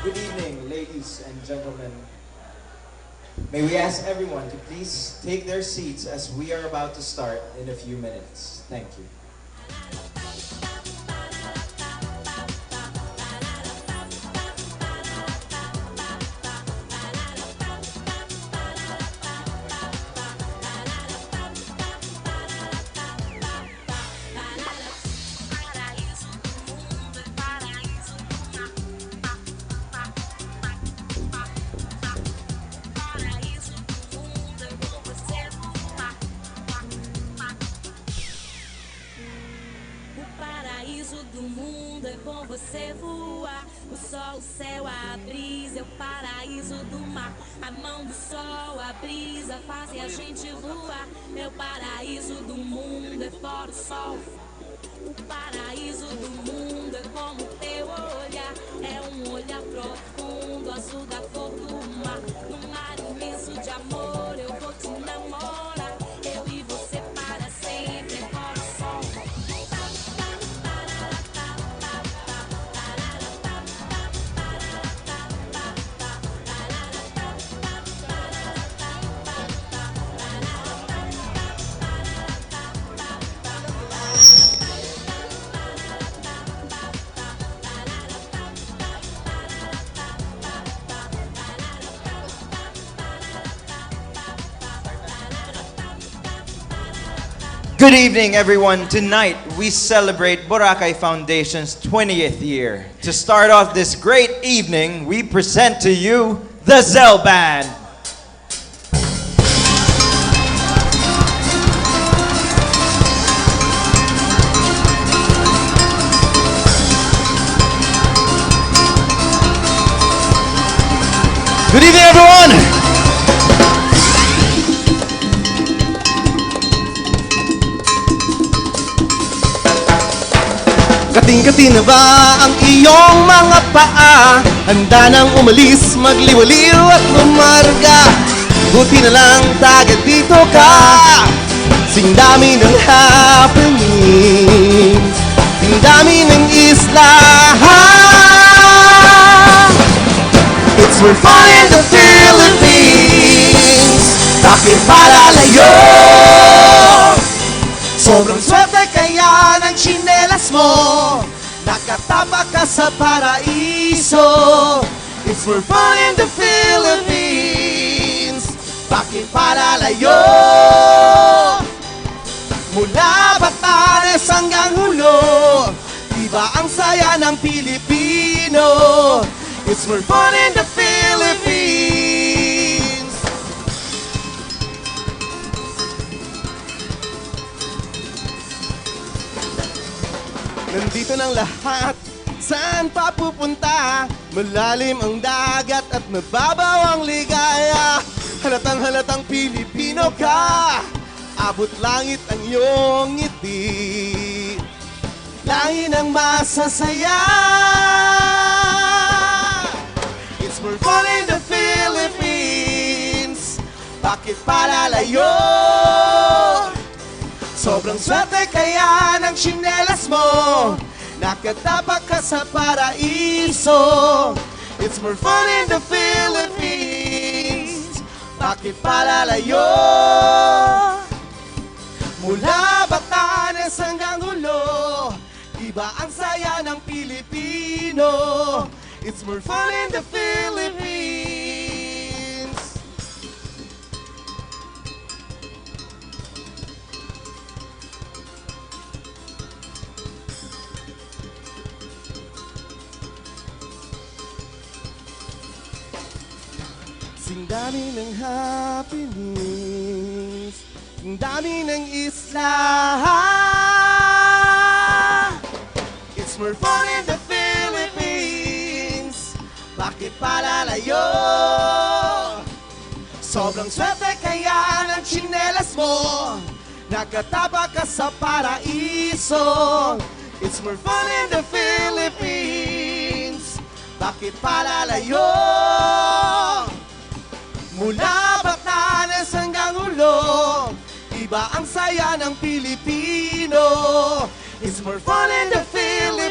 Good evening, ladies and gentlemen. May we ask everyone to please take their seats as we are about to start in a few minutes. Thank you. Do mundo é com você voar. O sol, o céu, a brisa é o paraíso do mar. A mão do sol, a brisa fazem a gente voar. É o paraíso do mundo, é fora o sol. O paraíso do mundo é como teu olhar. É um olhar profundo, azul da cor do mar. No mar imenso de amor eu vou te namorar. Eu e você para sempre, é fora o sol. Good evening, everyone. Tonight, we celebrate Boracay Foundation's 20th year. To start off this great evening, we present to you the Zell Band. Good evening, everyone. Kating-kati na ba ang iyong mga paa? Handa nang umalis, magliwaliw at lumarga. Buti na lang tagad dito ka. Sing dami ng happenings, sing dami ng isla. It's more fun in the Philippines. Bakit palalayo? Sobrang swerte kaya ng tsinelas mo. Nakatapak ka sa paraiso. It's more fun in the Philippines. Bakit palalayo? Mula Batanes hanggang Hulo, diba ang saya ng Pilipino? It's more fun in the Philippines. Nandito ng lahat, saan pa pupunta? Malalim ang dagat at mababaw ang ligaya. Halatang Pilipino ka. Abot langit ang iyong ngiti. Langit ang masasaya. It's more fun in the Philippines. Bakit palalayo? Sobrang swerte kaya ng tsinelas mo. Nakatapak ka sa paraiso. It's more fun in the Philippines. Bakit palalayo? Mula Batanes hanggang Hulo, iba ang saya ng Pilipino. It's more fun in the Philippines. Sing dami ng happenings, sing dami ng isla. It's more fun in the Philippines. Bakit palalayo? Sobrang swerte kaya ng tsinelas mo. Nakatapak ka sa paraiso. It's more fun in the Philippines. Bakit palalayo? Mula Batanes hanggang Hulo, iba ang saya ng Pilipino. It's more fun in the Philippines.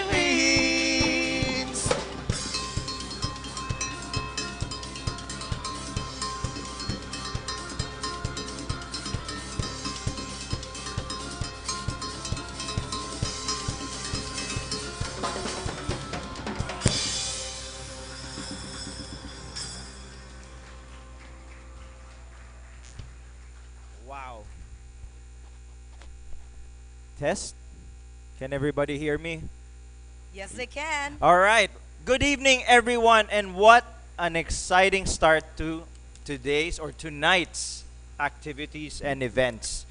Test. Can everybody hear me? Yes, they can. All right. Good evening, everyone, and what an exciting start to today's or tonight's activities and events.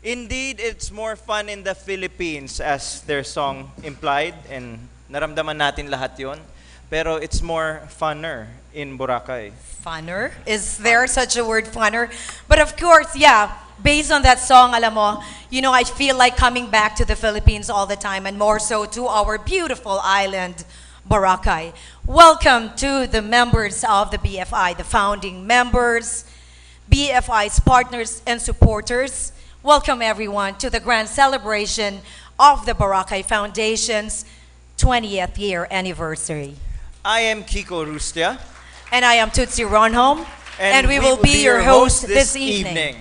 Indeed, it's more fun in the Philippines, as their song implied, and naramdaman natin lahat yon. Pero it's more funner in Boracay. Funner? Is there such a word, funner? But of course, yeah, based on that song, alam mo, you know, I feel like coming back to the Philippines all the time, and more so to our beautiful island, Boracay. Welcome to the members of the BFI, the founding members, BFI's partners and supporters. Welcome everyone to the grand celebration of the Boracay Foundation's 20th year anniversary. I am Kiko Rustia. And I am Tutsi Ronholm, and we will be your host this evening.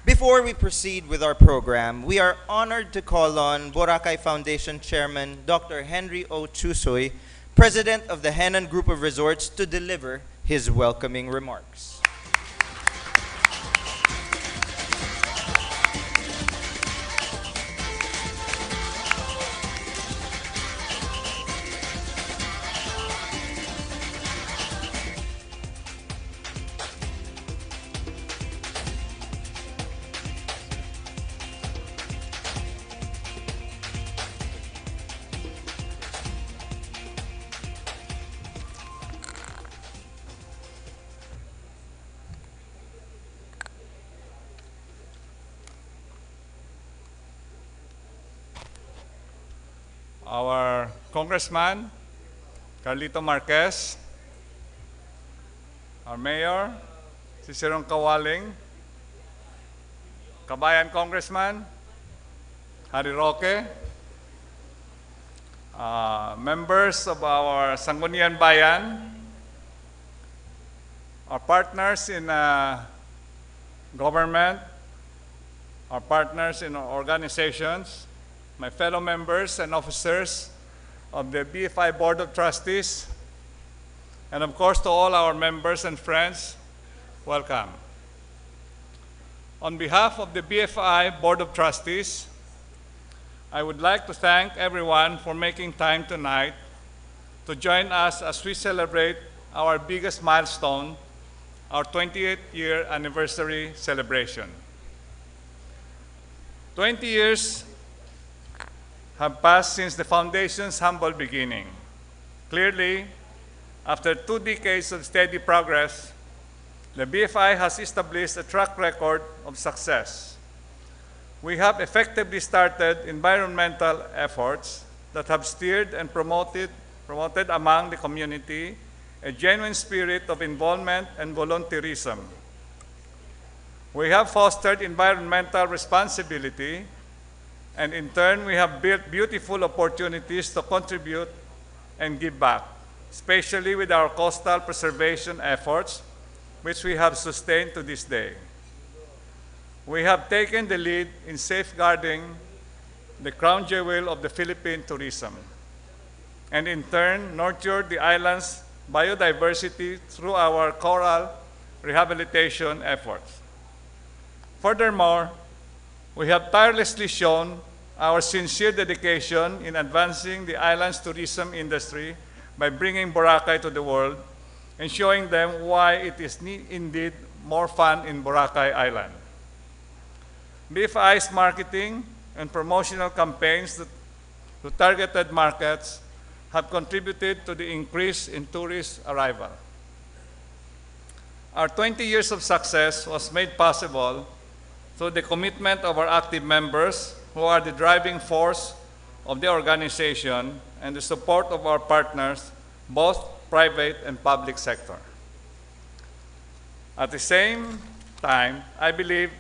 Before we proceed with our program, we are honored to call on Boracay Foundation Chairman Dr. Henry O. Chusoy, President of the Henan Group of Resorts, to deliver his welcoming remarks. Our Congressman, Carlito Marquez, our Mayor, Cicerone Kawaling, Kabayan Congressman, Harry Roque, members of our Sangguniang Bayan, our partners in government, our partners in organizations, my fellow members and officers of the BFI Board of Trustees, and of course to all our members and friends, welcome. On behalf of the BFI Board of Trustees, I would like to thank everyone for making time tonight to join us as we celebrate our biggest milestone, our 28th year anniversary celebration. 20 years have passed since the Foundation's humble beginning. Clearly, after 2 decades of steady progress, the BFI has established a track record of success. We have effectively started environmental efforts that have steered and promoted among the community a genuine spirit of involvement and volunteerism. We have fostered environmental responsibility, and in turn, we have built beautiful opportunities to contribute and give back, especially with our coastal preservation efforts, which we have sustained to this day. We have taken the lead in safeguarding the crown jewel of the Philippine tourism, and in turn, nurtured the island's biodiversity through our coral rehabilitation efforts. Furthermore, we have tirelessly shown our sincere dedication in advancing the island's tourism industry by bringing Boracay to the world and showing them why it is indeed more fun in Boracay Island. BFI's marketing and promotional campaigns to targeted markets have contributed to the increase in tourist arrival. Our 20 years of success was made possible through the commitment of our active members, who are the driving force of the organization, and the support of our partners, both private and public sector. At the same time, I believe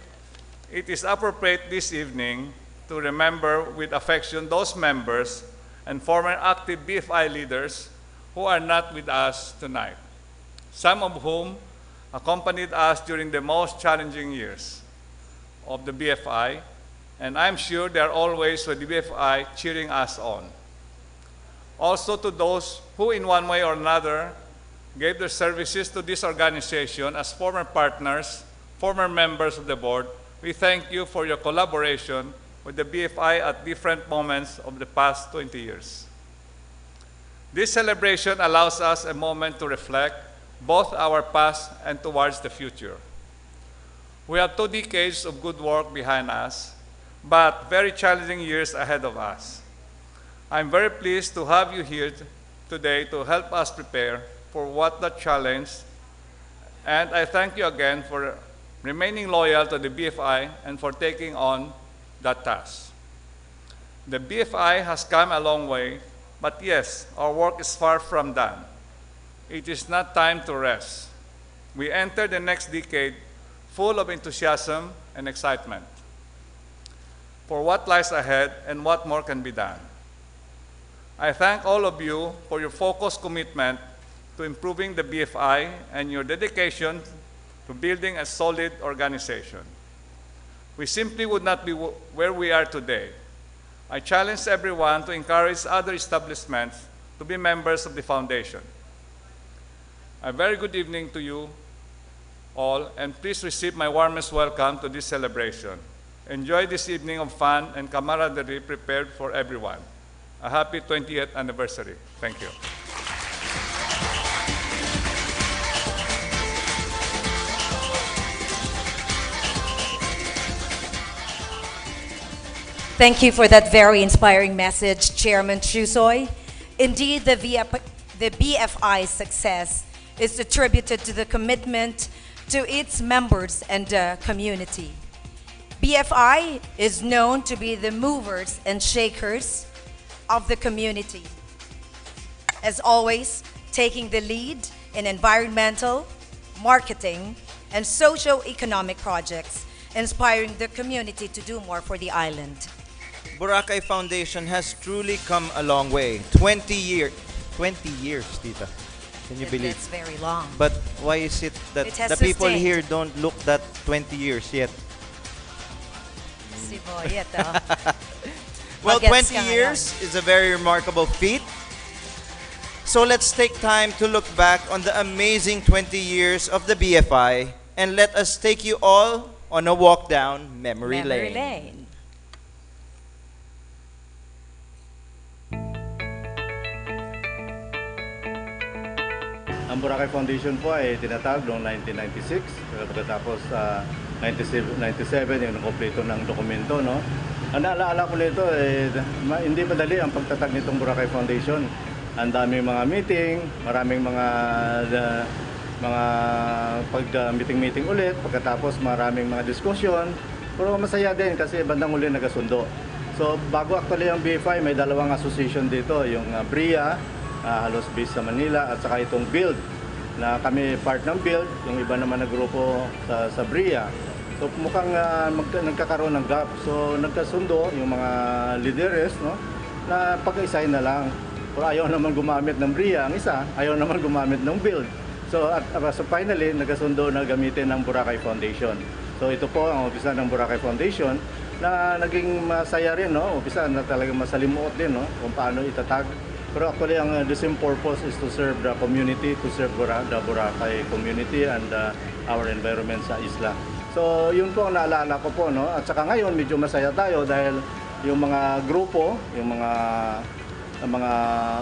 it is appropriate this evening to remember with affection those members and former active BFI leaders who are not with us tonight, some of whom accompanied us during the most challenging years of the BFI, and I'm sure they are always with the BFI cheering us on. Also to those who in one way or another gave their services to this organization as former partners, former members of the board, we thank you for your collaboration with the BFI at different moments of the past 20 years. This celebration allows us a moment to reflect both our past and towards the future. We have 2 decades of good work behind us, but very challenging years ahead of us. I'm very pleased to have you here today to help us prepare for what that challenge, and I thank you again for remaining loyal to the BFI and for taking on that task. The BFI has come a long way, but yes, our work is far from done. It is not time to rest. We enter the next decade full of enthusiasm and excitement for what lies ahead and what more can be done. I thank all of you for your focused commitment to improving the BFI and your dedication to building a solid organization. We simply would not be where we are today. I challenge everyone to encourage other establishments to be members of the foundation. A very good evening to you all, and please receive my warmest welcome to this celebration. Enjoy this evening of fun and camaraderie prepared for everyone. A happy 20th anniversary. Thank you. Thank you for that very inspiring message, Chairman Chusoy. Indeed, the BFI's success is attributed to the commitment to its members and the community. BFI is known to be the movers and shakers of the community. As always, taking the lead in environmental, marketing, and socio-economic projects, inspiring the community to do more for the island. Boracay Foundation has truly come a long way. 20 years, Tita. Can you believe? That's very long. But why is it that It has the people sustained. here don't look that 20 years yet? Si Boyet, oh. Well, Bagets 20 ka years is a very remarkable feat. So let's take time to look back on the amazing 20 years of the BFI and let us take you all on a walk down memory lane. Ang Boracay Foundation po ay tinatawag noong 1996. Pagkatapos 97 yung nakompleto ng dokumento. No? Ang naalala ko nito, hindi madali ang pagtatag nitong Boracay Foundation. Ang daming mga meeting, maraming mga pag-meeting-meeting ulit. Pagkatapos maraming mga diskusyon. Pero masaya din kasi bandang uli nagasundo. So bago actually ang BFI, may dalawang association dito. Yung BRIA, halos based sa Manila, at saka itong BUILD na kami part ng BUILD, yung iba naman na grupo sa BRIA. So mukhang nagkakaroon ng gap. So nagkasundo yung mga leaders, no, na pag-isahin na lang. Pero ayaw naman gumamit ng BRIA, ang isa ayaw naman gumamit ng BUILD. So finally nagkasundo na gamitin ng Boracay Foundation. So ito po ang umpisa ng Boracay Foundation na naging masaya rin, no? Umpisa na talagang masalimuot din, no, kung paano itatag. Pero actually, the same purpose is to serve the community, to serve the Boracay community and our environment sa isla. So, yun po ang naalala ko po, no? At saka ngayon, medyo masaya tayo dahil yung mga grupo, yung mga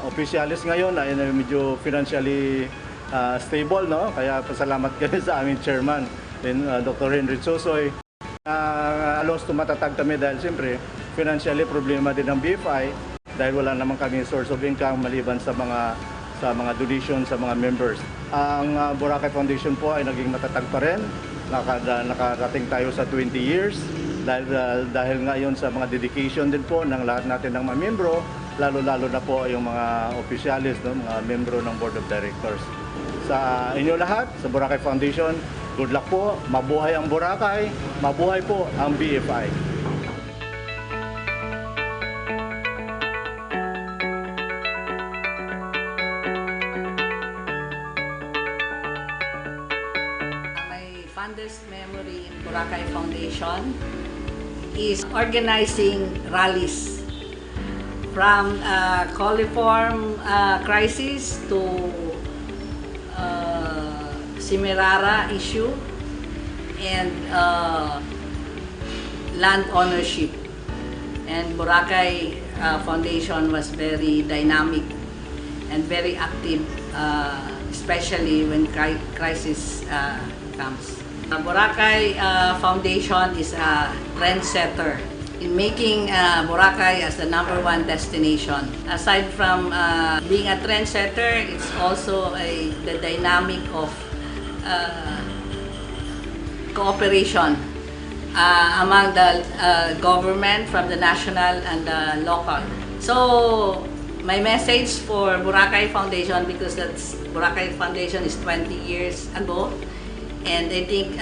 officials ngayon ay medyo financially stable, no? Kaya pasalamat kayo sa aming chairman, Dr. Henry Chusoy. Alos tumatatag kami dahil siyempre, financially problema din ng BFI. Dahil wala naman kami source of income maliban sa mga donation sa mga members. Ang Boracay Foundation po ay naging matatag pa rin. Nakarating tayo sa 20 years dahil ngayon sa mga dedication din po ng lahat natin ng mga membro, lalo-lalo na po yung mga opisyalis, no, mga membro ng Board of Directors. Sa inyo lahat, sa Boracay Foundation, good luck po, mabuhay ang Boracay, mabuhay po ang BFI. Fondest memory in Boracay Foundation is organizing rallies from coliform crisis to Simirara issue and land ownership. And Boracay Foundation was very dynamic and very active, especially when crisis comes. Boracay Foundation is a trendsetter in making Boracay as the #1 destination. Aside from being a trendsetter, it's also the dynamic of cooperation among the government from the national and the local. So my message for Boracay Foundation, because Boracay Foundation is 20 years ago, and I think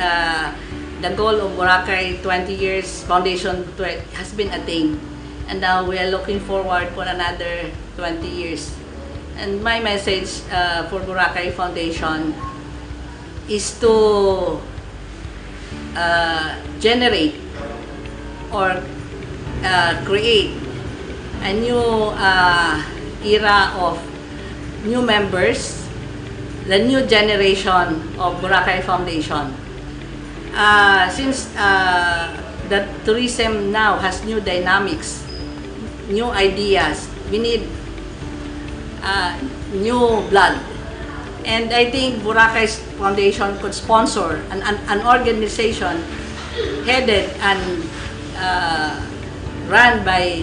the goal of Boracay 20 years foundation has been attained. And now we are looking forward for another 20 years. And my message for Boracay Foundation is to generate or create a new era of new members, the new generation of Boracay Foundation. Since the tourism now has new dynamics, new ideas, we need new blood. And I think Boracay Foundation could sponsor an organization headed and run by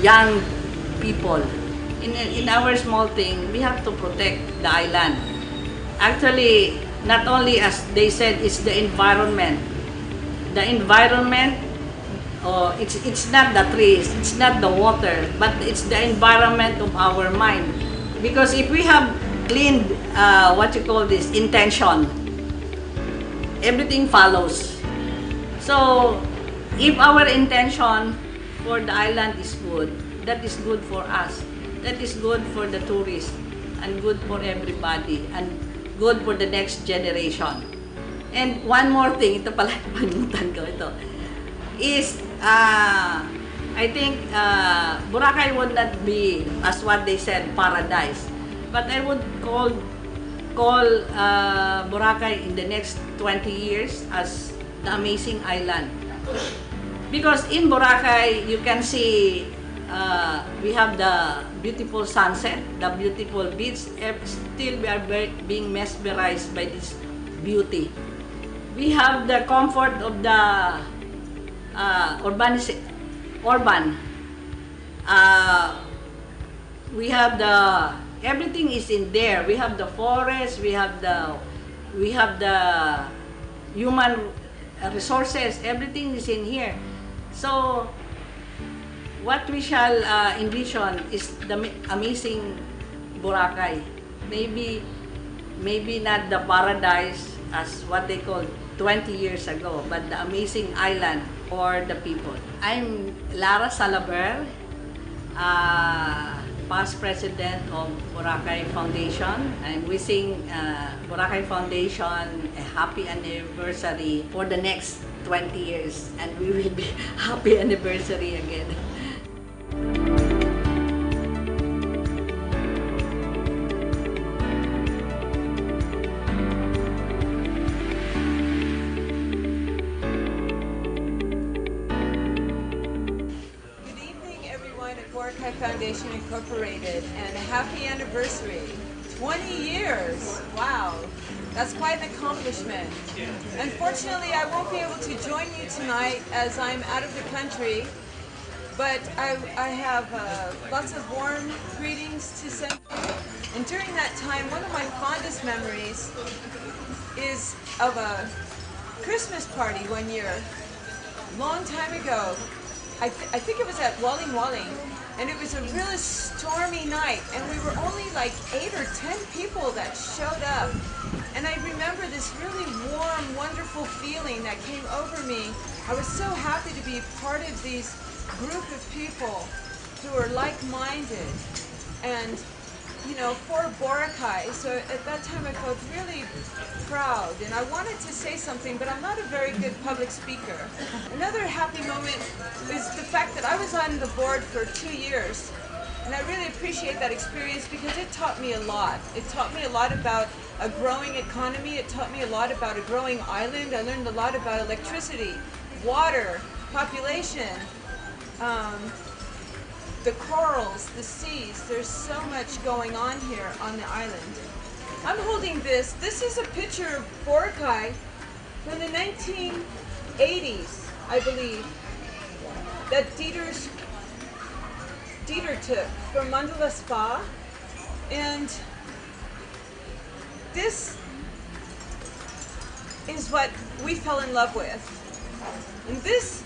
young people. In our small thing, we have to protect the island. Actually, not only, as they said, it's the environment. The environment, it's not the trees, it's not the water, but it's the environment of our mind. Because if we have clean, intention, everything follows. So, if our intention for the island is good, that is good for us. That is good for the tourists, and good for everybody, and good for the next generation. And one more thing, ito pala, palimutan ko ito, is, I think, Boracay would not be, as what they said, paradise. But I would call Boracay in the next 20 years as the amazing island. Because in Boracay, you can see we have the beautiful sunset, the beautiful beach. Still, we are being mesmerized by this beauty. We have the comfort of the urban. We have everything is in there. We have the forest. We have the human resources. Everything is in here. So, what we shall envision is the amazing Boracay. Maybe not the paradise as what they called 20 years ago, but the amazing island for the people. I'm Lara Salaber, past president of Boracay Foundation. I'm wishing Boracay Foundation a happy anniversary for the next 20 years, and we will be happy anniversary again. Boracay Foundation Incorporated, and a happy anniversary. 20 years! Wow, that's quite an accomplishment. Unfortunately, I won't be able to join you tonight as I'm out of the country, but I have lots of warm greetings to send you. And during that time, one of my fondest memories is of a Christmas party one year, long time ago. I think it was at Walling Walling, and it was a really stormy night, and we were only like 8 or 10 people that showed up. And I remember this really warm, wonderful feeling that came over me. I was so happy to be part of these group of people who are like-minded and, you know, for Boracay. So at that time I felt really proud, and I wanted to say something, but I'm not a very good public speaker. Another happy moment is the fact that I was on the board for 2 years, and I really appreciate that experience because it taught me a lot. It taught me a lot about a growing economy. It taught me a lot about a growing island. I learned a lot about electricity, water, population, um, the corals, the seas. There's so much going on here on the island. I'm holding this. This is a picture of Boracay from the 1980s, I believe, that Dieter took from Mandala Spa. And this is what we fell in love with. And this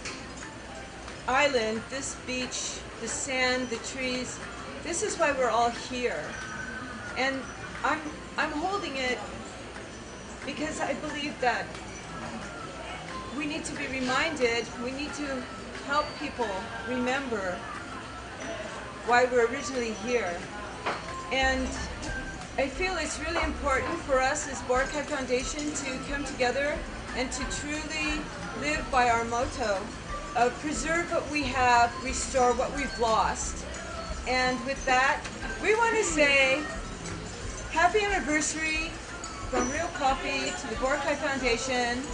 island, this beach, the sand, the trees, this is why we're all here. And I'm holding it because I believe that we need to be reminded, we need to help people remember why we're originally here. And I feel it's really important for us as Boracay Foundation to come together and to truly live by our motto of preserve what we have, restore what we've lost. And with that, we want to say happy anniversary from Real Coffee to the Boracay Foundation,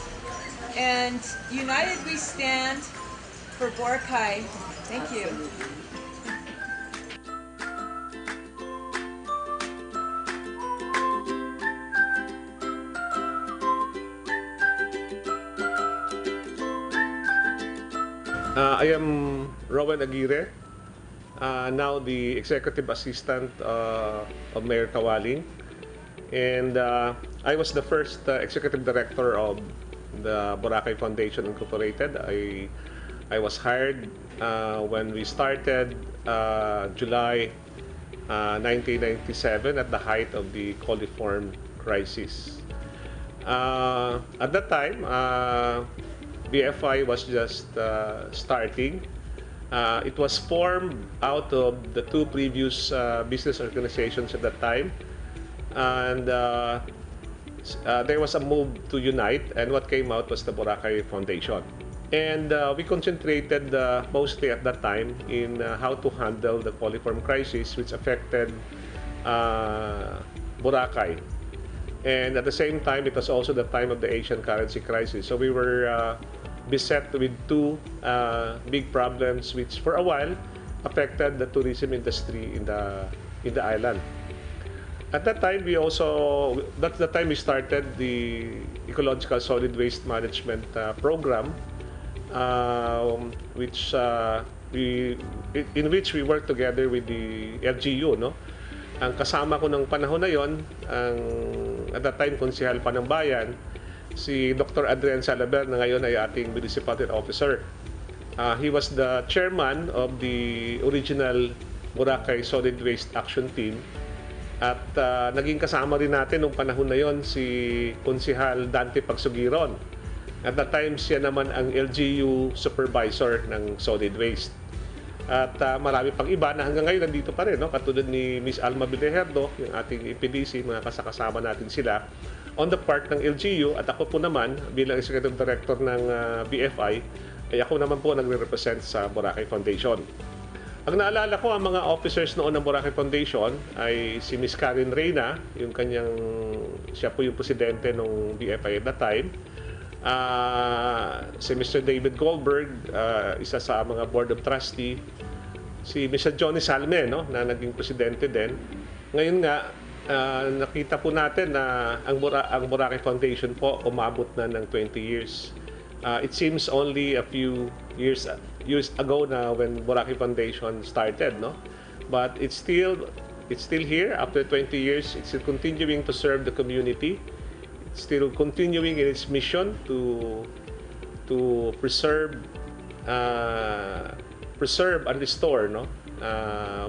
and united we stand for Boracay. Thank you. I am Rowan Aguirre, now the Executive Assistant of Mayor Kawaling. And I was the first Executive Director of the Boracay Foundation Incorporated. I was hired when we started July 1997 at the height of the coliform crisis. At that time, BFI was just starting. It was formed out of the two previous business organizations at that time, and there was a move to unite, and what came out was the Boracay Foundation. And we concentrated mostly at that time in how to handle the coliform crisis, which affected Boracay. And at the same time, it was also the time of the Asian currency crisis. So we were beset with two big problems, which for a while affected the tourism industry in the island. At that time, that's the time we started the Ecological Solid Waste Management Program, in which we work together with the LGU, no? Ang kasama ko ng panahon na yon, at that time, konsehal pa ng bayan, si Dr. Adrian Salaber na ngayon ay ating municipality officer. He was the chairman of the original Boracay Solid Waste Action Team. At naging kasama rin natin nung panahon na yon si Konsehal Dante Pagsugiron. At that time, siya naman ang LGU supervisor ng solid waste. At marami pang iba na hanggang ngayon nandito pa rin, no? Katulad ni Miss Alma Villaherdo, yung ating EPDC, mga kasakasama natin sila on the part ng LGU. At ako po naman, bilang Executive Director ng BFI, ay ako naman po nagre-represent sa Boracay Foundation. Ang naalala ko, ang mga officers noon ng Boracay Foundation ay si Miss Karen Reyna, siya po yung presidente ng BFI at that time. Si Mr. David Goldberg, isa sa mga Board of Trustee. Si Mr. Johnny Salme, no, na naging presidente din. Ngayon nga, nakita po natin na ang Boracay Foundation po umabot na ng 20 years. It seems only a few years ago na when Boracay Foundation started, no? But it's still here after 20 years. It's still continuing to serve the community. It's still continuing in its mission to preserve and restore, no,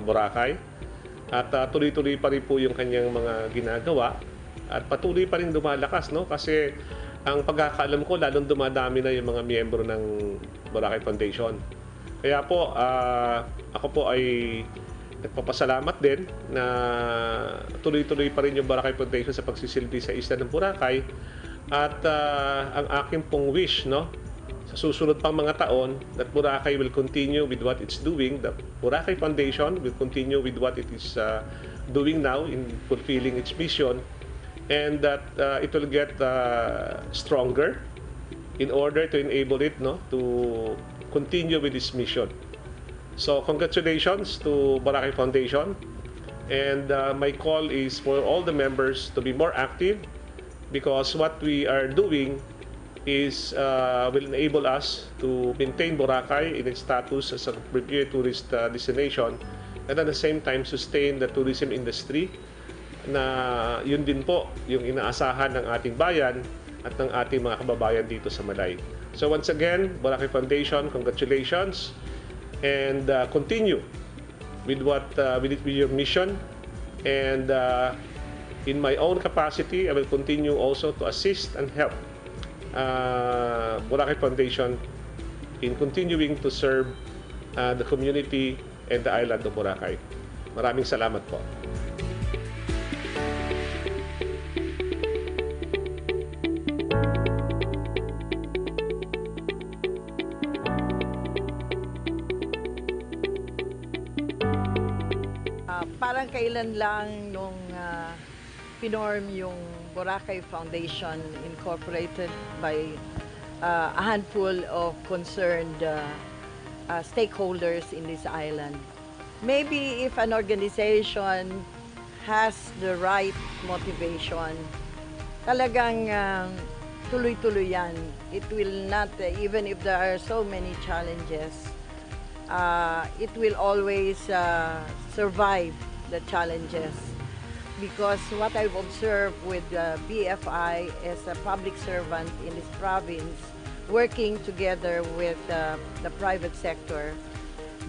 Boracay. At tuloy-tuloy pa rin po yung kanyang mga ginagawa at patuloy pa rin lumalakas, no, kasi ang pagkakaalam ko, lalong dumadami na yung mga miyembro ng Boracay Foundation. Kaya po, ako po ay nagpapasalamat din na tuloy-tuloy pa rin yung Boracay Foundation sa pagsisilbi sa isla ng Boracay. At ang aking pong wish, no, sa susunod pang mga taon, that Boracay will continue with what it's doing. The Boracay Foundation will continue with what it is doing now in fulfilling its mission, and that it will get stronger in order to enable it, no, to continue with its mission. So congratulations to Boracay Foundation. And my call is for all the members to be more active, because what we are doing is will enable us to maintain Boracay in its status as a premier tourist destination, and at the same time sustain the tourism industry na yun din po yung inaasahan ng ating bayan at ng ating mga kababayan dito sa Malay. So once again, Boracay Foundation, congratulations, and continue with with your mission. And in my own capacity, I will continue also to assist and help Boracay Foundation in continuing to serve the community and the island of Boracay. Maraming salamat po. Parang kailan lang nung pinorm yung Boracay Foundation, incorporated by a handful of concerned stakeholders in this island. Maybe if an organization has the right motivation, talagang tuloy-tuloy yan. It will not, even if there are so many challenges, it will always survive the challenges. Because what I've observed with BFI as a public servant in this province, working together with the private sector,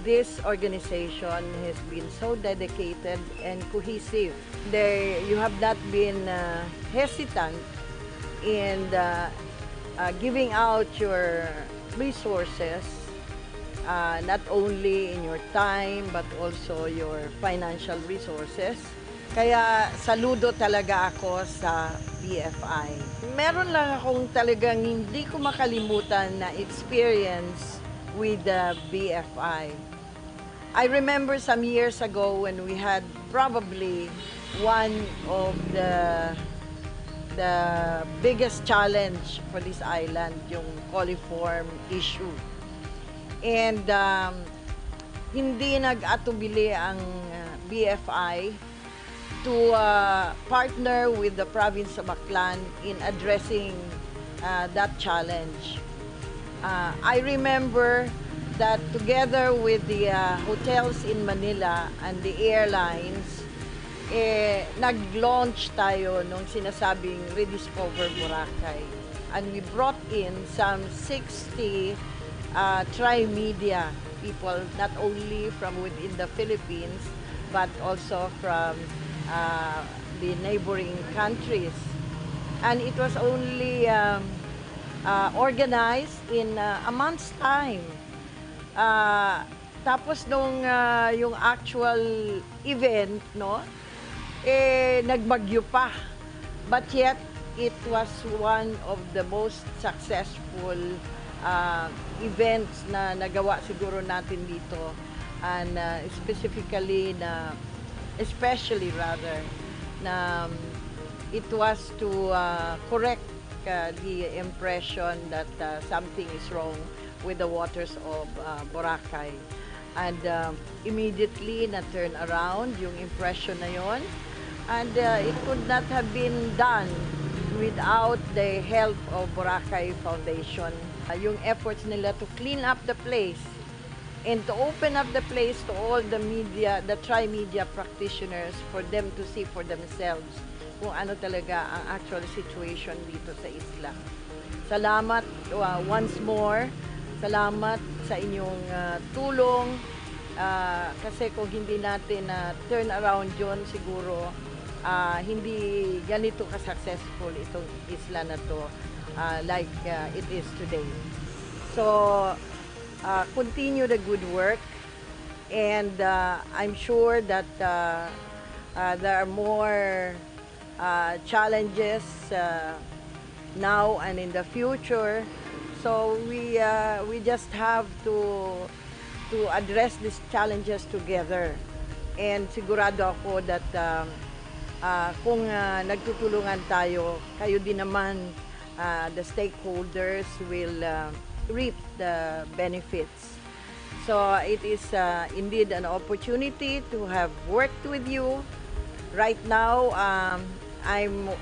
this organization has been so dedicated and cohesive. You have not been hesitant in giving out your resources, not only in your time but also your financial resources. Kaya saludo talaga ako sa BFI. Meron lang akong talagang hindi ko makalimutan na experience with the BFI. I remember some years ago when we had probably one of the biggest challenge for this island, yung coliform issue. And hindi nag-atubili ang BFI to partner with the province of Aklan in addressing that challenge. I remember that together with the hotels in Manila and the airlines, nag-launch tayo nung sinasabing Rediscover Boracay. And we brought in some 60 tri-media people, not only from within the Philippines, but also from the neighboring countries. And it was only organized in a month's time. Tapos nung yung actual event, no, nagbagyo pa. But yet, it was one of the most successful events na nagawa siguro natin dito. And especially na it was to correct the impression that something is wrong with the waters of Boracay. And immediately na-turn around yung impression na yon. And it could not have been done without the help of Boracay Foundation. Yung efforts nila to clean up the place and to open up the place to all the media, the tri-media practitioners, for them to see for themselves kung ano talaga ang actual situation dito sa isla. Salamat once more. Salamat sa inyong tulong. Kasi kung hindi natin turn around yun, siguro hindi ganito ka-successful itong isla na to like it is today. So, continue the good work, and I'm sure that there are more challenges now and in the future. So we just have to address these challenges together. And sigurado ako that kung nagtutulungan tayo, kayo din naman, the stakeholders will reap the benefits. So it is indeed an opportunity to have worked with you. Right now,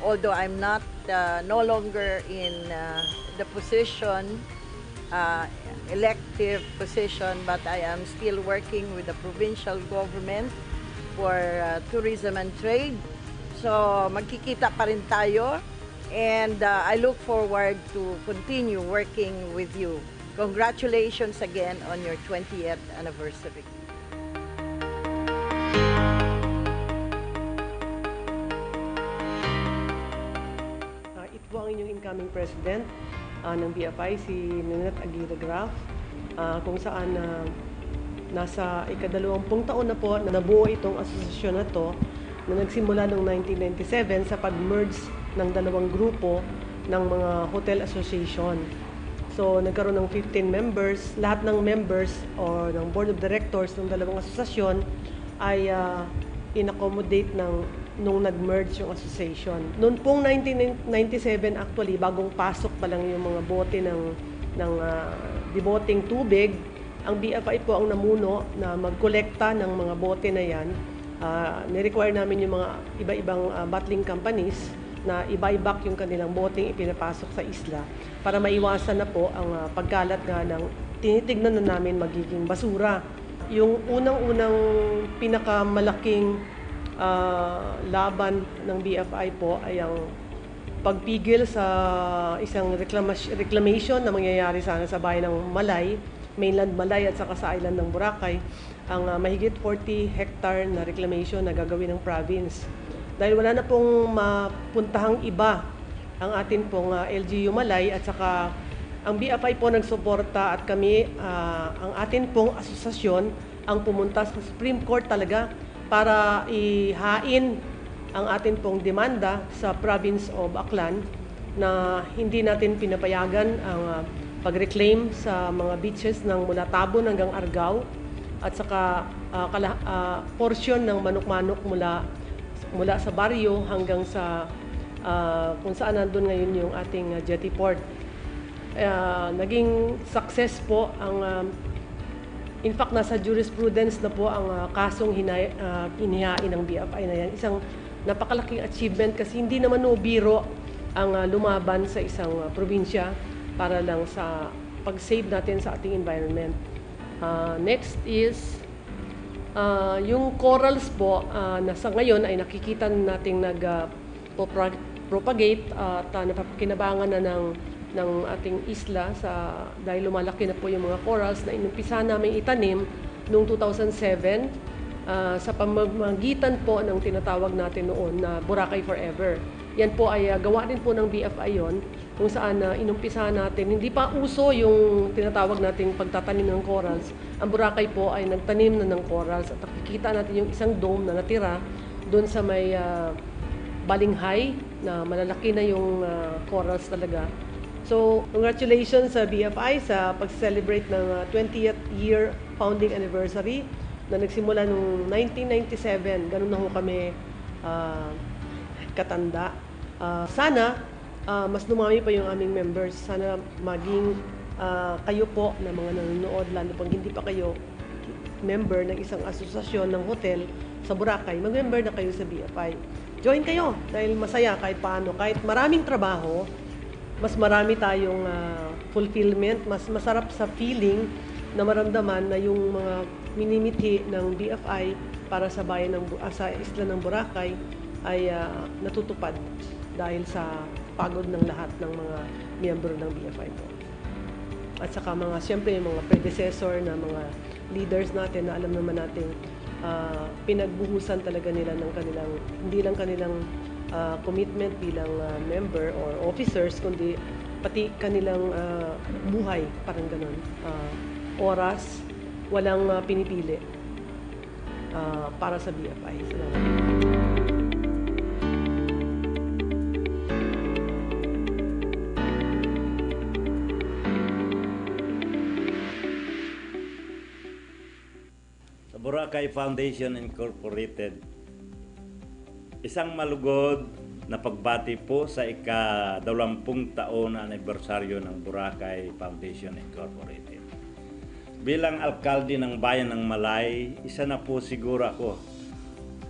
although I'm not no longer in the position, elective position, but I am still working with the provincial government for tourism and trade. So magkikita pa rin tayo, and I look forward to continue working with you. Congratulations again on your 20th anniversary. Ito po ang inyong incoming president ng BFI, si Ninette Aguirre Graf, kung saan nasa ika-20 taon na po na nabuo itong asosasyon na to na nagsimula noong 1997 sa pag-merge ng dalawang grupo ng mga hotel association. So, nagkaroon ng 15 members. Lahat ng members o ng board of directors ng dalawang asosasyon ay in-accommodate nung nag-merge yung association. Noong pong 1997, actually, bagong pasok pa lang yung mga bote ng deboting tubig, ang BFI po ang namuno na magkolekta ng mga bote na yan. Ni-require namin yung mga iba-ibang bottling companies na i-buyback yung kanilang boteng ipinapasok sa isla para maiwasan na po ang pagkalat nga ng tinitignan na namin magiging basura. Yung unang-unang pinakamalaking laban ng BFI po ay ang pagpigil sa isang reclamation na mangyayari sana sa bayan ng Malay, mainland Malay at saka sa island ng Boracay, ang mahigit 40 hectare na reclamation na gagawin ng province. Dahil wala na pong mapuntahang iba ang atin pong LGU Malay at saka ang BFI po nagsuporta at kami, ang atin pong asosasyon ang pumunta sa Supreme Court talaga para ihain ang atin pong demanda sa province of Aklan na hindi natin pinapayagan ang pag-reclaim sa mga beaches ng mula Tabon hanggang Argao at saka portion ng manok-manok mula sa baryo hanggang sa kung saan nandun ngayon yung ating jetty port. Naging success po ang in fact nasa jurisprudence na po ang kasong inihain ng BFI na yan. Isang napakalaking achievement kasi hindi naman biro ang lumaban sa isang probinsya para lang sa pag-save natin sa ating environment. Next is yung corals po na sa ngayon ay nakikita nating nag-propagate at napapakinabangan na ng ating isla dahil lumalaki na po yung mga corals na inumpisa namin itanim noong 2007 sa pamamagitan po ng tinatawag natin noon na Boracay Forever. Yan po ay gawa din po ng BFI yon kung saan inumpisa natin. Hindi pa uso yung tinatawag nating pagtatanim ng corals. Ang Boracay po ay nagtanim na ng corals at nakikita natin yung isang dome na natira doon sa may balinghay na malalaki na yung corals talaga. So, congratulations sa BFI sa pag-celebrate ng 20th year founding anniversary na nagsimula noong 1997. Ganun na ho kami katanda. Sana mas dumami pa yung aming members. Sana maging kayo po na mga nanonood, lalo pang hindi pa kayo member ng isang asosasyon ng hotel sa Boracay, mag-member na kayo sa BFI. Join kayo dahil masaya kahit paano. Kahit maraming trabaho, mas marami tayong fulfillment, mas masarap sa feeling na maramdaman na yung mga minimithi ng BFI para sa bayan sa isla ng Boracay ay natutupad dahil sa pagod ng lahat ng mga miyembro ng BFI po. At saka siyempre yung mga predecessor na mga leaders natin na alam naman natin pinagbuhusan talaga nila ng kanilang, hindi lang kanilang commitment bilang member or officers, kundi pati kanilang buhay, parang ganun. Oras, walang pinipili para sa BFI. Salamat. Boracay Foundation Incorporated. Isang malugod na pagbati po sa ika-20 taon na anibersaryo ng Boracay Foundation Incorporated. Bilang alkalde ng bayan ng Malay, isa na po siguro ako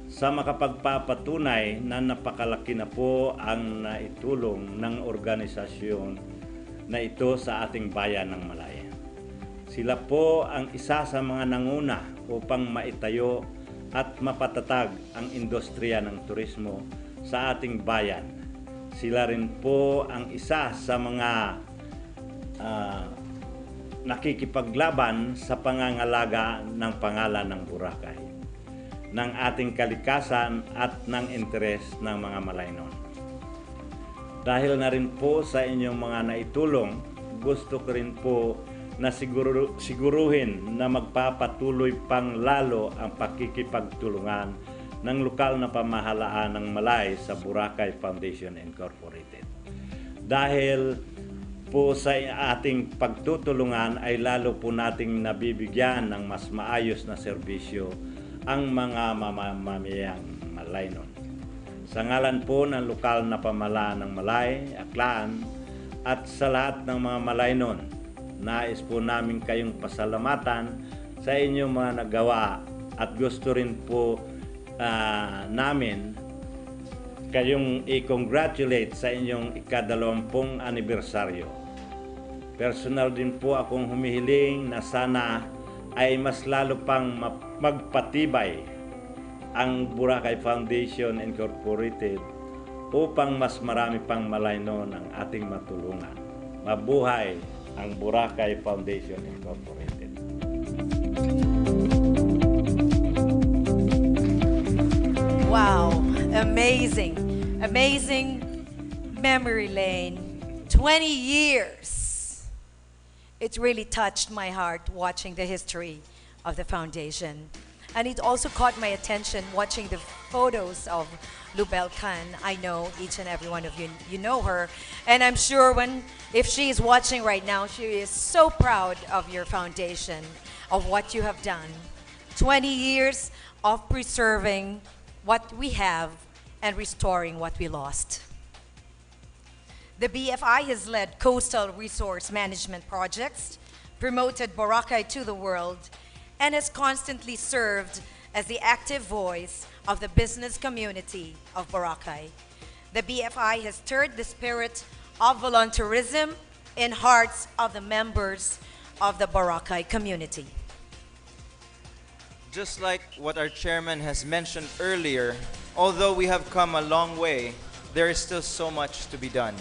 sa makapagpapatunay na napakalaki na po ang naitulong ng organisasyon na ito sa ating bayan ng Malay. Sila po ang isa sa mga nanguna upang maitayo at mapatatag ang industriya ng turismo sa ating bayan. Sila rin po ang isa sa mga nakikipaglaban sa pangangalaga ng pangalan ng Boracay, ng ating kalikasan at ng interes ng mga Malaynon. Dahil na rin po sa inyong mga naitulong, gusto ko rin po na siguruhin na magpapatuloy pang lalo ang pakikipagtulungan ng lokal na pamahalaan ng Malay sa Boracay Foundation Incorporated. Dahil po sa ating pagtutulungan ay lalo po nating nabibigyan ng mas maayos na serbisyo ang mga mamamayang Malaynon. Sa ngalan po ng lokal na pamahalaan ng Malay, Aklan, at sa lahat ng mga Malaynon, nais po namin kayong pasalamatan sa inyong mga nagawa at gusto rin po namin kayong i-congratulate sa inyong ika-20 anibersaryo. Personal din po akong humihiling na sana ay mas lalo pang magpatibay ang Boracay Foundation Incorporated upang mas marami pang Malaynon ang ating matulungan. Mabuhay ang Boracay Foundation Incorporated. Wow, amazing. Amazing memory lane. 20 years. It really touched my heart watching the history of the foundation. And it also caught my attention watching the photos of Lubel Khan. I know each and every one of you know her. And I'm sure if she is watching right now, she is so proud of your foundation, of what you have done. 20 years of preserving what we have and restoring what we lost. The BFI has led coastal resource management projects, promoted Boracay to the world, and has constantly served as the active voice of the business community of Boracay. The BFI has stirred the spirit of volunteerism in hearts of the members of the Boracay community. Just like what our chairman has mentioned earlier, although we have come a long way, there is still so much to be done.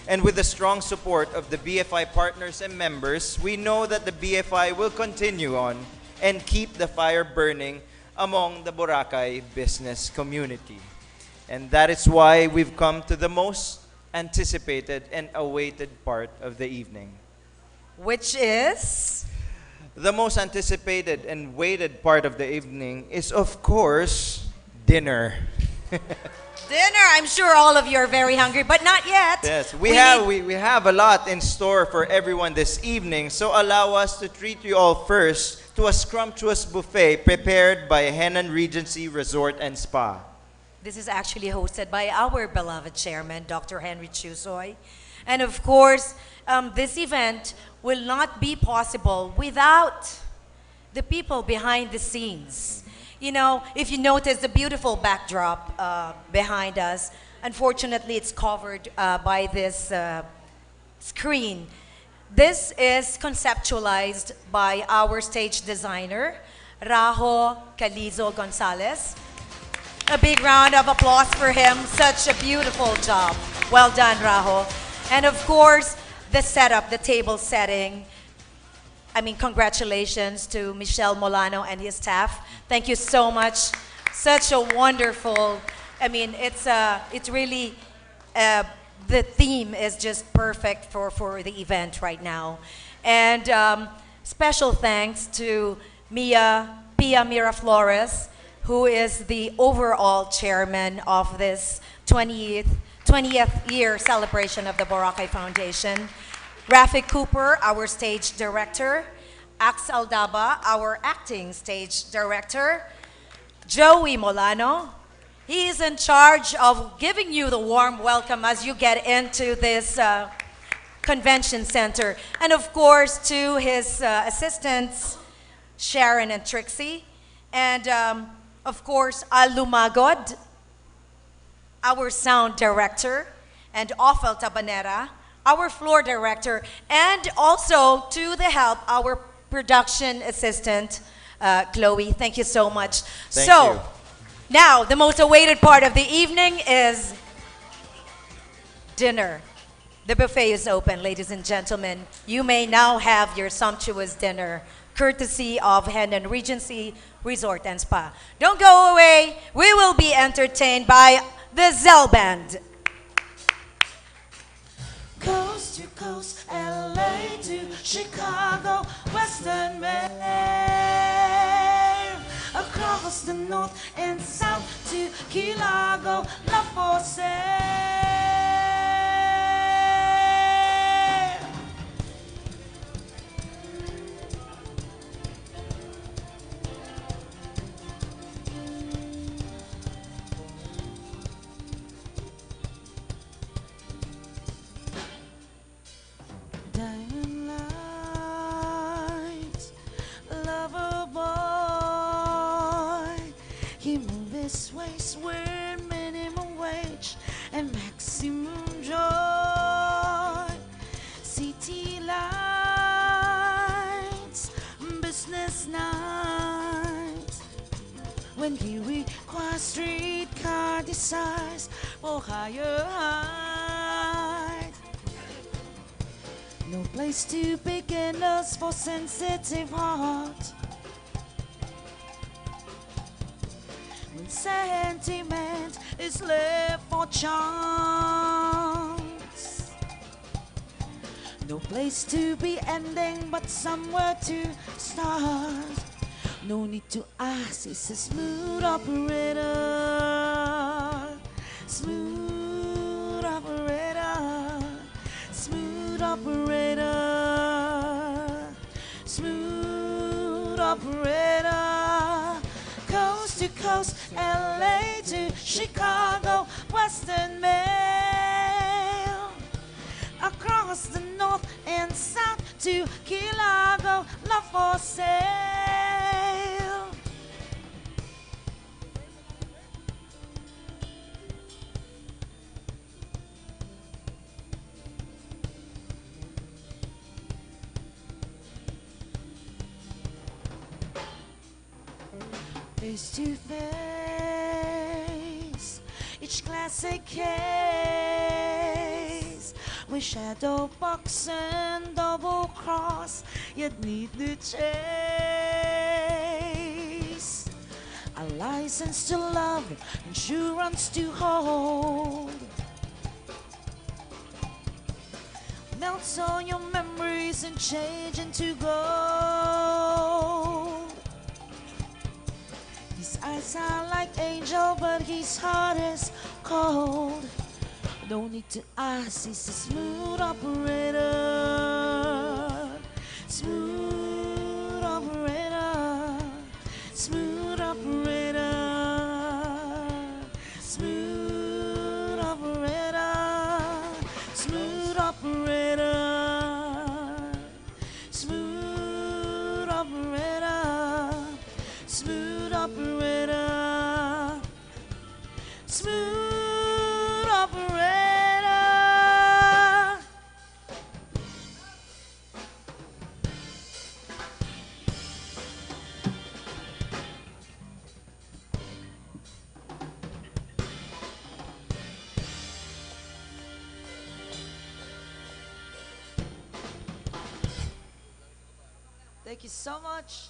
And with the strong support of the BFI partners and members, we know that the BFI will continue on and keep the fire burning among the Boracay business community. And that is why we've come to the most anticipated and awaited part of the evening. Which is? The most anticipated and waited part of the evening is, of course, dinner. Dinner. I'm sure all of you are very hungry, but not yet. Yes, we have a lot in store for everyone this evening, so allow us to treat you all first to a scrumptious buffet prepared by Henan Regency Resort and Spa. This is actually hosted by our beloved chairman, Dr. Henry Chusoy. And of course, this event will not be possible without the people behind the scenes. You know, if you notice the beautiful backdrop behind us, unfortunately it's covered by this screen. This is conceptualized by our stage designer, Rajo Calizo Gonzalez. A big round of applause for him. Such a beautiful job. Well done, Rajo. And of course, the setup, the table setting. I mean, congratulations to Michelle Molano and his staff. Thank you so much. Such a wonderful, I mean, it's really, the theme is just perfect for the event right now. And special thanks to Pia Miraflores, who is the overall chairman of this 20th year celebration of the Boracay Foundation. Rafik Cooper, our stage director. Ax Aldaba, our acting stage director. Joey Molano, he is in charge of giving you the warm welcome as you get into this Convention Center. And of course, to his assistants, Sharon and Trixie. And of course, Al Lumagod, our sound director, and Ophel Tabanera, our floor director, and also to the help, our production assistant, Chloe. Thank you so much. Thank so, you. now, the most awaited part of the evening is dinner. The buffet is open, ladies and gentlemen. You may now have your sumptuous dinner, courtesy of Henan Regency Resort and Spa. Don't go away. We will be entertained by the Zell Band. Coast to coast, LA to Chicago, Western Maine, across the north and south to Key Largo, La Force. Diamond lights, lover boy. He moved his waist with minimum wage and maximum joy. City lights, business nights. When he requires streetcar desires for higher height. No place to beginners for sensitive heart. When sentiment is left for chance. No place to be ending, but somewhere to start. No need to ask, he's a smooth operator. Smooth operator. Smooth operator, smooth operator, coast to coast, LA to Chicago, Western Mail, across the north and south to Key Largo, La Force. Face to face, each classic case with shadow box and double cross, yet need to chase. A license to love, insurance to hold. Melts all your memories and change into gold. His eyes are like angel, but his heart is cold. No need to ask, he's a smooth operator. Smooth operator. Smooth operator. Smooth operator. Smooth operator. Smooth operator. Smooth operator. Smooth operator. Thank you so much.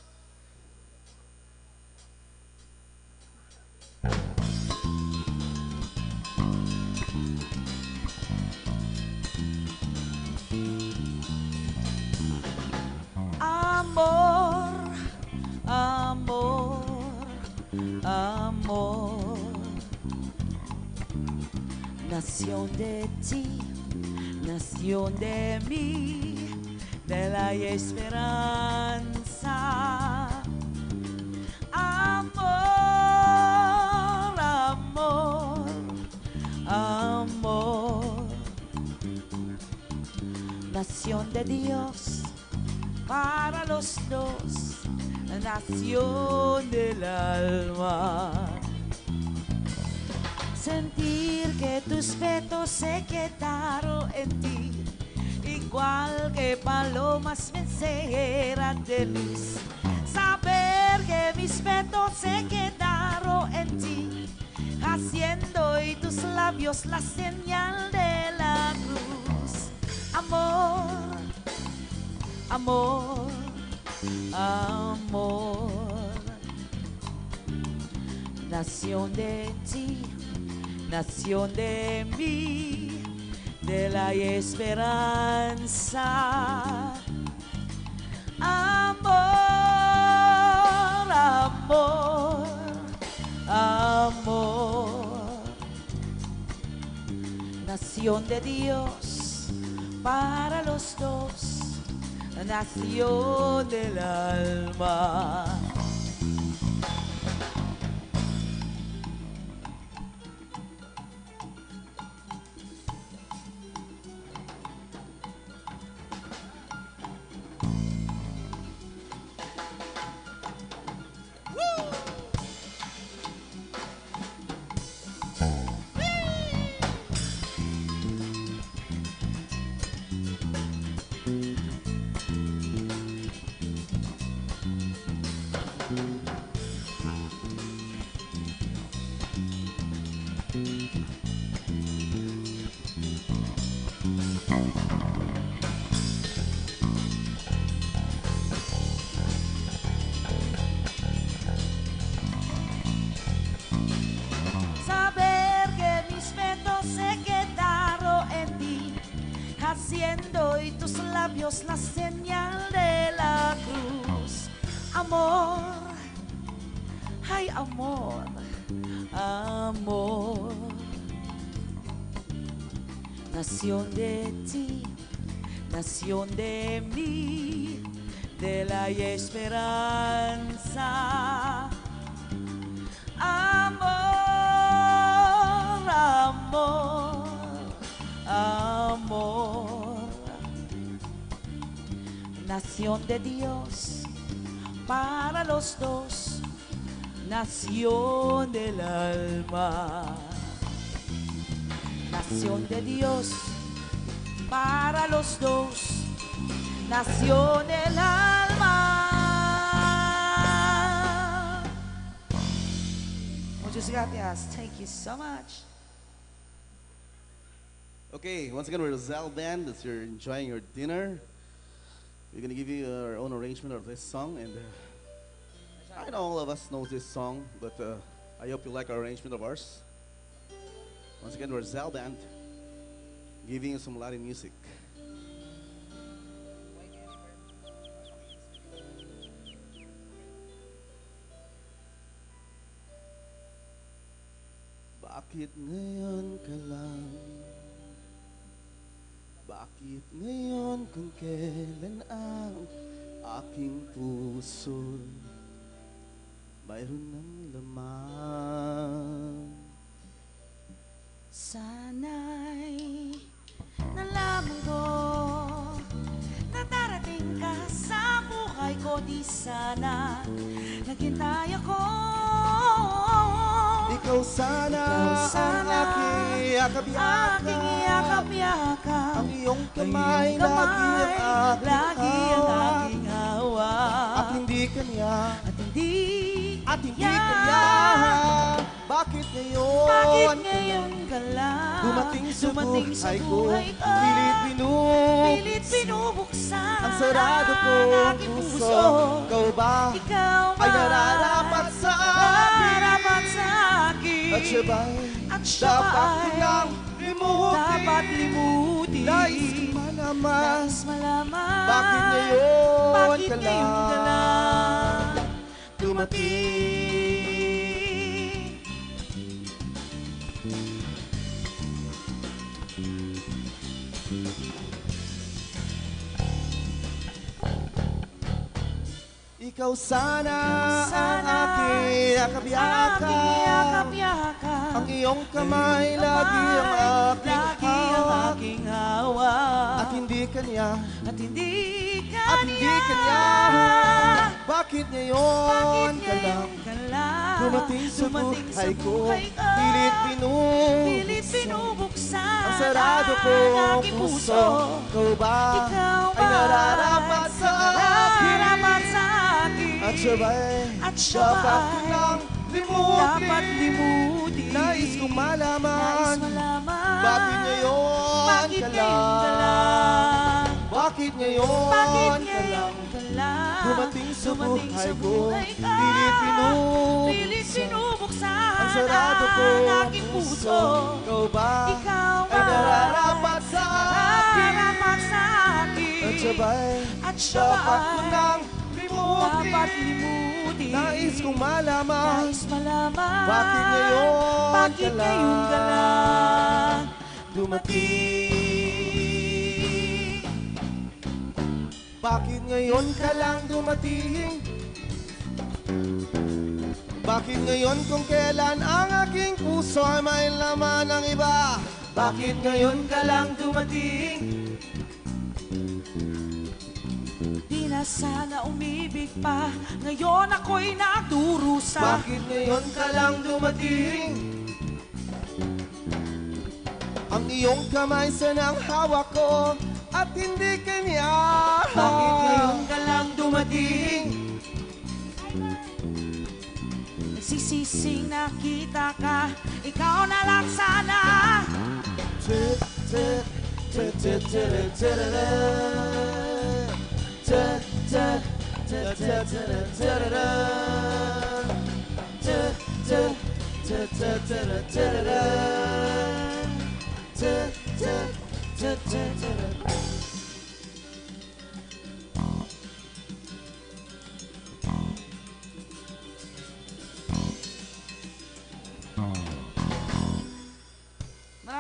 Amor, amor, amor. Nación de ti, nación de mí, de la esperanza. Amor, amor, amor. nación de Dios, para los dos, nación del alma. Sentir que tus petos se quedaron en ti, igual que palomas mensajeras de luz. Saber que mis petos se quedaron en ti, haciendo y tus labios la señal de la cruz. Amor, amor, amor. Nación de ti, nación de mí, de la esperanza. Amor, amor, amor. Nación de Dios, para los dos, nación del alma. Saber que mis petos se quedaron en ti, haciendo y tus labios la señal de la cruz. Amor, ay amor, amor. Nación de ti, nación de mí, de la esperanza. Amor, amor, amor. Nación de Dios, para los dos, nación del alma. Nación de Dios, para los dos, nación del alma. Muchas gracias. Thank you so much. Okay, once again, we're the Zal Band. As you're enjoying your dinner, we're gonna give you our own arrangement of this song. And I know all of us know this song, but I hope you like our arrangement of ours. Once again, we're Zal Band, giving you some Latin music. Bakit ngayon ka lang? Bakit ngayon kung kailan ang aking puso mayroon ng laman? Sana'y nalaman ko na darating ka sa buhay ko. Di sana naghintay ako. Ikaw sana ang aking yakap-yakap, ang iyong kamay lagi ang aking hawak. At hindi kanya Bakit ngayon ka lang dumating sa buhay ko? Pilit binubuksan ang sarado kong puso. Ikaw ba ay nararapat sa akin? At siya ba'y dapat ko nang limutin? Nais ko malaman bakit ngayon ka lang dumating? Ikaw sana ang aking yakap-yakap, ang iyong kamay lagi ang aking aking hawa. At hindi kanya, At hindi at hindi kanya. Bakit ngayon ka lang dumating sa buhay ko? Pilit binubuksan ang sarado ko aking puso. Ikaw ba Ikaw ay nararapat sa akin? At dapat ko nang limutin. Nais kong malaman bakit ngayon ka lang? Bakit ngayon ka lang dumating sa buhay ko? Pilit binubuksan ang sarado ko aking puso. Ikaw ba ay nararapat sa akin? At dapat ko nang limutin. Nais kong malaman bakit ngayon ka lang dumating? Bakit ngayon ka lang dumating? Bakit ngayon kung kailan ang aking puso ay may laman ng iba? Bakit ngayon ka lang dumating? Di na sana umibig pa, ngayon ako'y nagdurusa. Bakit ngayon ka lang dumating? Ang iyong kamay sanang hawak ko at hindi kanya. Bakit ngayon ka lang dumating? Nagsisising nakita ka, ikaw na lang sana.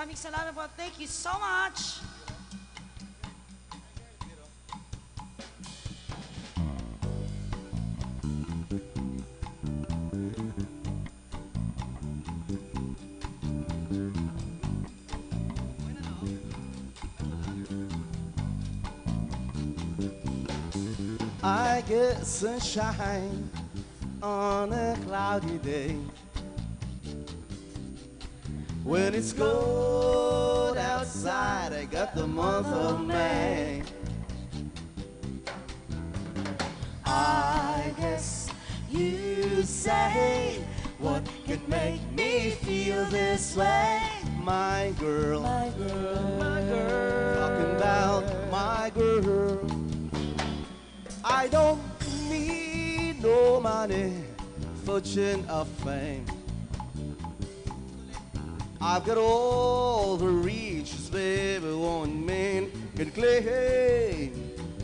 Maraming salamat po. Thank you so much. I get sunshine on a cloudy day. When it's cold outside, I got the month of May. I guess you say, what could make me feel this way? My girl, my girl, my girl, talking about my girl. I don't need no money, fortune or fame. I've got all the riches, baby, one man can claim.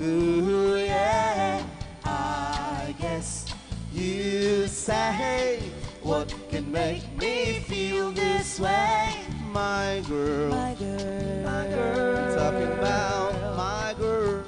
Ooh, yeah. I guess you say, what can make me feel this way? My girl, my girl, my girl, talking about my girl.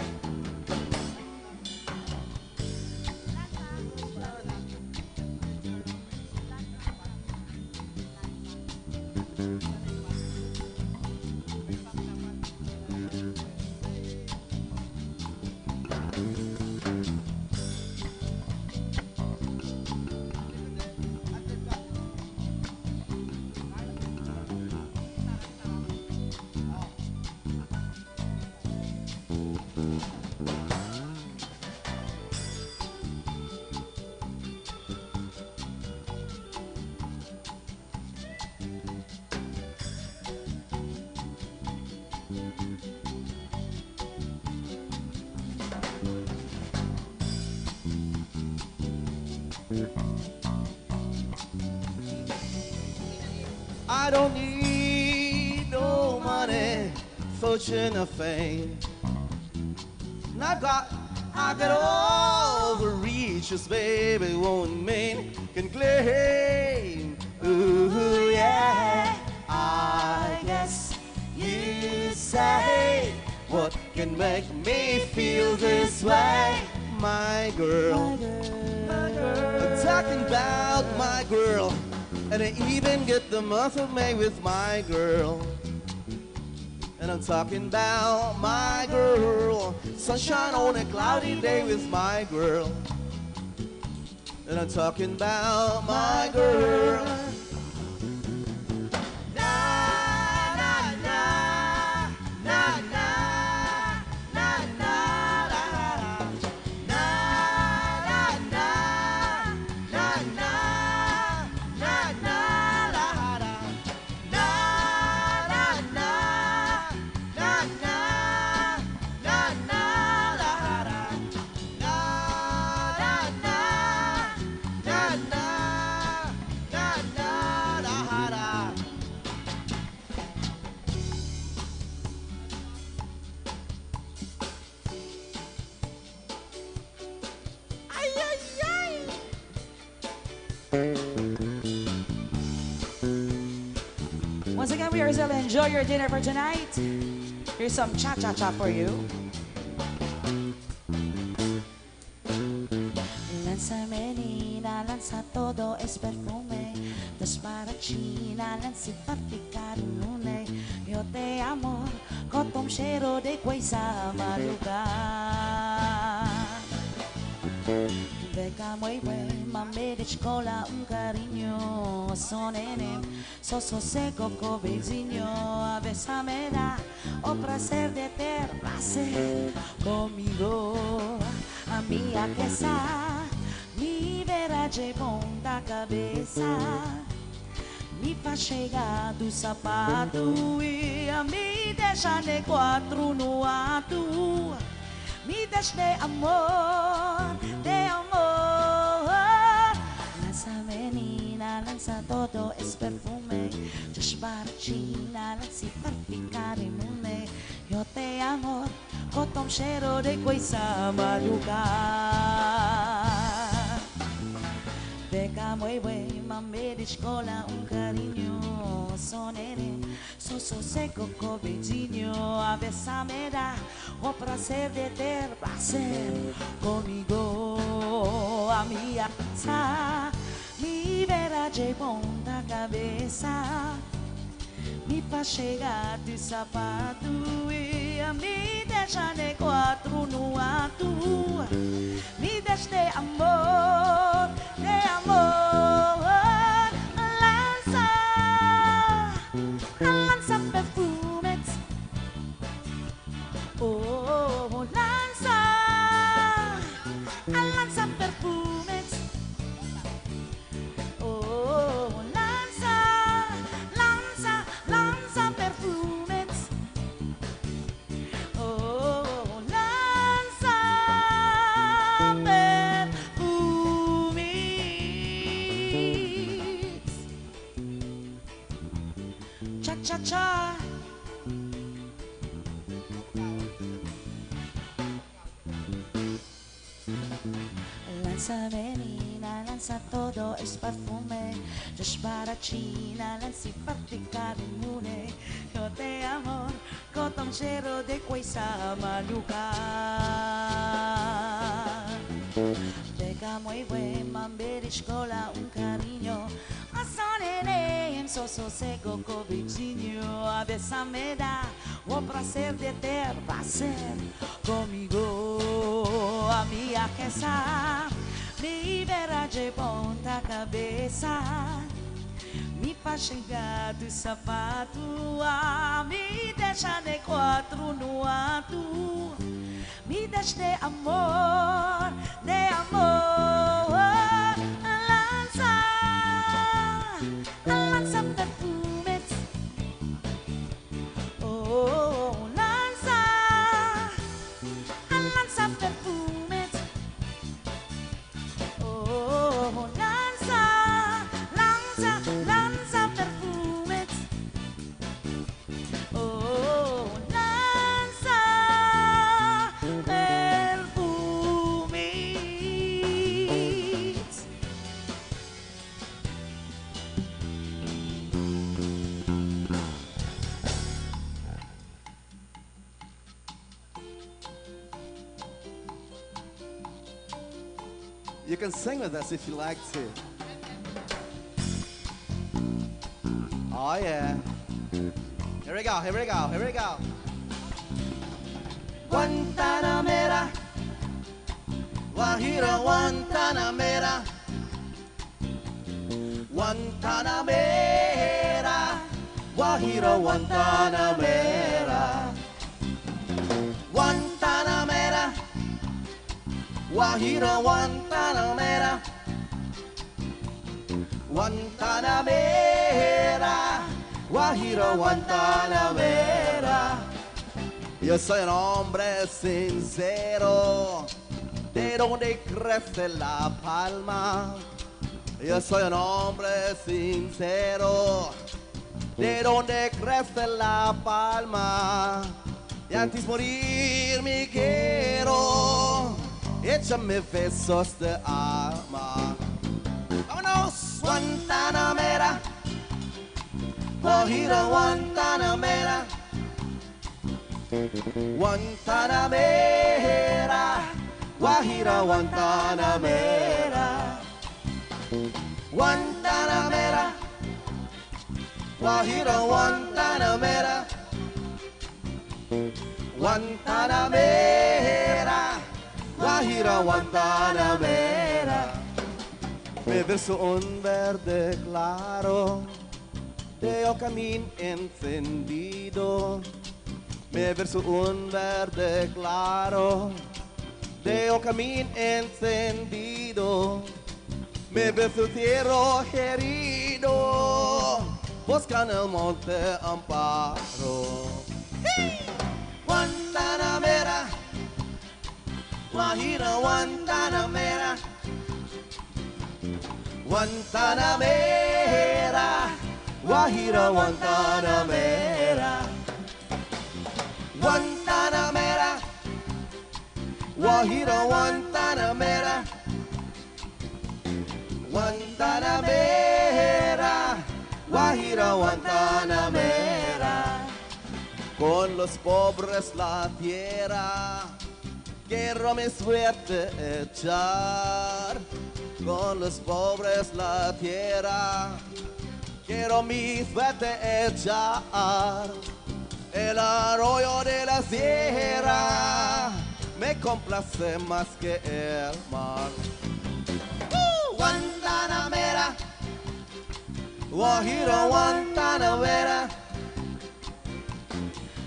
I don't need no money, fortune or fame. And I got all the riches, baby, one man can claim. Ooh, yeah. I guess you say, what can make me feel this way? My girl, my girl. I'm talking about my girl. And I even get the month of May with my girl. And I'm talking about my girl. Sunshine on a cloudy day with my girl. And I'm talking about my girl. Once again, we are still enjoy your dinner for tonight. Here's some cha-cha-cha for you. Lanza menina, lanza todo es perfume. Desparachina, lanza farticar lune. Yo te amo, con cheiro de coisa maluca. Beca muy buen, mame de escola, cariño. Son nene, seco con vizinho. A veces me da o placer de ter placer conmigo. A minha quesa, mi vera de bom da cabeça. Me faz chegar do sapato e a me deixa de quatro no ato. Me deixa de amor, de amor. Lanza menina, lanza todo es perfume. Desbarachina, lanza para inmune. Yo te amo, con cheiro de coisa maluca. Beca muy buen, mame de escola, cariño. Son nene, seco con vizinho. A veces me da o prazer de ter prazer comigo. A minha casa me verá de bom da cabeça. Me faz chegar de sapato e a me deixa de quatro no ato. Me deixa de amor, de amor. Lança, lança perfumes. Oh, lanza, lanza perfumes. Oh, lanza, lanza, lanza perfumes. Oh, lanza perfumes. Cha cha cha. Lanza menina, lanza todo es perfume. Desbarachina, lanza practicar inmune. Yo te amo, con cheiro de coisa maluca. Beca muy buen, mame de escola, cariño. A sonene, seco con vizinho. A veces me da o prazer de ter prazer comigo. A minha quesa me verá de ponta cabeça. Me faz chegar do sapato. Me deixa de quatro no ato. Me deixa de amor, de amor. Lança, lança perfumes. Oh, lanza, lanza perfumes. Oh, lanza, lanza, lanza perfumes. Oh, lanza perfumes. You can sing with us if you like to. Oh yeah. Here we go, here we go, here we go. Guantanamera, Guajira Guantanamera, Guantanamera, Guajira Guantanamera, Guantanamera, Guajira Guantanamera, Guantanamera, Guajira Guantanamera. Yo soy un hombre sincero, de donde crece la palma. Yo soy un hombre sincero, de donde crece la palma. Y antes morir me quiero, échame besos de alma. ¡Vámonos! Guantanamera, Guajira Guantanamera, Guantanamera, Guajira Guantanamera, Guantanamera, Guajira Guantanamera, Guantanamera, Guajira Guantanamera. Me verso un verde claro de un camino encendido. Me verso un verde claro de un camino encendido. Me verso tierra herido, buscando el monte amparo. Guantanamera, Guajira Guantanamera, Guantanamera, Guajira Guantanamera, Guantanamera, Guajira Guantanamera, Guantanamera, Guajira Guantanamera. Con los pobres la tierra, quiero mi suerte echar. Con los pobres la tierra, quiero mi suerte echar. El arroyo de la sierra me complace más que el mar. Guantanamera, Guajira Guantanamera,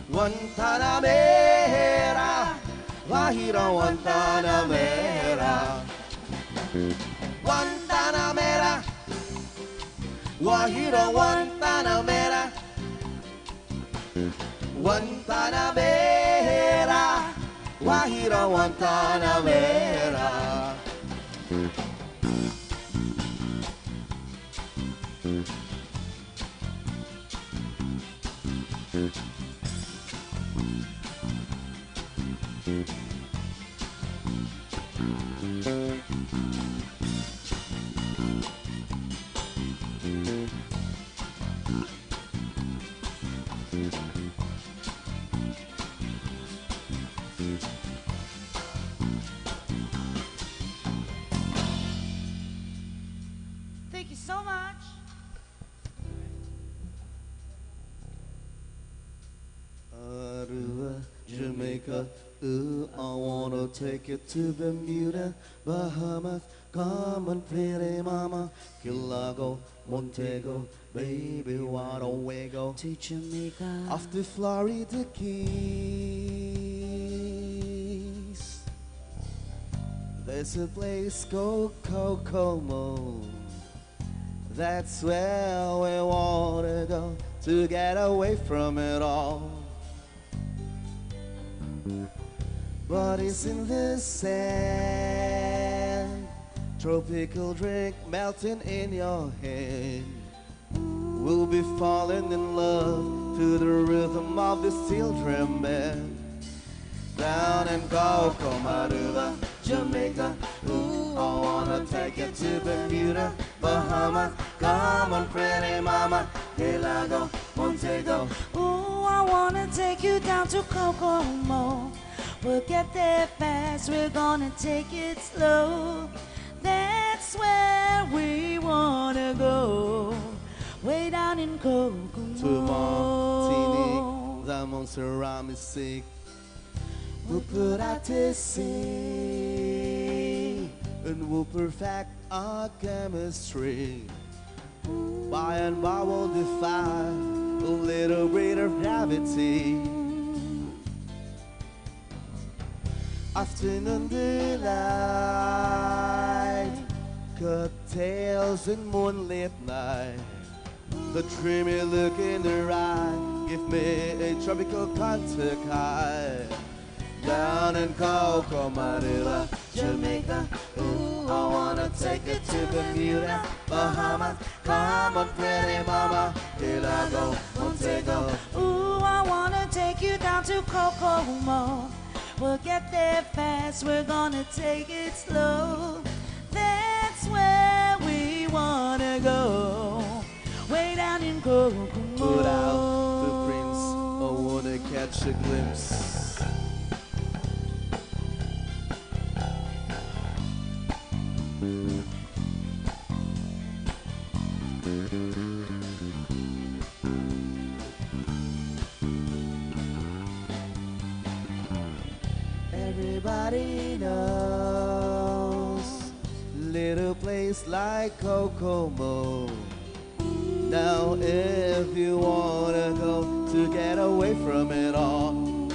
Guantanamera, Guajira Guantanamera, Guantanamera, Guajira Guantanamera, Guantanamera, Guajira Guantanamera. Thank you so much. Aruba, Jamaica, ooh, I wanna take you to Bermuda, Bahamas, come and pretty mama, Kilago, Montego, baby, why don't we go To Jamaica. off the Florida Keys? There's a place called Kokomo, that's where we wanna go to get away from it all. But it's in the sand, tropical drink melting in your hand. We'll be falling in love to the rhythm of the steel drum band. Down in Kokomo, Aruba, Jamaica, ooh, I wanna take you to Bermuda, Bahamas, come on pretty mama, Kilago, Montego. Ooh, I wanna take you down to Kokomo. We'll get there fast, we're gonna take it slow. That's where we wanna go, way down in Kokomo. To Martini the monster I'm sick. We'll put out to sea and we'll perfect our chemistry. By and by we'll defy a little bit of gravity. Afternoon delight, cocktails and moonlit night. The dreamy look in her eye give me a tropical contact high. Down in Coco, Manila, Jamaica. Ooh, I wanna take it to Bermuda, Bahamas. Come on, pretty mama, here I go, Montego. Ooh, I wanna take you down to Kokomo. We'll get there fast, we're gonna take it slow. That's where we wanna go, way down in Kokomo. Put out the prince, I wanna catch a glimpse. Everybody knows little place like Kokomo. Now if you wanna go to get away from it all,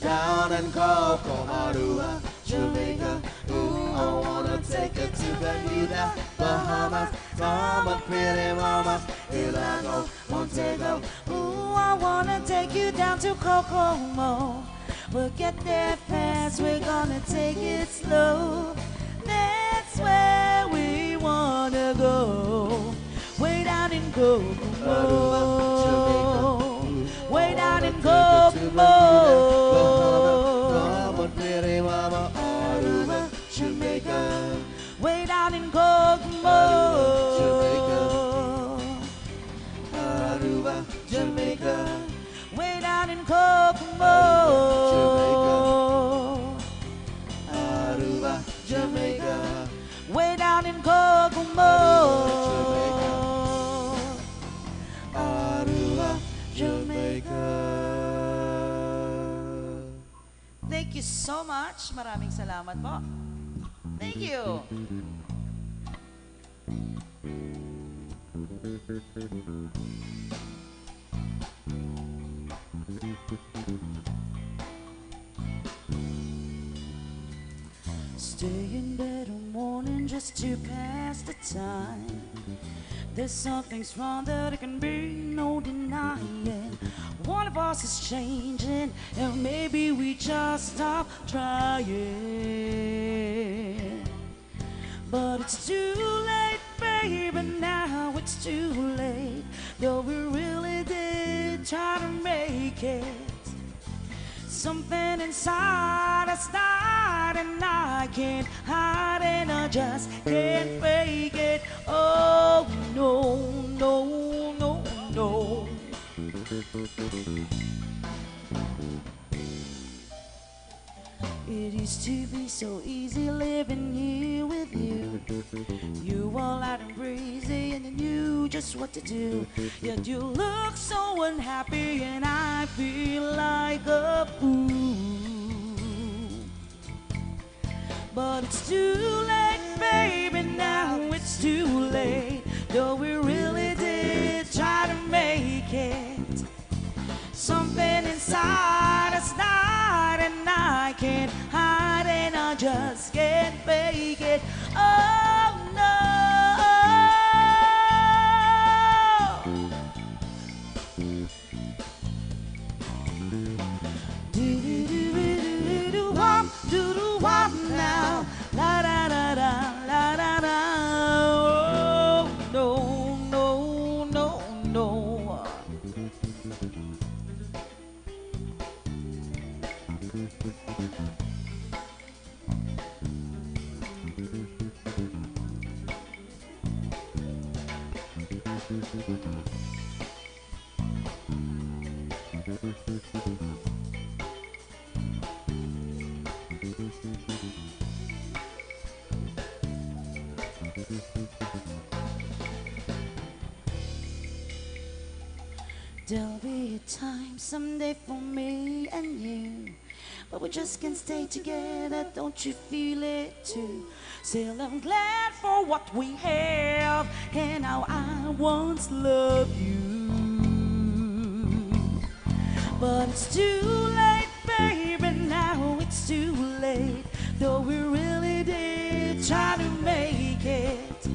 down in Kokomo, Aruba, Jamaica. Ooh, I wanna take it to Bermuda, Bahamas. Come on, pretty mama, here I go, Montego. Ooh, I wanna take you down to Kokomo. We'll get there fast, we're gonna take it slow. That's where we wanna go, way down in Kokomo, way down in Kokomo. Come on, pretty mama, Aruba, Jamaica. Way down in Kokomo, Aruba, Jamaica. way down in Kokomo, Aruba, Jamaica. way down in Kokomo, Aruba, Jamaica. Thank you so much. Maraming salamat po. Thank you. Stay in bed all morning just to pass the time. There's something's wrong that it can be no denying. One of us is changing, and maybe we just stop trying. But it's too late, baby, now it's too late. Though we really did try to make it. Something inside us died, and I can't hide it, I just can't fake it. Oh no, no, no, no. It used to be so easy living here with you. You were loud and breezy and you knew just what to do. Yet you look so unhappy and I feel like a fool. But it's too late, baby, now it's too late. Though we really did try to make it. Something inside us died and I can't hide and I just can't fake it. Oh no. Do-do-do-do-do-do-wop, do-do-wop now. La da da da, la da da. Oh no, no, no, no. There'll be a time someday for me and you, but we just can't stay together. Don't you feel it too? Still, I'm glad for what we have and how I once loved you. But it's too late, baby. Now it's too late. Though we really did try to make it.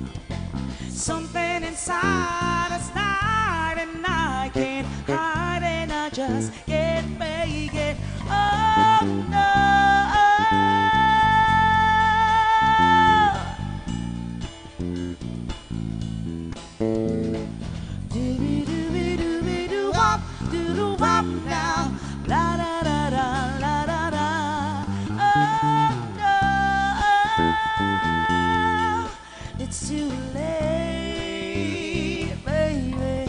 Something inside us died, and I can't hide, and I just can't make it. Oh no. Dooby-dooby-dooby-doo-wop, doo-doo-wop now. La da da da la da da. Oh no. It's too late, baby.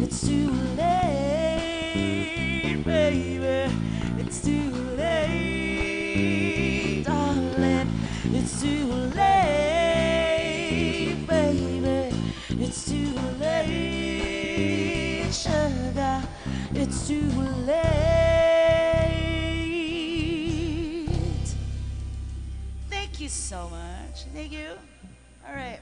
It's too late, baby. It's too late, darling. It's too late, baby. It's too late, sugar. It's too late. Thank you so much. Thank you. All right.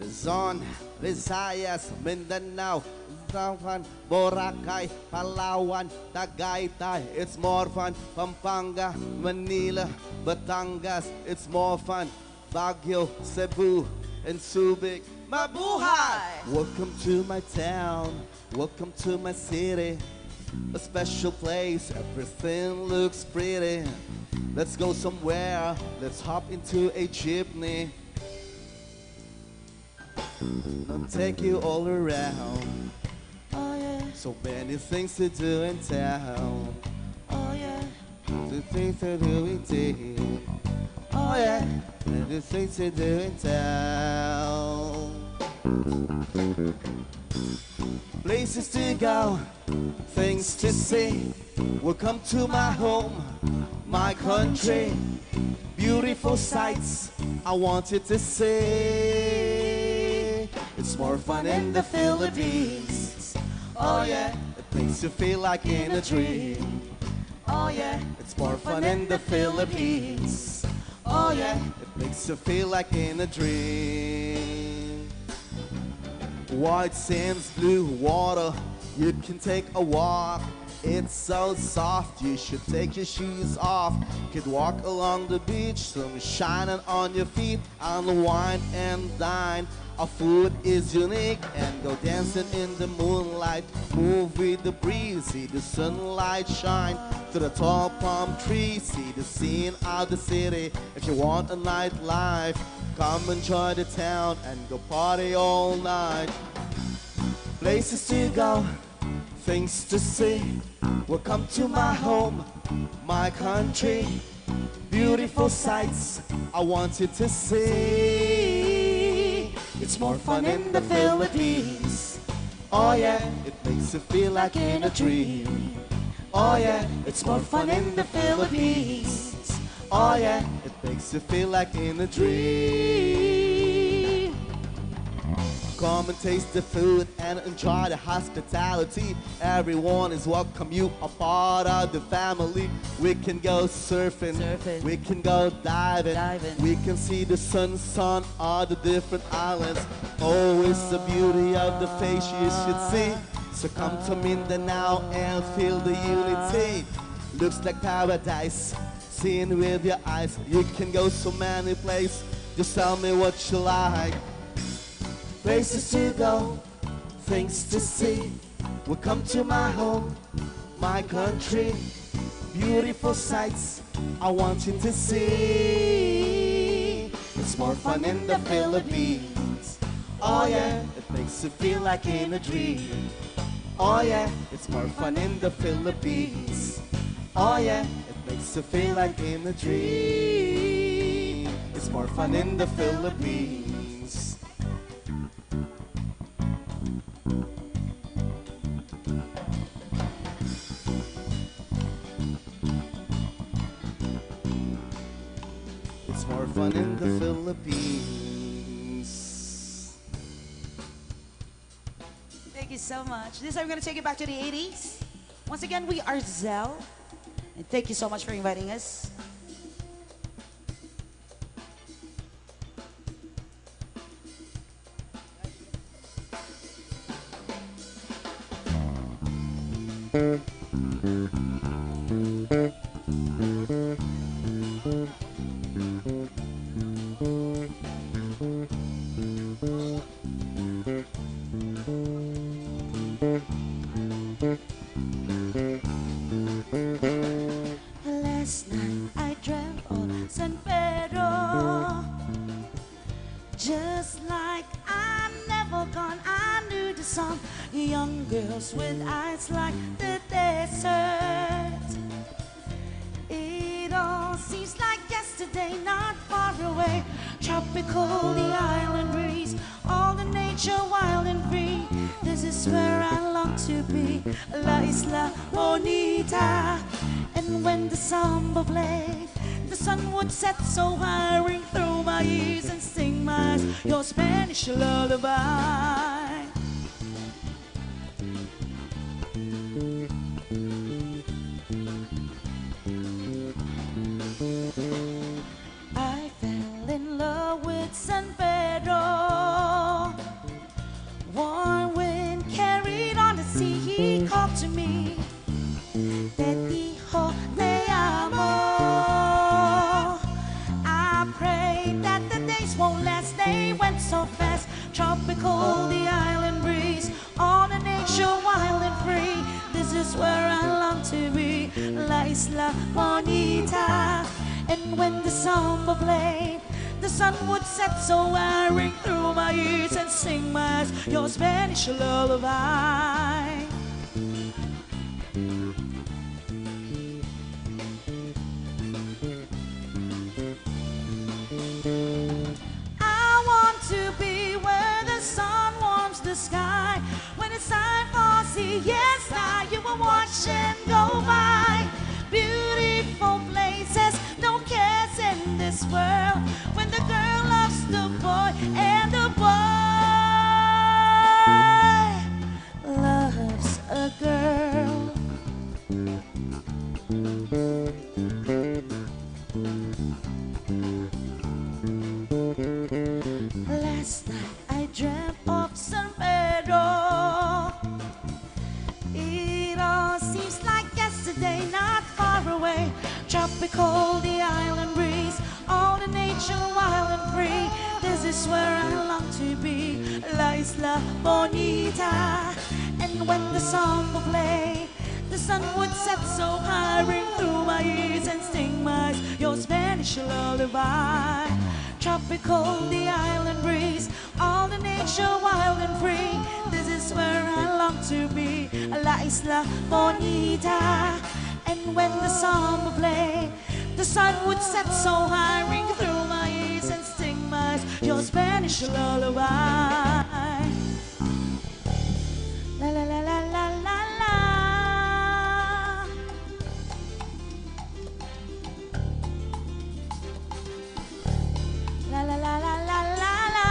Luzon, Visayas, Mindanao, Zamfara, Boracay, Palawan, Tagaytay, it's more fun. Pampanga, Manila, Batangas, it's more fun. Baguio, Cebu, and Subic, Mabuhay! Welcome to my town, welcome to my city. A special place, everything looks pretty. Let's go somewhere, let's hop into a jeepney. I'll take you all around. Oh yeah. So many things to do in town. Oh yeah. The things to do in town. Oh yeah. Many things to do in town. Places to go, things to see. Welcome to my home, my country. Beautiful sights I want you to see. It's more fun in the Philippines. Oh yeah, it makes you feel like in a dream. Oh yeah, it's more fun in the Philippines. Oh yeah, it makes you feel like in a dream. White sands, blue water, you can take a walk. It's so soft, you should take your shoes off. Could walk along the beach, sun shining on your feet, unwind and dine. Our food is unique and go dancing in the moonlight. Move with the breeze, see the sunlight shine through the tall palm trees. See the scene of the city. If you want a nightlife, come enjoy the town and go party all night. Places to go, things to see. Welcome to my home, my country. Beautiful sights I want you to see. It's more fun in the Philippines. Oh yeah, it makes you feel like in a dream. Oh yeah, it's more fun in the Philippines. Oh yeah, it makes you feel like in a dream. Come and taste the food and enjoy the hospitality. Everyone is welcome, you are part of the family. We can go surfing, we can go diving. We can see the sun on all the different islands. Oh, it's the beauty of the face you should see. So come to Mindanao and feel the unity. Looks like paradise, seen with your eyes. You can go so many places, just tell me what you like. Places to go, things to see. Welcome to my home, my country. Beautiful sights I want you to see. It's more fun in the Philippines. Oh yeah, it makes you feel like in a dream. Oh yeah, it's more fun in the Philippines. Oh yeah, it makes you feel like in a dream. more fun in the Philippines. It's more fun in the Philippines. Thank you so much. This time we're going to take it back to the 80s. Once again, we are Zell. And thank you so much for inviting us. Last night I dreamt of San Pedro. Just like I'm never gone, I knew the song. Young girls with eyes like the desert. It all seems like yesterday, not far away. Tropical, the island breeze, all the nature wild and free. This is where I long to be, La Isla Bonita. And when the samba played, the sun would set so high, ring through my ears and sing my eyes your Spanish lullaby. I fell in love with San Pedro. Warm wind carried on the sea, he called to me. Te dijo te amo. I pray that the days won't last, they went so fast. Tropical, the island breeze, all the nature wild and free. This is where I long to be, La Isla Bonita. And when the samba played, the sun would set so I ring through my ears and sing my eyes your Spanish lullaby. I want to be where the sun warms the sky. When it's time for siesta, you will watch and go by. Beautiful places, no cares in this world. When the girl loves the boy and the boy loves a girl. Last night I dreamt of San Pedro. It all seems like yesterday, not far away. Tropical, the island breeze, all the nature wild and free. This is where I long to be, La Isla Bonita. And when the song will play, the sun would set so high, ring through my ears and sing my eyes your Spanish lullaby. Tropical, the island breeze, all the nature wild and free. This is where I long to be, La Isla Bonita. And when the song will play, the sun would set so high, ring through my ears and sing my eyes your Spanish lullaby. La la la la la la la. La la la la la la la.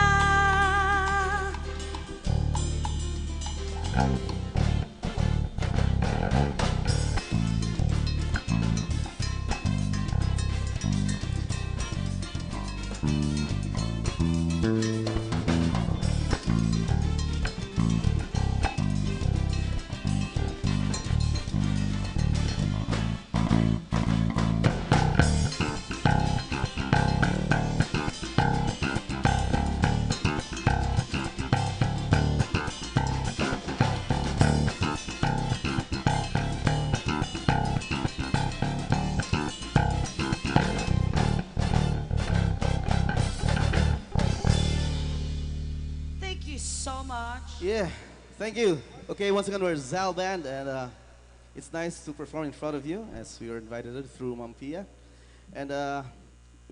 Thank you so much. Yeah, thank you. Okay, once again, we're Zal Band, and it's nice to perform in front of you as we were invited through Ma'am Pia. And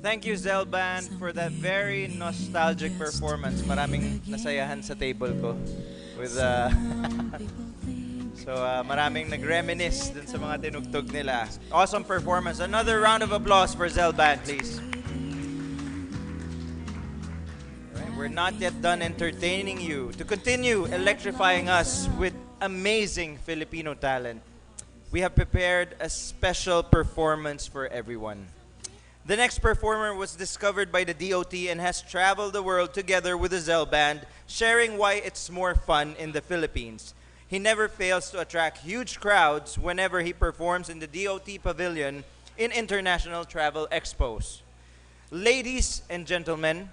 Thank you, Zell Band, for that very nostalgic performance. Maraming nasayahan sa table ko. With, so, maraming nag-reminisce dun sa mga tinugtog nila. Awesome performance. Another round of applause for Zell Band, please. Alright, we're not yet done entertaining you. To continue electrifying us with amazing Filipino talent, we have prepared a special performance for everyone. The next performer was discovered by the DOT and has traveled the world together with the Zell Band, sharing why it's more fun in the Philippines. He never fails to attract huge crowds whenever he performs in the DOT Pavilion in international travel expos. Ladies and gentlemen,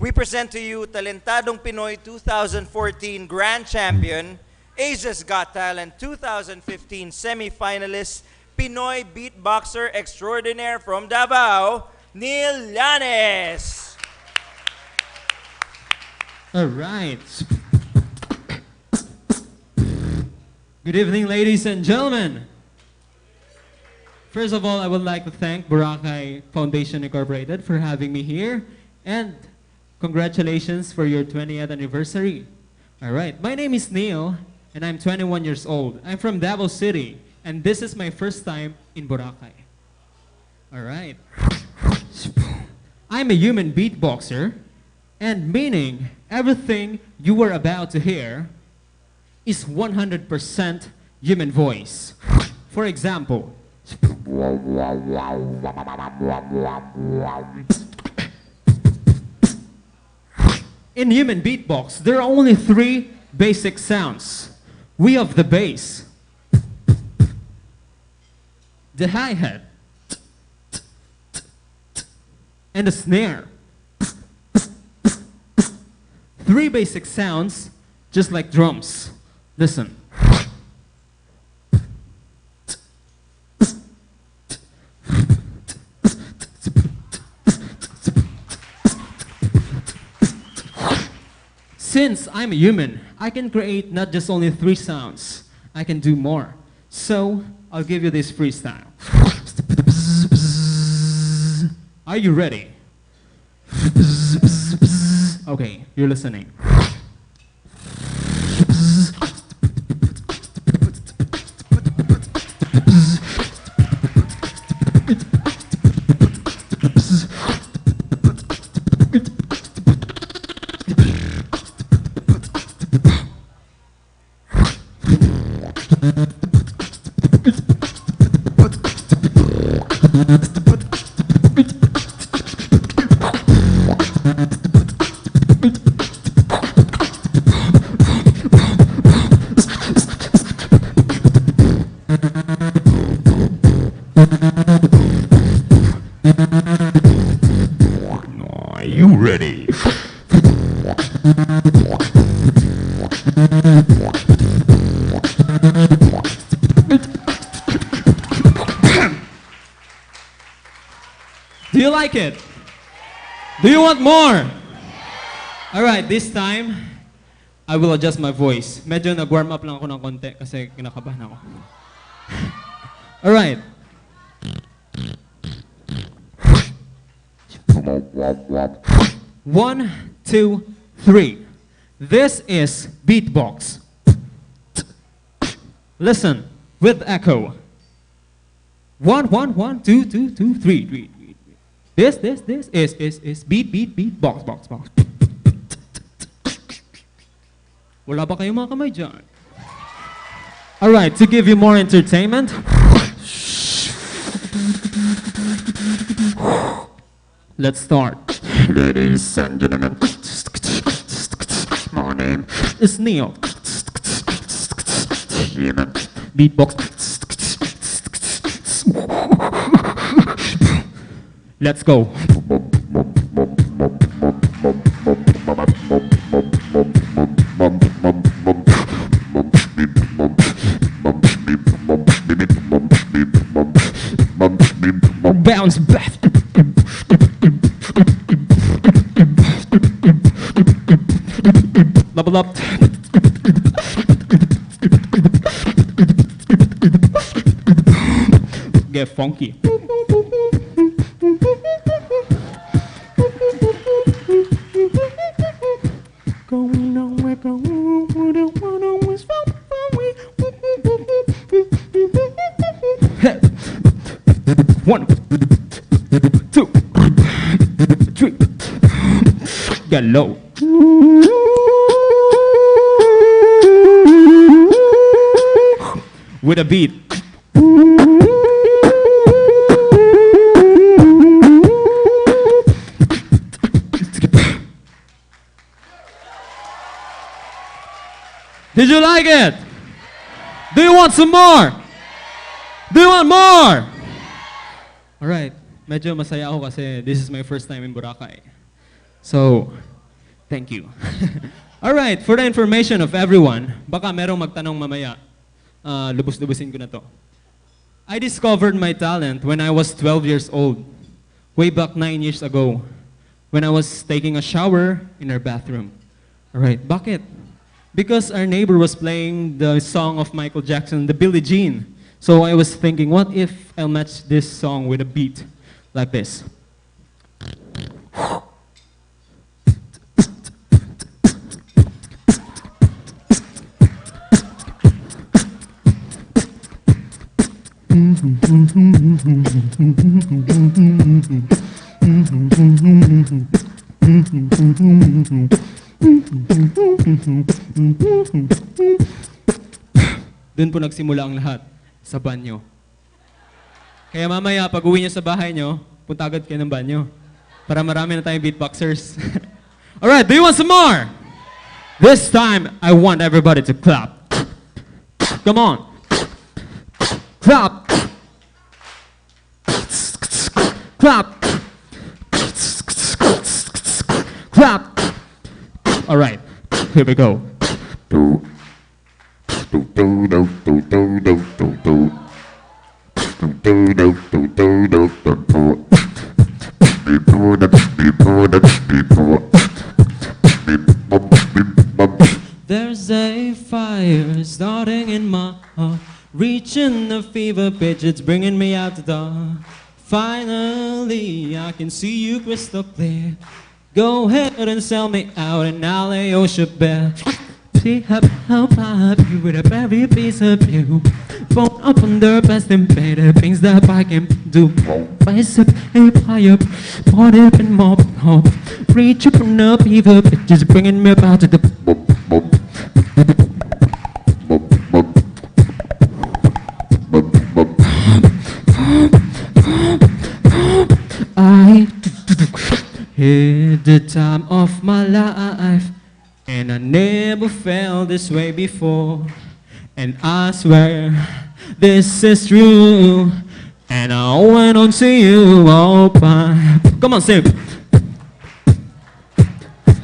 we present to you Talentadong Pinoy 2014 Grand Champion, Asia's Got Talent 2015 semi-finalist, Pinoy beatboxer extraordinaire from Davao, Neil Llanes. All right. Good evening, ladies and gentlemen. First of all, I would like to thank Boracay Foundation Incorporated for having me here, and congratulations for your 20th anniversary. All right, my name is Neil, and I'm 21 years old. I'm from Davao City, and this is my first time in Boracay. All right. I'm a human beatboxer, and meaning everything you were about to hear is 100% human voice. For example, in human beatbox, there are only 3 basic sounds. We have the bass, the hi-hat, and the snare. 3 basic sounds, just like drums. Listen. Since I'm a human, I can create not just only 3 sounds. I can do more. So, I'll give you this freestyle. Are you ready? Okay, you're listening. Are you ready? Do you like it? Do you want more? Alright, this time, I will adjust my voice. Medyo nag-warm up lang ako ng konti kasi kinakabahan ako. Alright. One, two, three. This is beatbox. Listen with echo. One, two, three. This is beat, box. Wala ba kayong mga kamay dyan? Alright, to give you more entertainment. Let's start. Ladies and gentlemen, my name is Neil. Human beatbox. Let's go. Bounce back. Level up. Get funky. One, two, three. Get low. With a beat. Did you like it? Do you want some more? Do you want more? Alright, medyo masaya ako kasi this is my first time in Boracay. So, thank you. Alright, for the information of everyone, baka merong magtanong mamaya, lubos-lubusin ko na to. I discovered my talent when I was 12 years old, way back 9 years ago, when I was taking a shower in our bathroom. Alright, bakit? Because our neighbor was playing the song of Michael Jackson, the Billie Jean. So I was thinking, what if I'll match this song with a beat like this? Doon po nagsimula ang lahat, sa banyo. Kaya mamaya, pag uwi niyo sa bahay niyo, punta agad kayo ng banyo. Para marami na tayong beatboxers. Alright, do you want some more? This time, I want everybody to clap. Come on. Clap. Clap. Clap. Alright, here we go. There's a fire starting in my heart, reaching the fever pitch, it's bringing me out the dark. Finally, I can see you crystal clear. Go ahead and sell me out and I'll lay your ship bare. See how happy with a very piece of you. Phone up on the best and better things that I can do. Bicep, hip, high up, put up and mop, hop. Reach up on the fever pitch, just bringing me about to the I hit the time of my life, and I never felt this way before. And I swear this is true, and I went on to you all by. Come on, sing.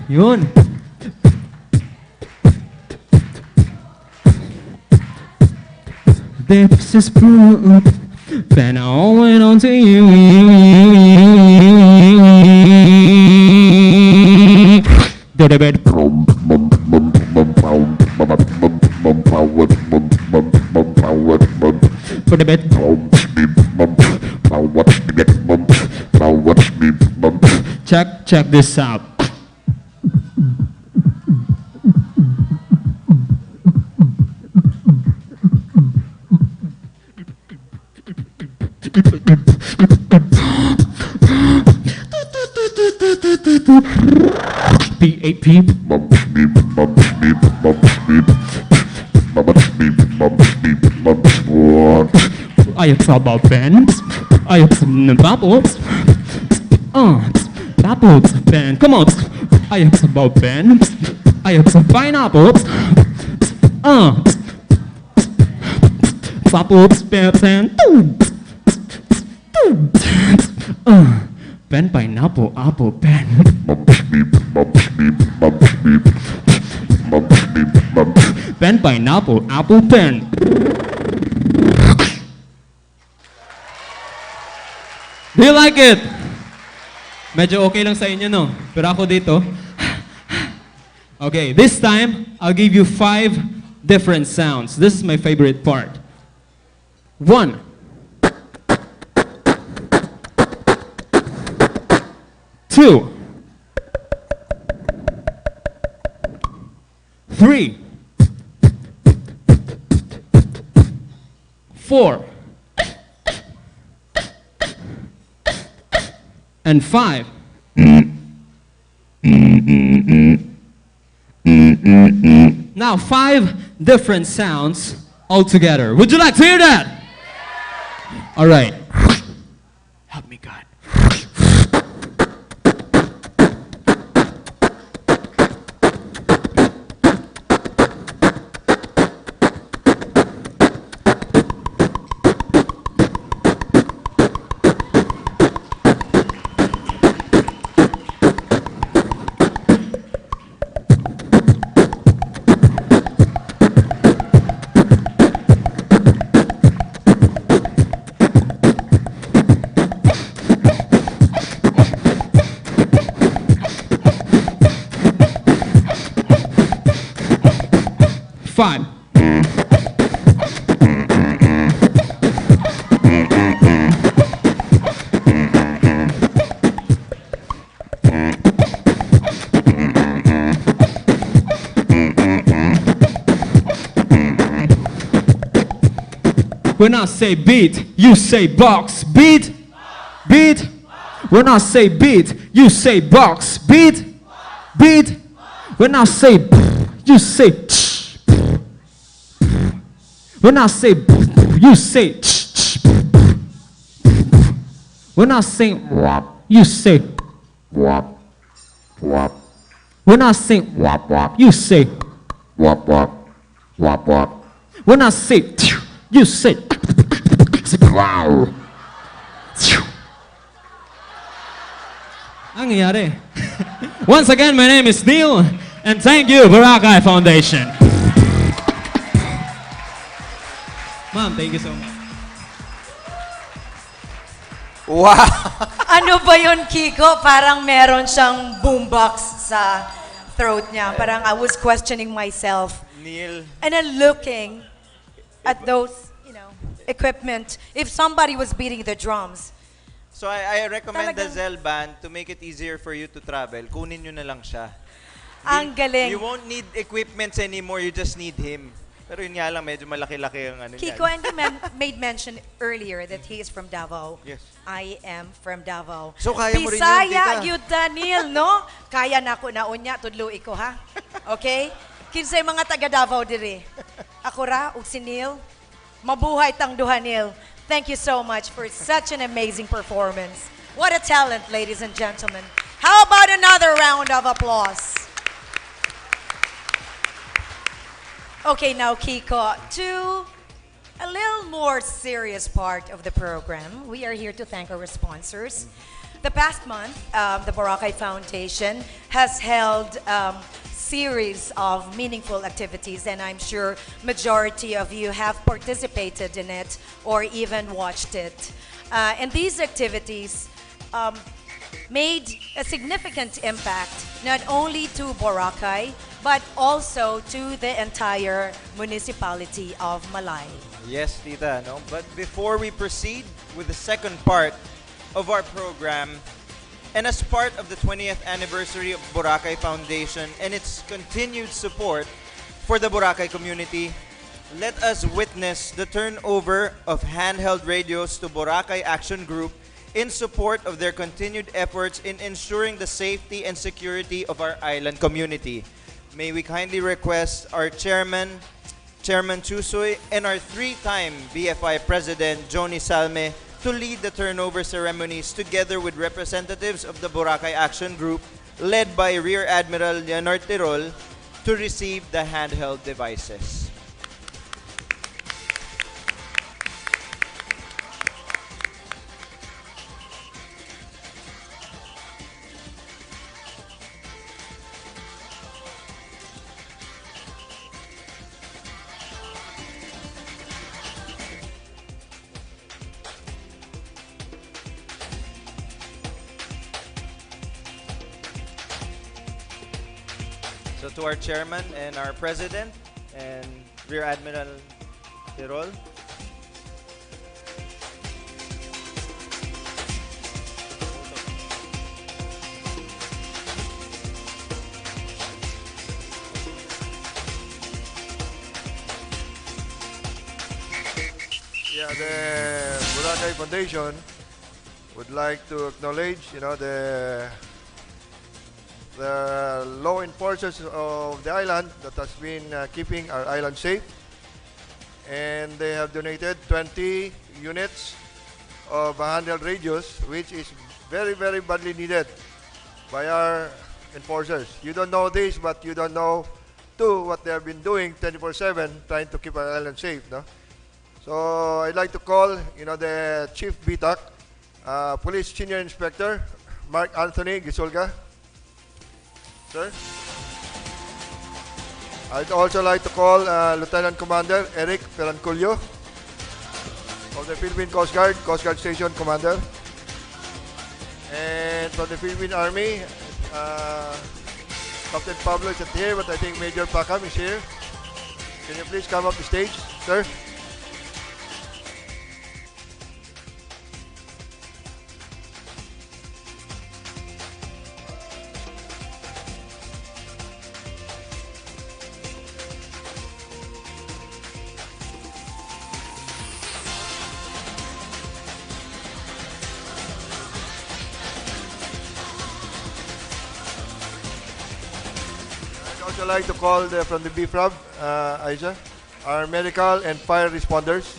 Yun. This is proof. Then I went on to you. Do the bed. For the bed. Check this out. P-A-P. I have some bands. I have some bubbles. Bubbles band. Come on. I have some bands. I have some pineapples. Bubbles band. Pen, pineapple, apple, pen. Pen, pineapple, apple, pen. Do you like it? Medyo okay lang sa inyo, no? Pero ako dito. Okay, this time, I'll give you 5 different sounds. This is my favorite part. 1. 2. 3, 4, and 5. Now 5 different sounds all together. Would you like to hear that? All right. Help me, God. Five. When I say beat, you say box. Beat, beat. When I say beat, you say box. Beat, beat. When I say you say when I say you say when I say wop, you say wop, wop. When I say wop, wop, you say wop, wop, wop, wop. When I say you say wow. Ang nangyari? Once again, my name is Neil, and thank you, Boracay Foundation. Ma'am, thank you so much. Wow! Ano ba yun, Kiko? Parang meron siyang boombox sa throat niya. Parang I was questioning myself. Neil. And then looking at those, equipment. If somebody was beating the drums. So I recommend the Talagang- Zell band to make it easier for you to travel. Kunin nyo na lang siya. Ang galing. You won't need equipments anymore, you just need him. Pero yun nga lang, medyo malaki-laki ang ano Kiko, niyan. and you made mention earlier that he is from Davao. Yes. I am from Davao. So, kaya mo rin yun, Bisaya, tita. yun, Daniel, no? Kaya na ako na unya, tudlo iko, ha? Okay? Kinsay mga taga Davao diri. Ako ra, ug si Neil. Mabuhay tang duha, Neil. Thank you so much for such an amazing performance. What a talent, ladies and gentlemen. How about another round of applause? Okay, now Kiko, to a little more serious part of the program. We are here to thank our sponsors. The past month, the Boracay Foundation has held series of meaningful activities, and I'm sure majority of you have participated in it or even watched it. And these activities made a significant impact not only to Boracay, but also to the entire municipality of Malay. Yes, Tita. No? But before we proceed with the second part of our program, and as part of the 20th anniversary of Boracay Foundation and its continued support for the Boracay community, let us witness the turnover of handheld radios to Boracay Action Group in support of their continued efforts in ensuring the safety and security of our island community. May we kindly request our Chairman Chusoy, and our three-time BFI President, Joni Salme, to lead the turnover ceremonies together with representatives of the Boracay Action Group, led by Rear Admiral Leonard Tirol, to receive the handheld devices. So to our chairman and our president and Rear Admiral Tirol. the Boracay Foundation would like to acknowledge, the law enforcers of the island that has been keeping our island safe, and they have donated 20 units of handheld radios, which is very, very badly needed by our enforcers. You don't know this, but you don't know too what they have been doing 24/7 trying to keep our island safe, no? So I'd like to call, the Chief BTAC, Police Senior Inspector Mark Anthony Gisulga. Sir. I'd also like to call Lieutenant Commander Eric Peranculio of the Philippine Coast Guard Station Commander. And from the Philippine Army, Captain Pablo is not here, but I think Major Pacam is here. Can you please come up the stage, sir? I'd like to call from the BFRAB, Aisha, our medical and fire responders.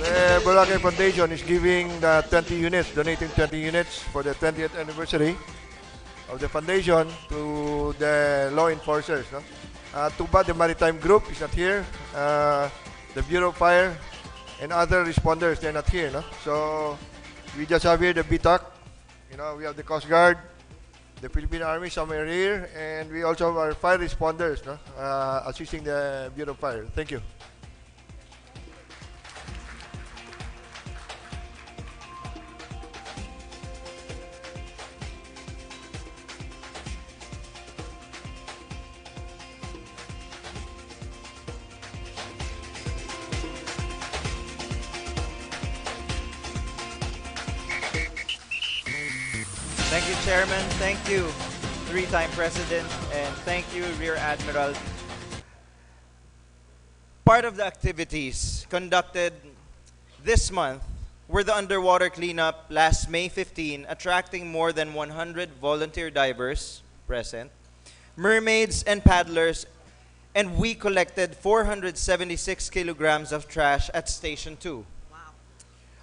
The Boracay Foundation is giving 20 units, donating 20 units for the 20th anniversary of the foundation to the law enforcers. No? Too bad the Maritime Group is not here. The Bureau of Fire and other responders, they're not here. No? So we just have here the BTAC. We have the Coast Guard, the Philippine Army somewhere here, and we also have our fire responders, no? Assisting the Bureau of Fire. Thank you. Thank you, Chairman. Thank you, three-time President. And thank you, Rear Admiral. Part of the activities conducted this month were the underwater cleanup last May 15, attracting more than 100 volunteer divers present, mermaids and paddlers, and we collected 476 kilograms of trash at Station 2.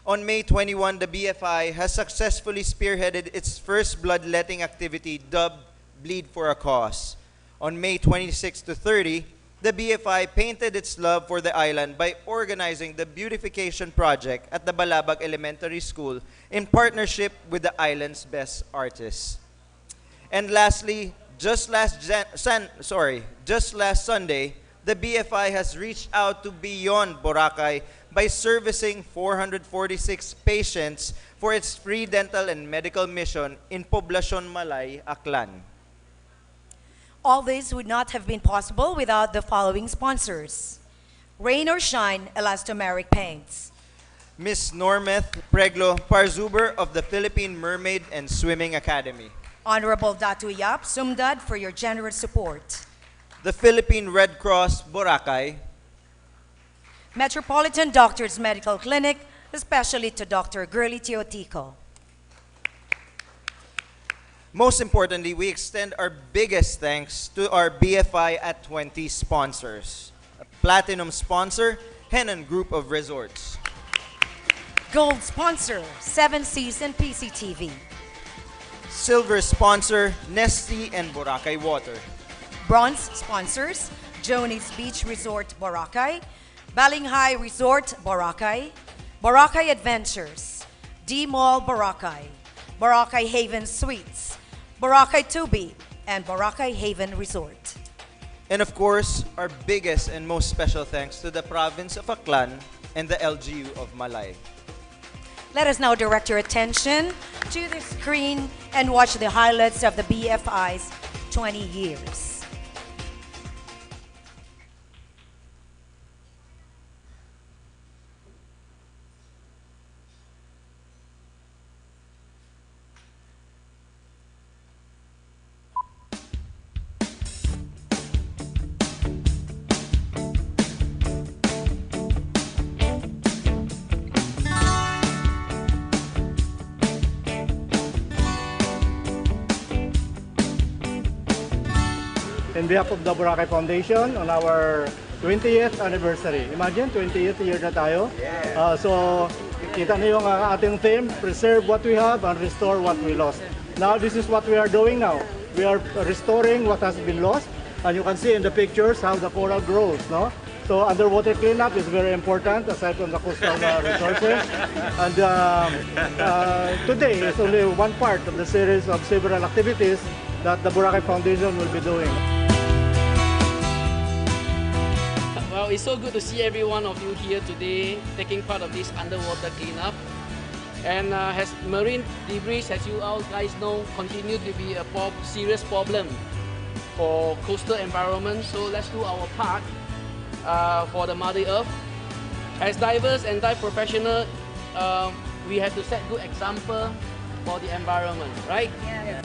On May 21, the BFI has successfully spearheaded its first bloodletting activity dubbed Bleed for a Cause. On May 26 to 30, the BFI painted its love for the island by organizing the beautification project at the Balabag Elementary School in partnership with the island's best artists. And lastly, just last Sunday, the BFI has reached out to beyond Boracay by servicing 446 patients for its free dental and medical mission in Poblacion Malay, Aklan. All this would not have been possible without the following sponsors. Rain or Shine Elastomeric Paints. Miss Normeth Preglo Parzuber of the Philippine Mermaid and Swimming Academy. Honorable Datu Yap Sumdad for your generous support. The Philippine Red Cross Boracay. Metropolitan Doctors Medical Clinic, especially to Dr. Girly Teotico. Most importantly, we extend our biggest thanks to our BFI at 20 sponsors. A platinum sponsor, Henan Group of Resorts. Gold sponsor, 7 Seas and Pctv. Silver sponsor, Nesty and Boracay Water. Bronze sponsors, Joni's Beach Resort Boracay, Balinghay Resort Boracay, Boracay Adventures, D-Mall Boracay, Boracay Haven Suites, Boracay Tubi, and Boracay Haven Resort. And of course, our biggest and most special thanks to the province of Aklan and the LGU of Malay. Let us now direct your attention to the screen and watch the highlights of the BFI's 20 years. In behalf of the Boracay Foundation on our 20th anniversary. Imagine, 20th year na tayo. So, kita niyo yung ating theme, preserve what we have and restore what we lost. Now, this is what we are doing now. We are restoring what has been lost. And you can see in the pictures how the coral grows, no? So, underwater cleanup is very important aside from the coastal resources. And today is only one part of the series of several activities that the Boracay Foundation will be doing. Well, it's so good to see every one of you here today taking part of this underwater cleanup. And as marine debris, as you all guys know, continue to be a serious problem for coastal environment. So let's do our part for the Mother Earth. As divers and dive professionals, we have to set good example for the environment, right? Yeah.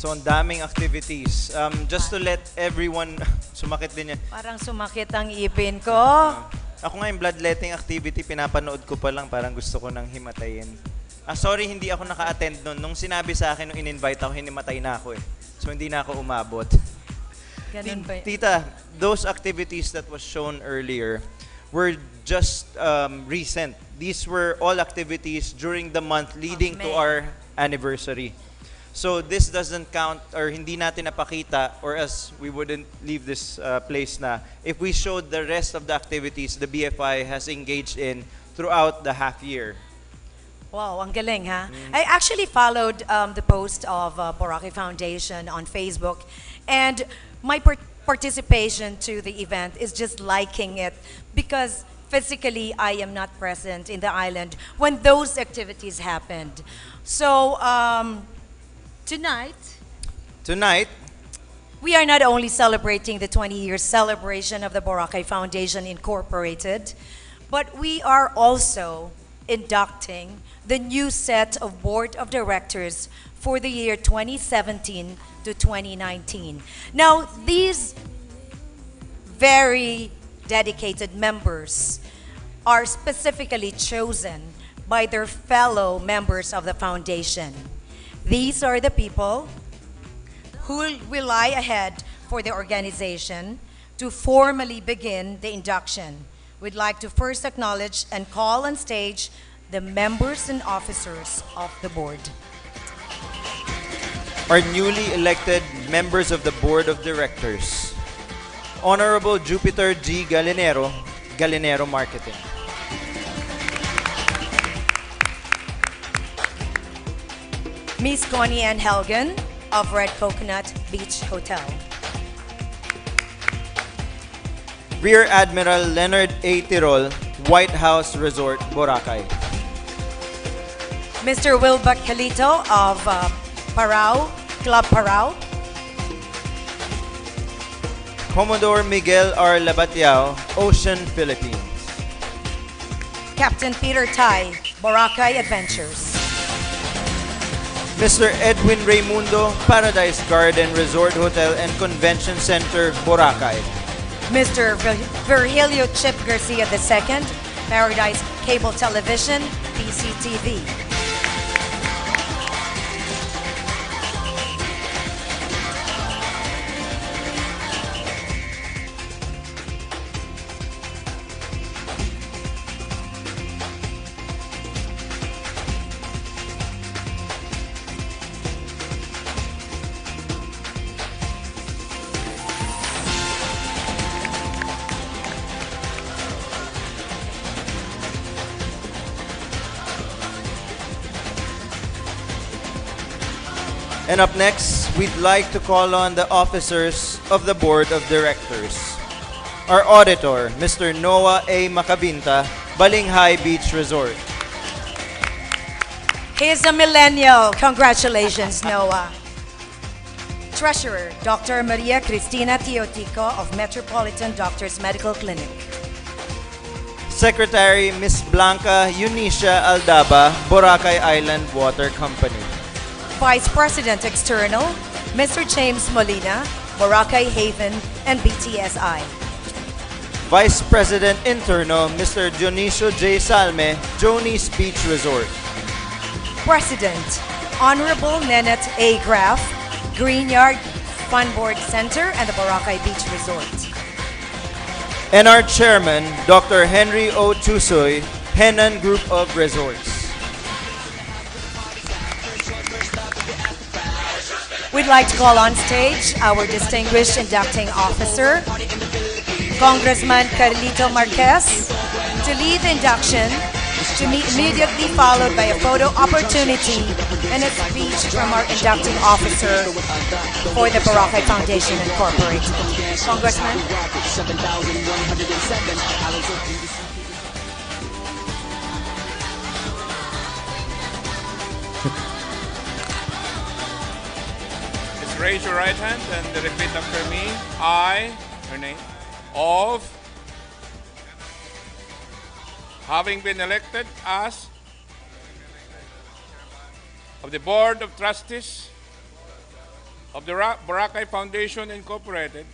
So, ang daming activities. Just to let everyone, sumakit din yan. Parang sumakit ang ipin ko. Ako nga yung bloodletting activity, pinapanood ko pa lang, parang gusto ko nang himatayin. Sorry, hindi ako naka-attend nun. Nung sinabi sa akin, nung in-invite ako, hinimatay na ako eh. So, hindi na ako umabot. Ganun ba? Tita, those activities that was shown earlier were just recent. These were all activities during the month leading to our anniversary. So this doesn't count, or hindi natin napakita, or else we wouldn't leave this place na if we showed the rest of the activities the BFI has engaged in throughout the half year. Wow, ang galing ha. I actually followed the post of Boracay Foundation on Facebook, and my participation to the event is just liking it because physically I am not present in the island when those activities happened. So tonight, we are not only celebrating the 20-year celebration of the Boracay Foundation Incorporated, but we are also inducting the new set of board of directors for the year 2017 to 2019. Now, these very dedicated members are specifically chosen by their fellow members of the foundation. These are the people who will lie ahead for the organization to formally begin the induction. We'd like to first acknowledge and call on stage the members and officers of the board. Our newly elected members of the Board of Directors. Honorable Jupiter G. Galinero, Galinero Marketing. Miss Connie Ann Helgen of Red Coconut Beach Hotel. Rear Admiral Leonard A. Tirol, White House Resort, Boracay. Mr. Wilbert Calito of Parao, Club Parao. Commodore Miguel R. Labatiao, Ocean, Philippines. Captain Peter Tai, Boracay Adventures. Mr. Edwin Raimundo, Paradise Garden Resort Hotel and Convention Center, Boracay. Mr. Virgilio Chip Garcia II, Paradise Cable Television, Pctv. And up next, we'd like to call on the officers of the Board of Directors. Our auditor, Mr. Noah A. Macabinta, Balinghay Beach Resort. He's a millennial. Congratulations, Noah. Treasurer, Dr. Maria Cristina Teotico of Metropolitan Doctors Medical Clinic. Secretary, Ms. Blanca Eunicia Aldaba, Boracay Island Water Company. Vice President External, Mr. James Molina, Boracay Haven and BTSI. Vice President Internal, Mr. Dionisio J. Salme, Joni's Beach Resort. President, Honorable Nenette A. Graff, Greenyard Fun Board Center and the Boracay Beach Resort. And our Chairman, Dr. Henry O. Chusoy, Henan Group of Resorts. We'd like to call on stage our distinguished inducting officer, Congressman Carlito Marquez, to lead the induction, to be immediately followed by a photo opportunity and a speech from our inducting officer for the Boracay Foundation Incorporated. Congressman. Raise your right hand and repeat after me. I, your name, of having been elected as of the Board of Trustees of the Boracay Foundation Incorporated,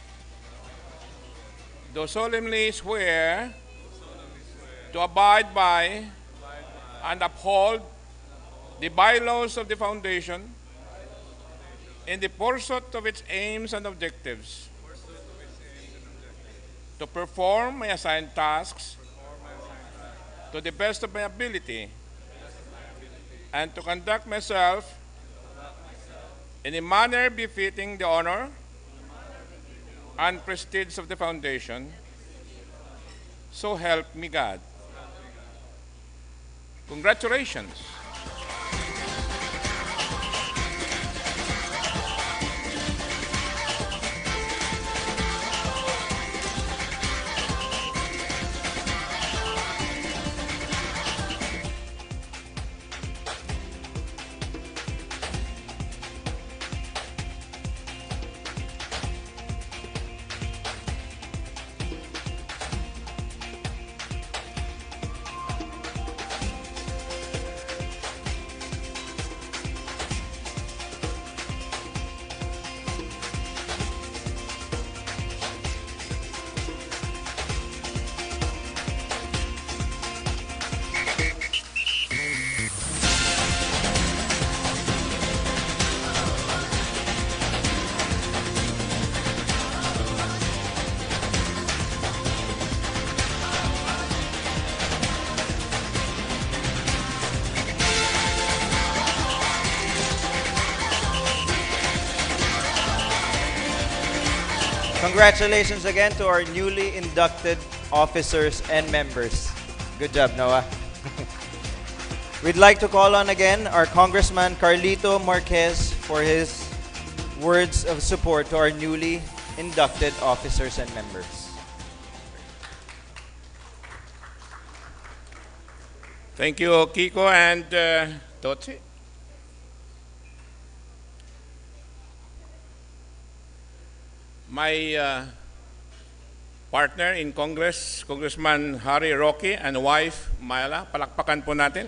do solemnly swear to abide by and uphold the bylaws of the Foundation in the pursuit of its aims and objectives, to perform my assigned tasks to the best of my ability, and to conduct myself in a manner befitting the honor and prestige of the Foundation. So help me God. Congratulations. Congratulations again to our newly inducted officers and members. Good job, Noah. We'd like to call on again our Congressman Carlito Marquez for his words of support to our newly inducted officers and members. Thank you, Kiko and Totsi. My partner in Congress, Congressman Harry Roque, and wife, Myla, palakpakan po natin.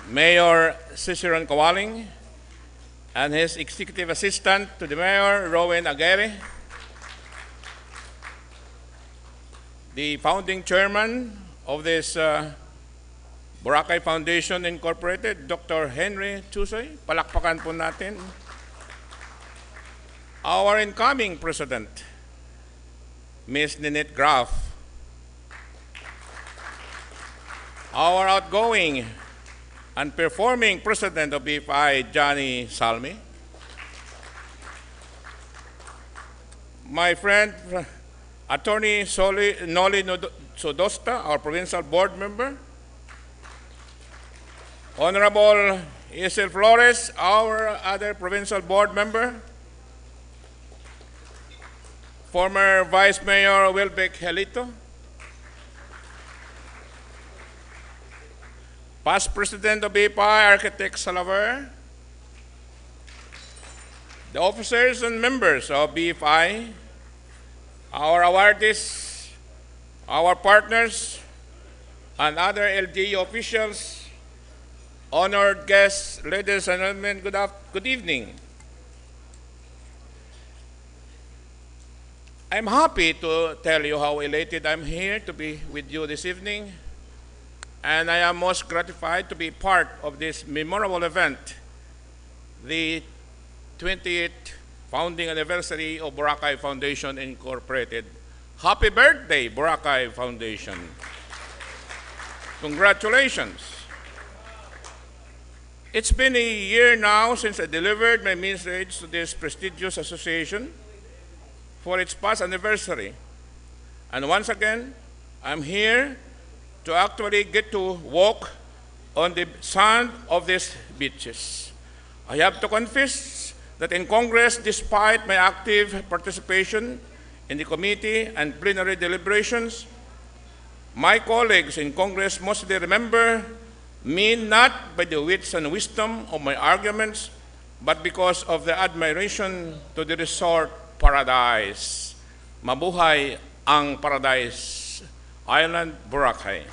Mayor Ciceron Kawaling, and his executive assistant to the mayor, Rowan Aguirre. The founding chairman of this Boracay Foundation Incorporated, Dr. Henry Chusoy, palakpakan po natin. Our incoming president, Ms. Ninette Graf. Our outgoing and performing president of BFI, Johnny Salmi. My friend, Attorney Noli Sodosta, our provincial board member. Honorable Isel Flores, our other provincial board member. Former Vice Mayor Wilbeck Helito. Past President of BPI, Architect Salaver. The officers and members of BFI, our awardees, our partners, and other LGU officials, honored guests, ladies and gentlemen, good evening. I'm happy to tell you how elated I'm here to be with you this evening, and I am most gratified to be part of this memorable event, the 28th founding anniversary of Boracay Foundation Incorporated. Happy birthday, Boracay Foundation. Congratulations. It's been a year now since I delivered my message to this prestigious association for its past anniversary. And once again, I'm here to actually get to walk on the sand of these beaches. I have to confess that in Congress, despite my active participation in the committee and plenary deliberations, my colleagues in Congress mostly remember me not by the wits and wisdom of my arguments, but because of the admiration to the resort paradise. Mabuhay ang Paradise Island, Boracay.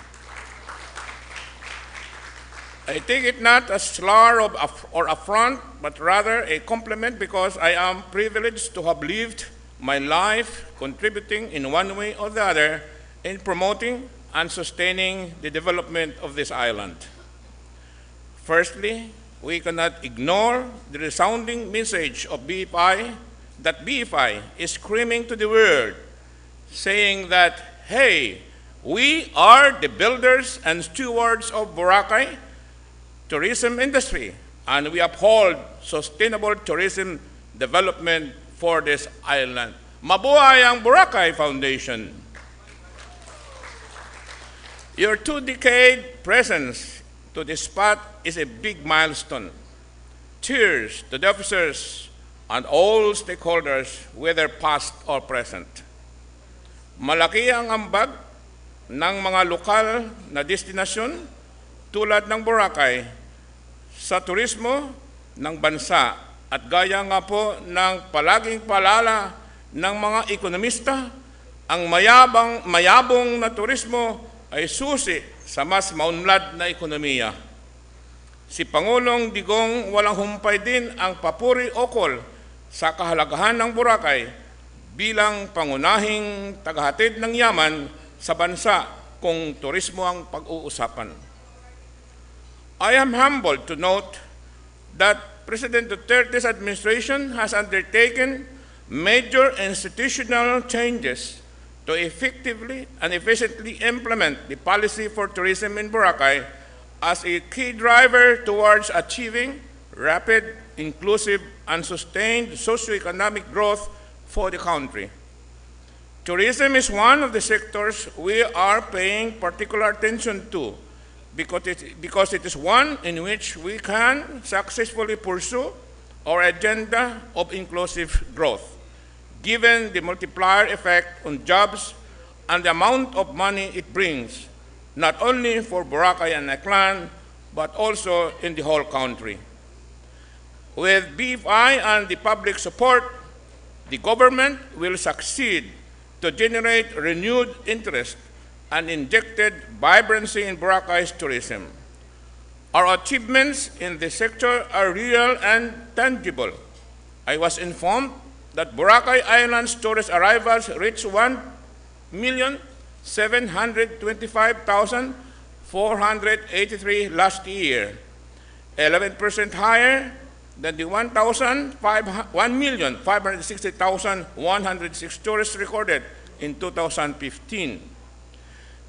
I take it not a slur or affront, but rather a compliment because I am privileged to have lived my life contributing in one way or the other in promoting and sustaining the development of this island. Firstly, we cannot ignore the resounding message of BFI that BFI is screaming to the world, saying that, hey, we are the builders and stewards of Boracay tourism industry, and we uphold sustainable tourism development for this island. Mabuhay ang Boracay Foundation. Your 2-decade presence to this spot is a big milestone. Cheers to the officers and all stakeholders, whether past or present. Malaki ang ambag ng mga lokal na destinasyon tulad ng Boracay sa turismo ng bansa at gaya nga po ng palaging paalala ng mga ekonomista, ang mayabong na turismo ay susi sa mas maunlad na ekonomiya. Si Pangulong Digong walang humpay din ang papuri ukol sa kahalagahan ng Boracay bilang pangunahing tagahatid ng yaman sa bansa kung turismo ang pag-uusapan. I am humbled to note that President Duterte's administration has undertaken major institutional changes to effectively and efficiently implement the policy for tourism in Boracay as a key driver towards achieving rapid, inclusive, and sustained socioeconomic growth for the country. Tourism is one of the sectors we are paying particular attention to because it is one in which we can successfully pursue our agenda of inclusive growth, given the multiplier effect on jobs and the amount of money it brings, not only for Boracay and Aklan, but also in the whole country. With BFI and the public support, the government will succeed to generate renewed interest and injected vibrancy in Boracay's tourism. Our achievements in this sector are real and tangible. I was informed that Boracay Island's tourist arrivals reached 1,725,483 last year, 11% higher than the 1,560,106 tourists recorded in 2015.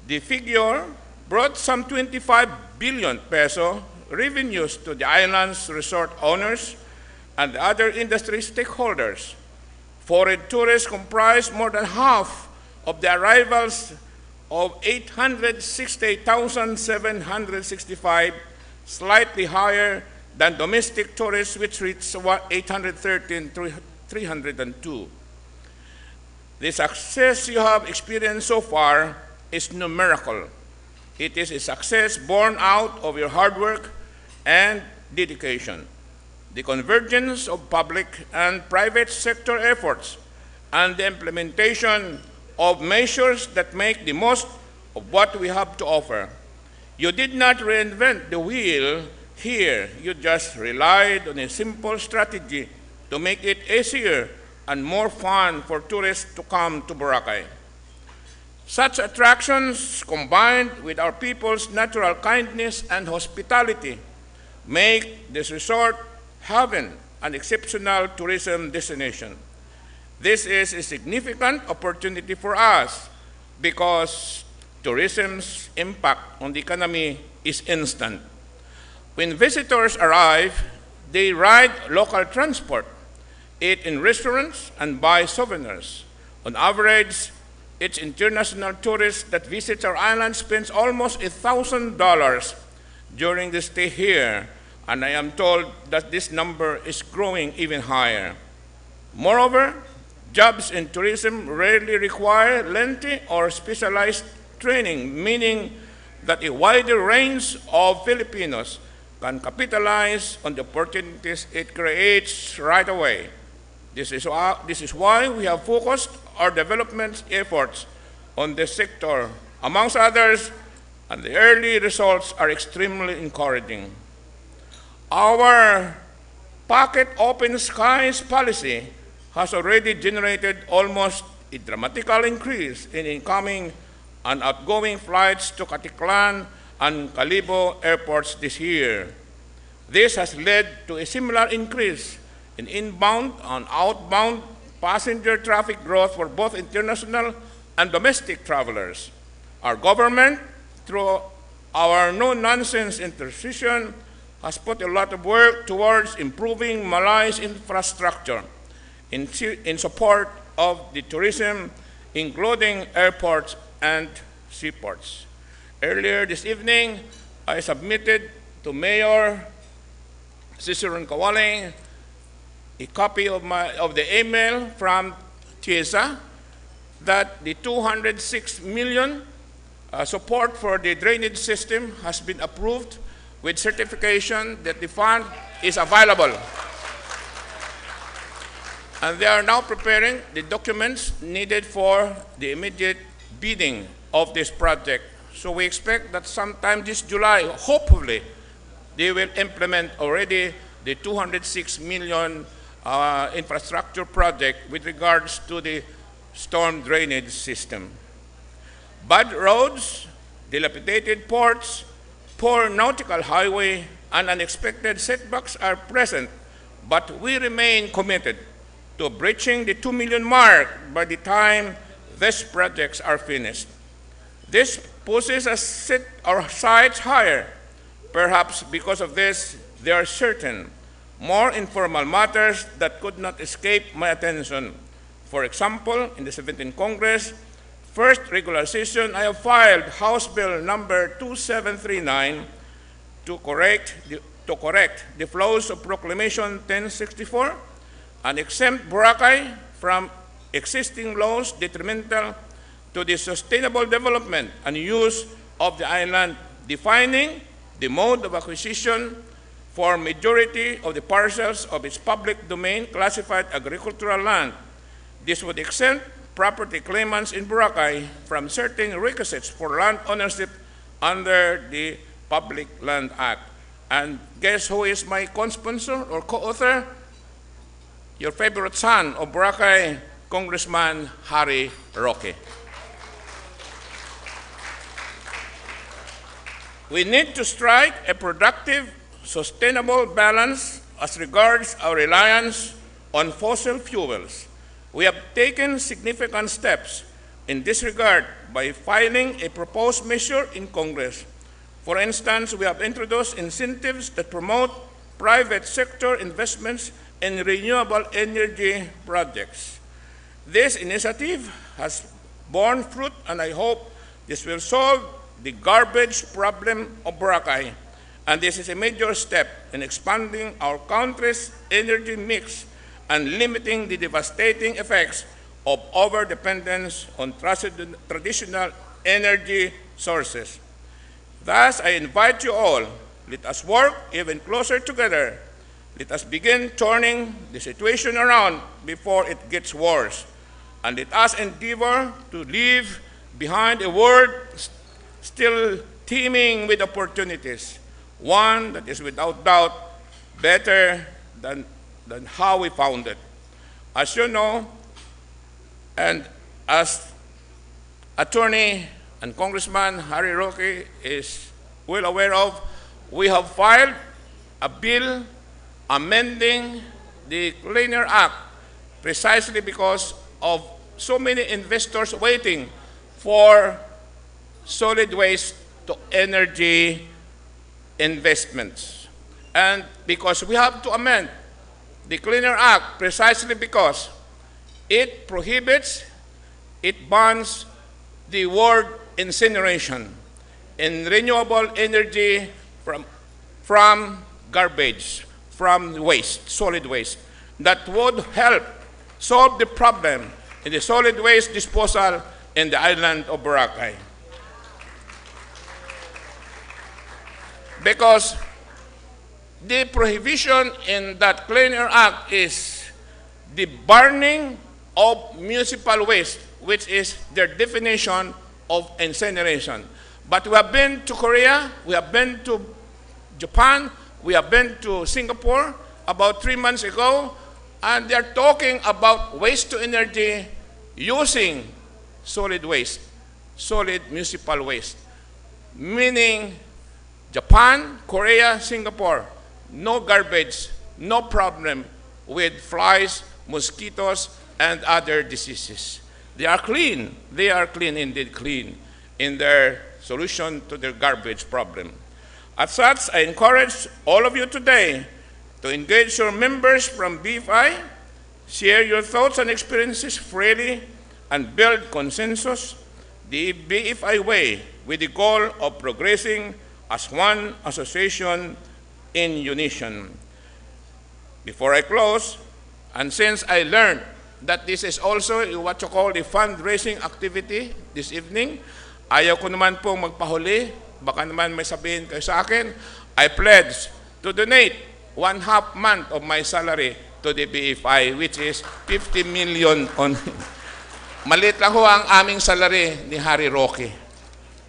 The figure brought some 25 billion peso revenues to the island's resort owners and other industry stakeholders. Foreign tourists comprise more than half of the arrivals of 860,765, slightly higher than domestic tourists, which reached 813,302. The success you have experienced so far is numerical. It is a success born out of your hard work and dedication. The convergence of public and private sector efforts and the implementation of measures that make the most of what we have to offer. You did not reinvent the wheel here. You just relied on a simple strategy to make it easier and more fun for tourists to come to Boracay. Such attractions, combined with our people's natural kindness and hospitality, make this resort heaven an exceptional tourism destination. This is a significant opportunity for us because tourism's impact on the economy is instant. When visitors arrive, they ride local transport, eat in restaurants, and buy souvenirs. On average, each international tourist that visits our island spends almost $1,000 during the stay here, and I am told that this number is growing even higher. Moreover, jobs in tourism rarely require lengthy or specialized training, meaning that a wider range of Filipinos can capitalize on the opportunities it creates right away. This is why we have focused our development efforts on this sector, amongst others, and the early results are extremely encouraging. Our pocket open skies policy has already generated almost a dramatical increase in incoming and outgoing flights to Caticlan and Calibo airports this year. This has led to a similar increase in inbound and outbound passenger traffic growth for both international and domestic travelers. Our government, through our no-nonsense intercession, has put a lot of work towards improving Malay's infrastructure in support of the tourism, including airports and seaports. Earlier this evening, I submitted to Mayor Ciceron Kawaling a copy of the email from TIESA that the 206 million support for the drainage system has been approved with certification that the fund is available. And they are now preparing the documents needed for the immediate bidding of this project. So we expect that sometime this July, hopefully, they will implement already the 206 million infrastructure project with regards to the storm drainage system. Bad roads, dilapidated ports, poor nautical highway, and unexpected setbacks are present, but we remain committed to breaching the 2 million mark by the time these projects are finished. This pushes us our sights higher. Perhaps because of this, there are certain more informal matters that could not escape my attention. For example, in the 17th Congress, first regular session, I have filed House Bill number 2739 to correct the flaws of Proclamation 1064 and exempt Boracay from existing laws detrimental to the sustainable development and use of the island, defining the mode of acquisition for majority of the parcels of its public domain classified agricultural land. This would exempt property claimants in Boracay from certain requisites for land ownership under the Public Land Act. And guess who is my co-sponsor or co-author? Your favorite son of Boracay, Congressman Harry Roque. We need to strike a productive, sustainable balance as regards our reliance on fossil fuels. We have taken significant steps in this regard by filing a proposed measure in Congress. For instance, we have introduced incentives that promote private sector investments in renewable energy projects. This initiative has borne fruit, and I hope this will solve the garbage problem of Boracay. And this is a major step in expanding our country's energy mix and limiting the devastating effects of overdependence on traditional energy sources. Thus, I invite you all, let us work even closer together. Let us begin turning the situation around before it gets worse. And let us endeavor to leave behind a world still teeming with opportunities, one that is without doubt better than how we found it. As you know, and as Attorney and Congressman Harry Roque is well aware of, we have filed a bill amending the Cleaner Act precisely because of so many investors waiting for solid waste to energy investments. And because we have to amend the Cleaner Act precisely because it prohibits, it bans the word incineration in renewable energy from garbage, from waste, solid waste, that would help solve the problem in the solid waste disposal in the island of Boracay. Because the prohibition in that Cleaner Act is the burning of municipal waste, which is their definition of incineration. But we have been to Korea, we have been to Japan, we have been to Singapore about 3 months ago, and they're talking about waste to energy using solid waste, solid municipal waste. Meaning Japan, Korea, Singapore, no garbage, no problem with flies, mosquitoes, and other diseases. They are clean. They are clean, indeed clean, in their solution to their garbage problem. As such, I encourage all of you today to engage your members from BFI, share your thoughts and experiences freely, and build consensus the BFI way with the goal of progressing as one association in unison. Before I close, and since I learned that this is also what you call the fundraising activity this evening, ayaw ko naman pong magpahuli, baka naman may sabihin kayo sa akin, I pledge to donate 1/2 month of my salary to the BFI, which is 50 million on. Maliit lang ho ang aming salary ni Harry Roque.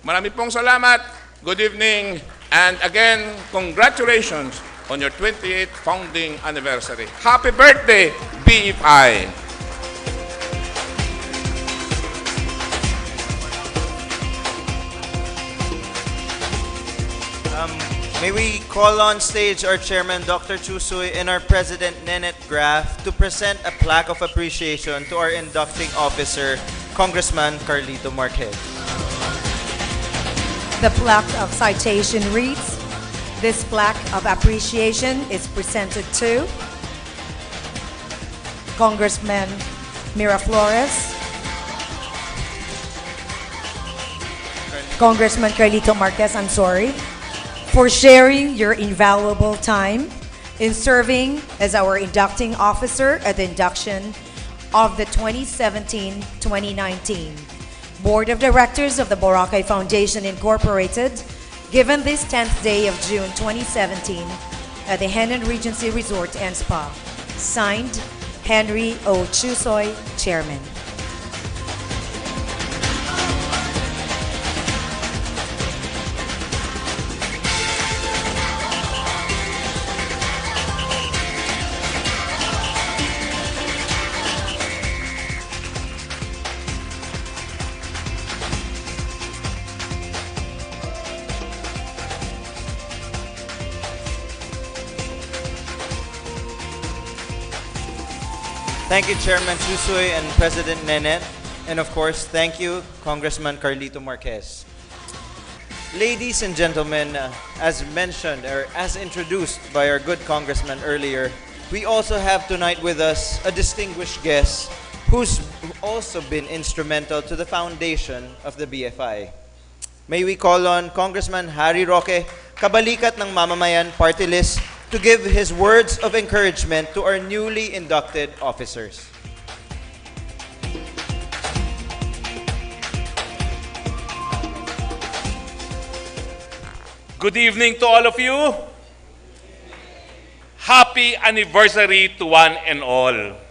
Marami pong salamat. Good evening. And again, congratulations on your 28th founding anniversary. Happy birthday, BFI. May we call on stage our chairman, Dr. Chusoy, and our president, Nenette Graf, to present a plaque of appreciation to our inducting officer, Congressman Carlito Marquez. The plaque of citation reads, "This plaque of appreciation is presented to Congressman Miraflores, Congressman Carlito Marquez, for sharing your invaluable time in serving as our inducting officer at the induction of the 2017-2019 Board of Directors of the Boracay Foundation Incorporated, given this 10th day of June 2017 at the Henan Regency Resort and Spa. Signed, Henry O. Chusoy, Chairman. Thank you, Chairman Chusoy and President Nenette. And of course, thank you, Congressman Carlito Marquez. Ladies and gentlemen, as mentioned or as introduced by our good congressman earlier, we also have tonight with us a distinguished guest who's also been instrumental to the foundation of the BFI. May we call on Congressman Harry Roque, kabalikat ng Mamamayan Party List, to give his words of encouragement to our newly inducted officers. Good evening to all of you. Happy anniversary to one and all.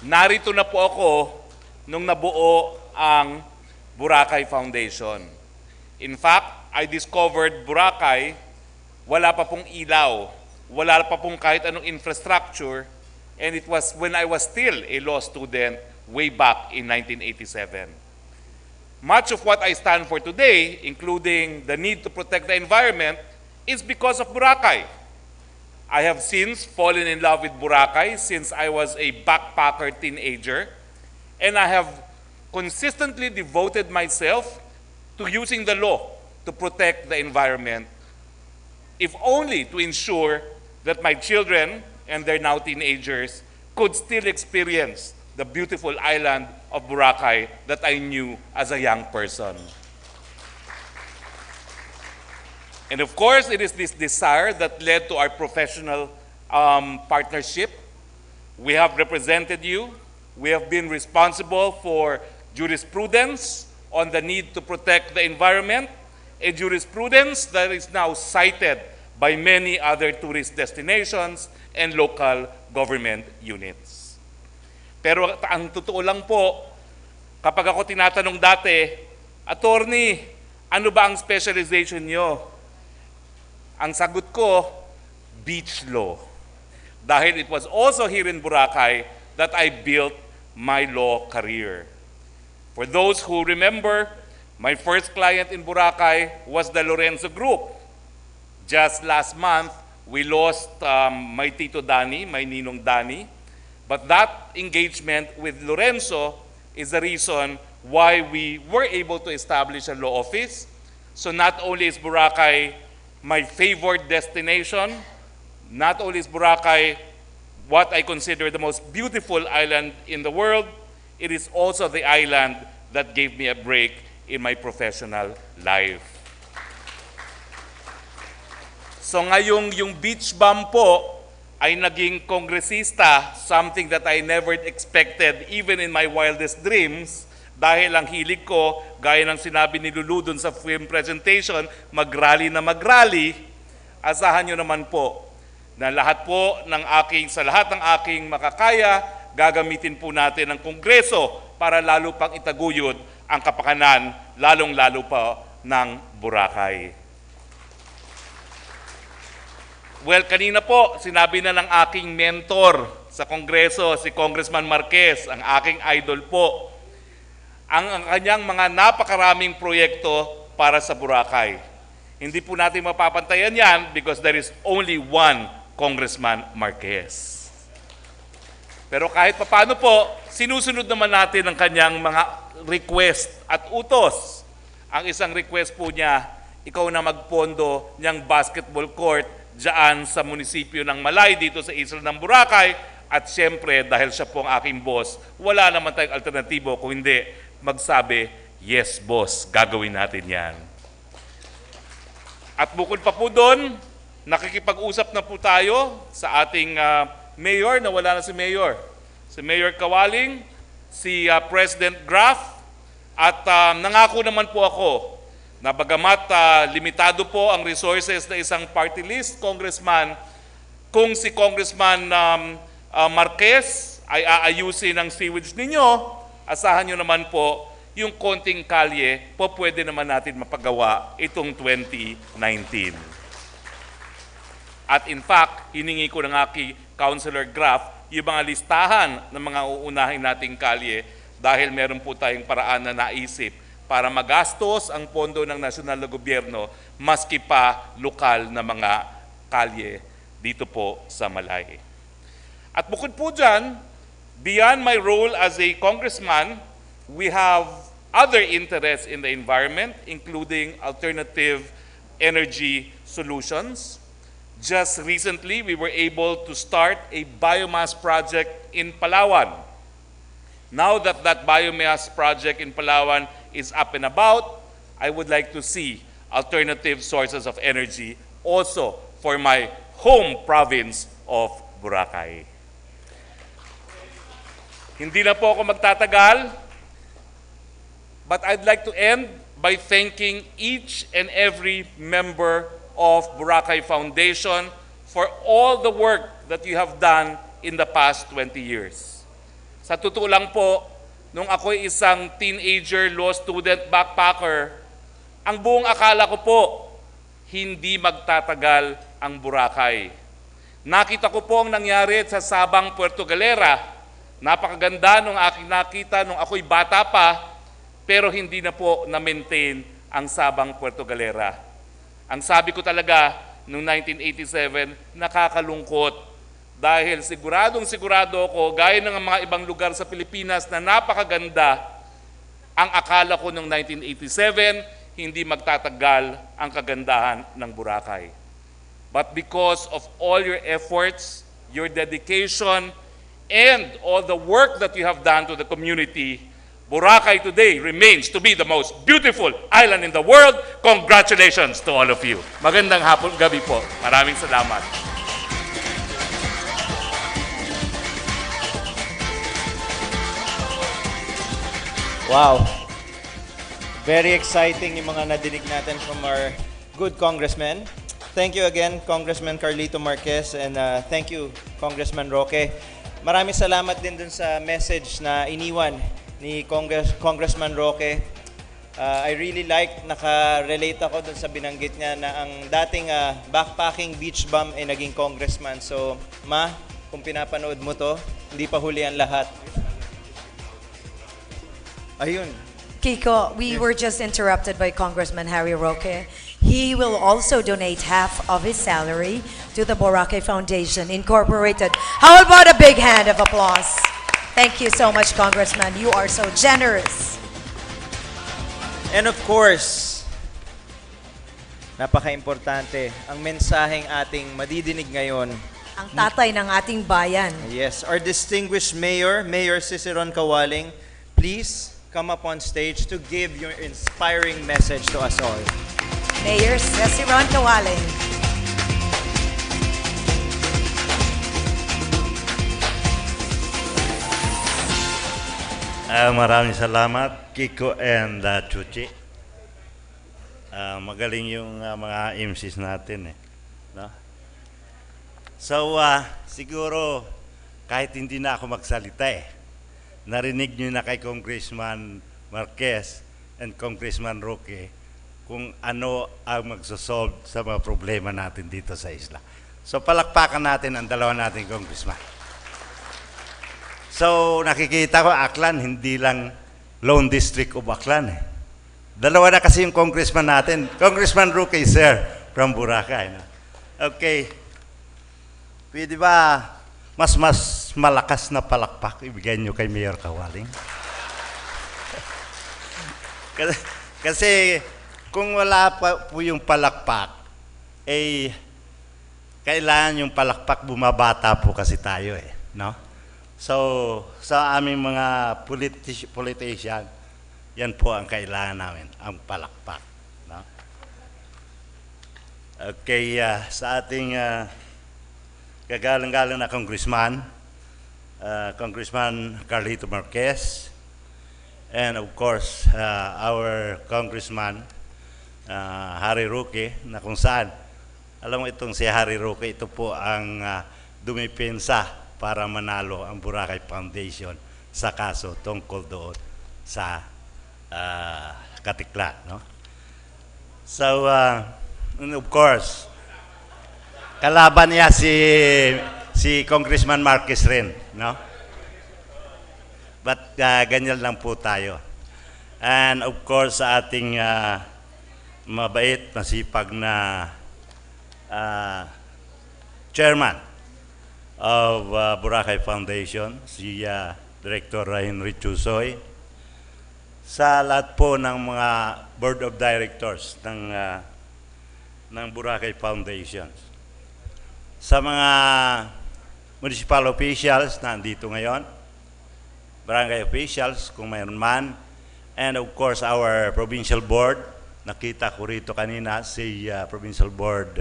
Narito na po ako nung nabuo ang Boracay Foundation. In fact, I discovered Boracay, wala pa pong ilaw, wala pa pong kahit anong infrastructure, and it was when I was still a law student way back in 1987. Much of what I stand for today, including the need to protect the environment, is because of Boracay. I have since fallen in love with Boracay since I was a backpacker teenager, and I have consistently devoted myself to using the law to protect the environment, if only to ensure that my children, and they're now teenagers, could still experience the beautiful island of Boracay that I knew as a young person. And of course, it is this desire that led to our professional partnership. We have represented you. We have been responsible for jurisprudence on the need to protect the environment, a jurisprudence that is now cited by many other tourist destinations and local government units. Pero ang totoo lang po, kapag ako tinatanong dati, Attorney, ano ba ang specialization nyo? Ang sagot ko, beach law. Dahil it was also here in Boracay that I built my law career. For those who remember, my first client in Boracay was the Lorenzo Group. Just last month, we lost my Tito Danny, my Ninong Danny. But that engagement with Lorenzo is the reason why we were able to establish a law office. So not only is Boracay my favored destination, not only is Boracay what I consider the most beautiful island in the world, it is also the island that gave me a break in my professional life. So ngayong yung beach bum po ay naging kongresista, something that I never expected even in my wildest dreams, dahil ang hilig ko, gaya ng sinabi ni Lulu dun sa film presentation, mag-rally na mag-rally, asahan nyo naman po na lahat po ng sa lahat ng aking makakaya, gagamitin po natin ang Kongreso para lalo pang itaguyod ang kapakanan, lalong-lalo pa ng Boracay. Well, kanina po, sinabi na ng aking mentor sa Kongreso, si Congressman Marquez, ang aking idol po, ang kanyang mga napakaraming proyekto para sa Boracay. Hindi po natin mapapantayan yan because there is only one Congressman Marquez. Pero kahit papaano po, sinusunod naman natin ang kanyang mga request at utos. Ang isang request po niya, ikaw na magpondo niyang basketball court diyan sa munisipyo ng Malay dito sa isla ng Boracay. At siyempre, dahil siya po ang aking boss, wala naman tayong alternatibo kung hindi magsabi, yes boss, gagawin natin yan. At bukod pa po doon, nakikipag-usap na po tayo sa ating mayor, na wala na si mayor. Si Mayor Kawaling, si President Graf, at nangako naman po ako na bagamat limitado po ang resources na isang party list congressman, kung si Congressman Marquez ay aayusin ang sewage ninyo, asahan nyo naman po yung konting kalye po pwede naman natin mapagawa itong 2019. At in fact, hiningi ko ng aking Councilor Graf yung mga listahan ng mga uunahin nating kalye dahil meron po tayong paraan na naisip para magastos ang pondo ng nasyonal na gobyerno maski pa lokal na mga kalye dito po sa Malay. At bukod po dyan, beyond my role as a congressman, we have other interests in the environment, including alternative energy solutions. Just recently, we were able to start a biomass project in Palawan. Now that that biomass project in Palawan is up and about, I would like to see alternative sources of energy also for my home province of Boracay. Hindi na po ako magtatagal, but I'd like to end by thanking each and every member of Boracay Foundation for all the work that you have done in the past 20 years. Sa totoo lang po, nung ako'y isang teenager law student backpacker, ang buong akala ko po, hindi magtatagal ang Boracay. Nakita ko po ang nangyari sa Sabang, Puerto Galera. Napakaganda nung aking nakita nung ako'y bata pa, pero hindi na po na-maintain ang Sabang, Puerto Galera. Ang sabi ko talaga, noong 1987, nakakalungkot. Dahil sigurado ako, gaya ng mga ibang lugar sa Pilipinas na napakaganda, ang akala ko noong 1987, hindi magtatagal ang kagandahan ng Boracay. But because of all your efforts, your dedication, and all the work that you have done to the community, Boracay today remains to be the most beautiful island in the world. Congratulations to all of you. Magandang hapon, gabi po. Maraming salamat. Wow. Very exciting yung mga nadinig natin from our good congressmen. Thank you again, Congressman Carlito Marquez, and thank you, Congressman Roque. Maraming salamat din dun sa message na iniwan ni Congressman Roque. I really like, naka-relate ako dun sa binanggit niya na ang dating backpacking beach bum ay naging congressman. So, Ma, kung pinapanood mo to, hindi pa huli ang lahat. Ayun. Kiko, we were just interrupted by Congressman Harry Roque. He will also donate half of his salary to the Boracay Foundation Incorporated. How about a big hand of applause? Thank you so much, Congressman. You are so generous. And of course, napaka-importante, ang mensaheng ating madidinig ngayon. Ang tatay ng ating bayan. Yes, our distinguished Mayor, Mayor Ciceron Kawaling, please come up on stage to give your inspiring message to us all. Mayor Ciceron Kawaling. Maraming salamat, Kiko and Chuchi. Magaling yung mga MCs natin. No? So, siguro, kahit hindi na ako magsalita narinig nyo na kay Congressman Marquez and Congressman Roque kung ano ang magsosolve sa mga problema natin dito sa isla. So, palakpakan natin ang dalawa nating congressman. So, nakikita ko, Aklan, hindi lang Lone District of Aklan. Dalawa na kasi yung congressman natin. Congressman Roque, sir, from Boracay. No? Okay. Pwede ba mas malakas na palakpak ibigay nyo kay Mayor Kawaling? Kasi kung wala pa po yung palakpak, kailangan yung palakpak bumabata po kasi tayo no? So, sa aming mga politician, yan po ang kailangan namin, ang palakpak. No? Okay, sa ating kagalang-galang na congressman, Congressman Carlito Marquez, and of course, our congressman, Harry Roque, na kung saan, alam mo itong si Harry Roque, ito po ang dumipensa para manalo ang Boracay Foundation sa kaso tungkol doon sa Katikla. No? So, and of course, kalaban niya si Congressman Marquez rin, no? But ganyan lang po tayo. And of course, sa ating mabait, masipag na chairman of Boracay Foundation, si Director Henry Chusoy, sa lahat po ng mga board of directors ng Boracay Foundation, sa mga municipal officials na andito ngayon, barangay officials kung mayroon man, and of course our provincial board. Nakita ko rito kanina si provincial board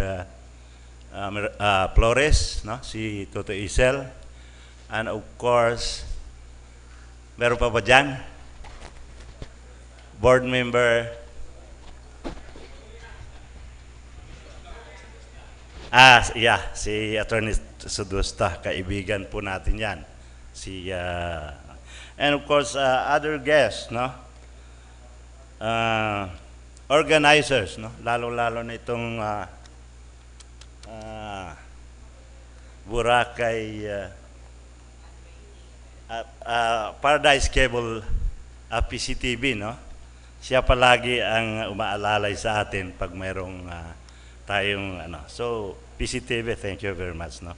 Flores, no? Si Toto Isel, and of course meron pa ba dyan? Board member si Attorney Sudusta, kaibigan po natin yan. And of course, other guests, no? Organizers, no? Lalo-lalo na itong Boracay Paradise Cable Pctv, no? Siya palagi ang umaalalay sa atin pag mayroong tayong So, Pctv, thank you very much, no?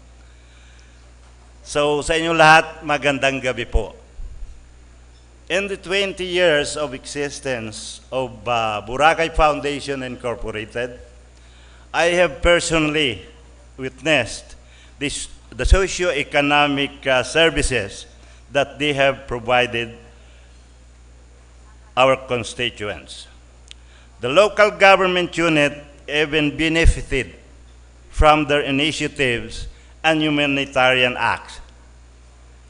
So, sa inyo lahat, magandang gabi po. In the 20 years of existence of Boracay Foundation Incorporated, I have personally witnessed the socio-economic services that they have provided our constituents. The local government unit even benefited from their initiatives and humanitarian acts.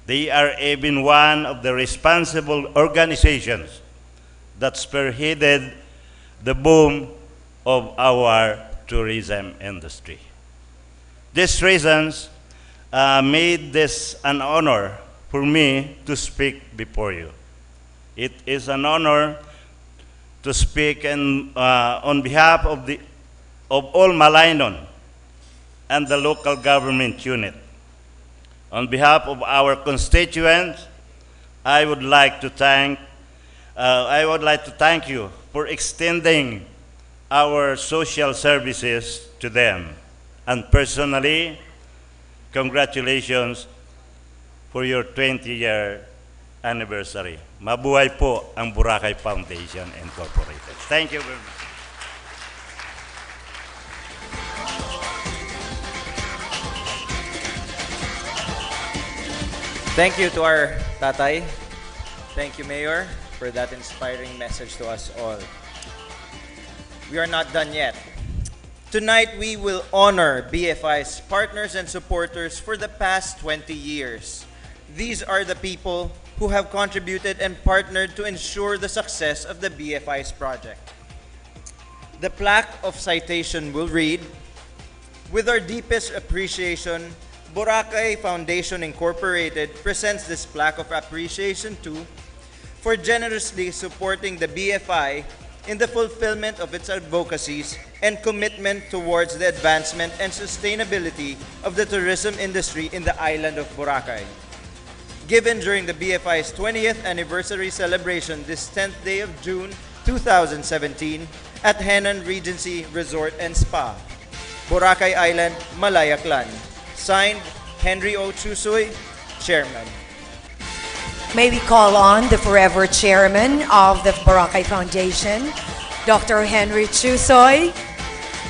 They are even one of the responsible organizations that spearheaded the boom of our tourism industry. These reasons made this an honor for me to speak before you. It is an honor to speak on behalf of all Malainon and the local government unit. On behalf of our constituents, I would like to thank you for extending our social services to them. And personally, congratulations for your 20-year anniversary. Mabuhay po ang Boracay Foundation Incorporated. Thank you very much. Thank you to our tatay. Thank you, Mayor, for that inspiring message to us all. We are not done yet. Tonight, we will honor BFI's partners and supporters for the past 20 years. These are the people who have contributed and partnered to ensure the success of the BFI's project. The plaque of citation will read, "With our deepest appreciation, Boracay Foundation Incorporated presents this plaque of appreciation to for generously supporting the BFI in the fulfillment of its advocacies and commitment towards the advancement and sustainability of the tourism industry in the island of Boracay. Given during the BFI's 20th anniversary celebration this 10th day of June 2017 at Henan Regency Resort and Spa, Boracay Island, Malayaklan. Signed, Henry O. Chusoy, Chairman." May we call on the forever chairman of the Boracay Foundation, Dr. Henry Chusoy,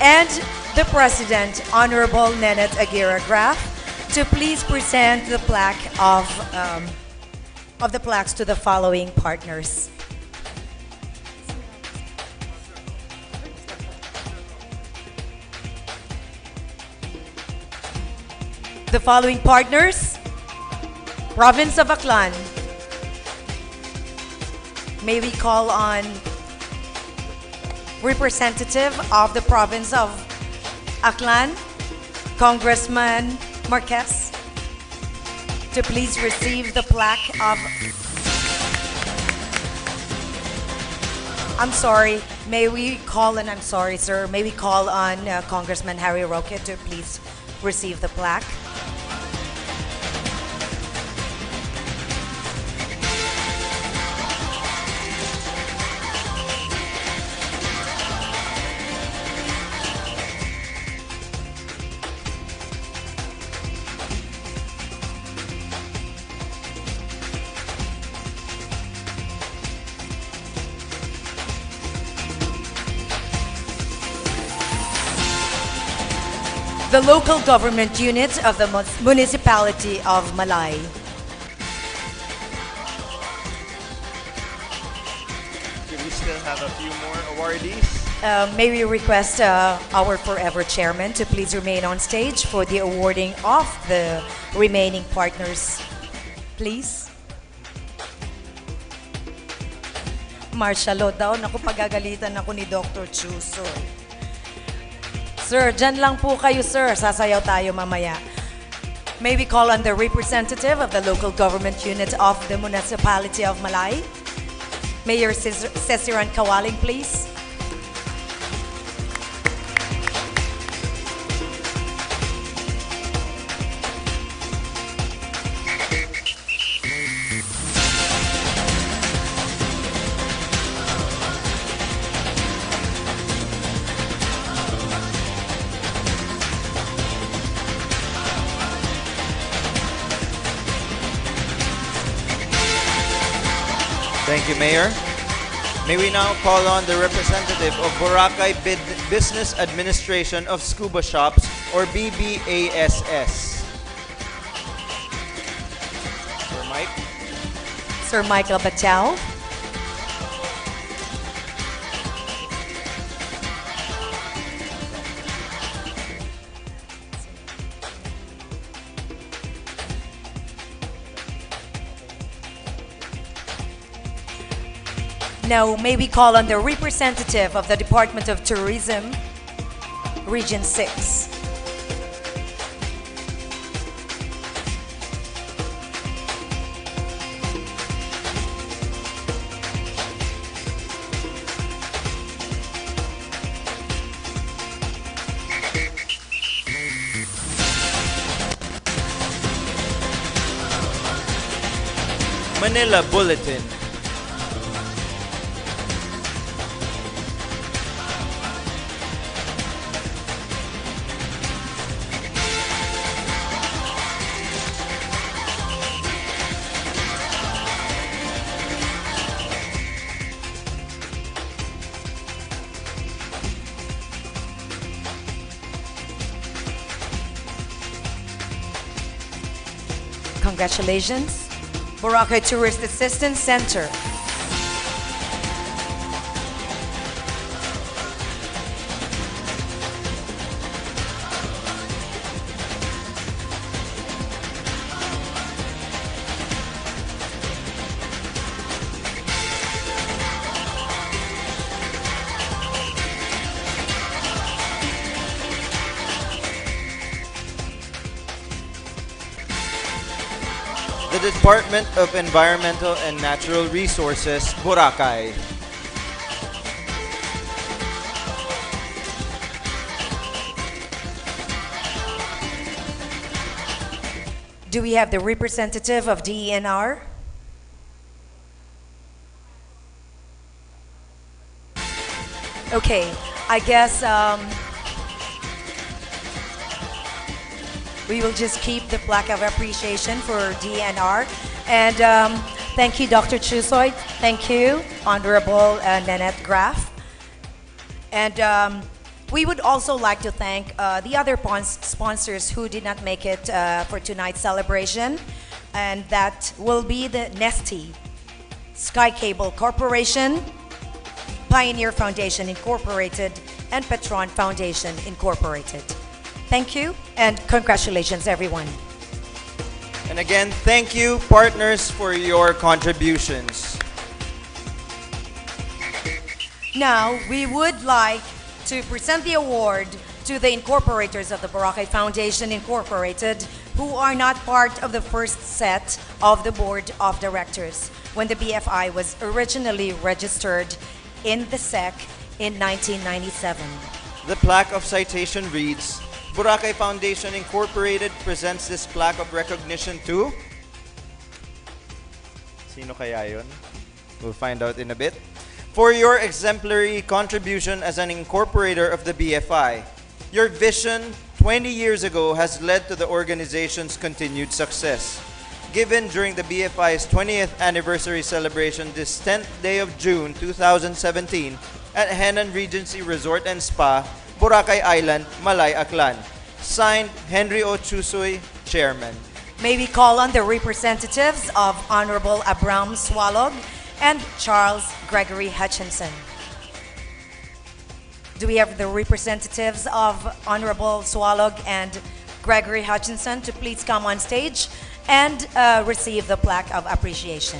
and the president, Honorable Nenet Aguirre Graf, to please present the plaque of the plaques to the following partners. The following partners: Province of Aklan. May we call on representative of the province of Aklan, Congressman Marquez, to please receive the plaque of... I'm sorry, may we call on, I'm sorry sir, may we call on Congressman Harry Roque to please receive the plaque. The local government unit of the municipality of Malay. Do we still have a few more awardees? May we request our forever chairman to please remain on stage for the awarding of the remaining partners. Please. Martial law daw. Naku, pagagalitan ako ni Dr. Chuso. Sir, dyan lang po kayo, sir. Sasayaw tayo mamaya. May we call on the representative of the local government unit of the municipality of Malay? Mayor Cesiran Kawaling, please. Thank you, Mayor. May we now call on the representative of Boracay Business Administration of Scuba Shops, or BBASS. Sir Mike. Sir Michael Batal. Now, may we call on the representative of the Department of Tourism, Region 6. Manila Bulletin. Congratulations, Boracay Tourist Assistance Center. The Department of Environmental and Natural Resources, Boracay. Do we have the representative of DENR? Okay, I guess we will just keep the plaque of appreciation for DNR. And thank you, Dr. Chusoy. Thank you, Honorable Nanette Graf. And we would also like to thank the other sponsors who did not make it for tonight's celebration. And that will be the Nesty, Sky Cable Corporation, Pioneer Foundation Incorporated, and Petron Foundation Incorporated. Thank you, and congratulations, everyone. And again, thank you, partners, for your contributions. Now, we would like to present the award to the incorporators of the Boracay Foundation Incorporated, who are not part of the first set of the Board of Directors when the BFI was originally registered in the SEC in 1997. The plaque of citation reads, Boracay Foundation Incorporated presents this plaque of recognition to... Sino kaya yun? We'll find out in a bit. For your exemplary contribution as an incorporator of the BFI. Your vision 20 years ago has led to the organization's continued success. Given during the BFI's 20th anniversary celebration this 10th day of June 2017 at Henan Regency Resort and Spa, Boracay Island, Malay, Aklan. Signed, Henry O. Chusoy, Chairman. May we call on the representatives of Honorable Abraham Swalog and Charles Gregory Hutchinson. Do we have the representatives of Honorable Swalog and Gregory Hutchinson to please come on stage and receive the plaque of appreciation?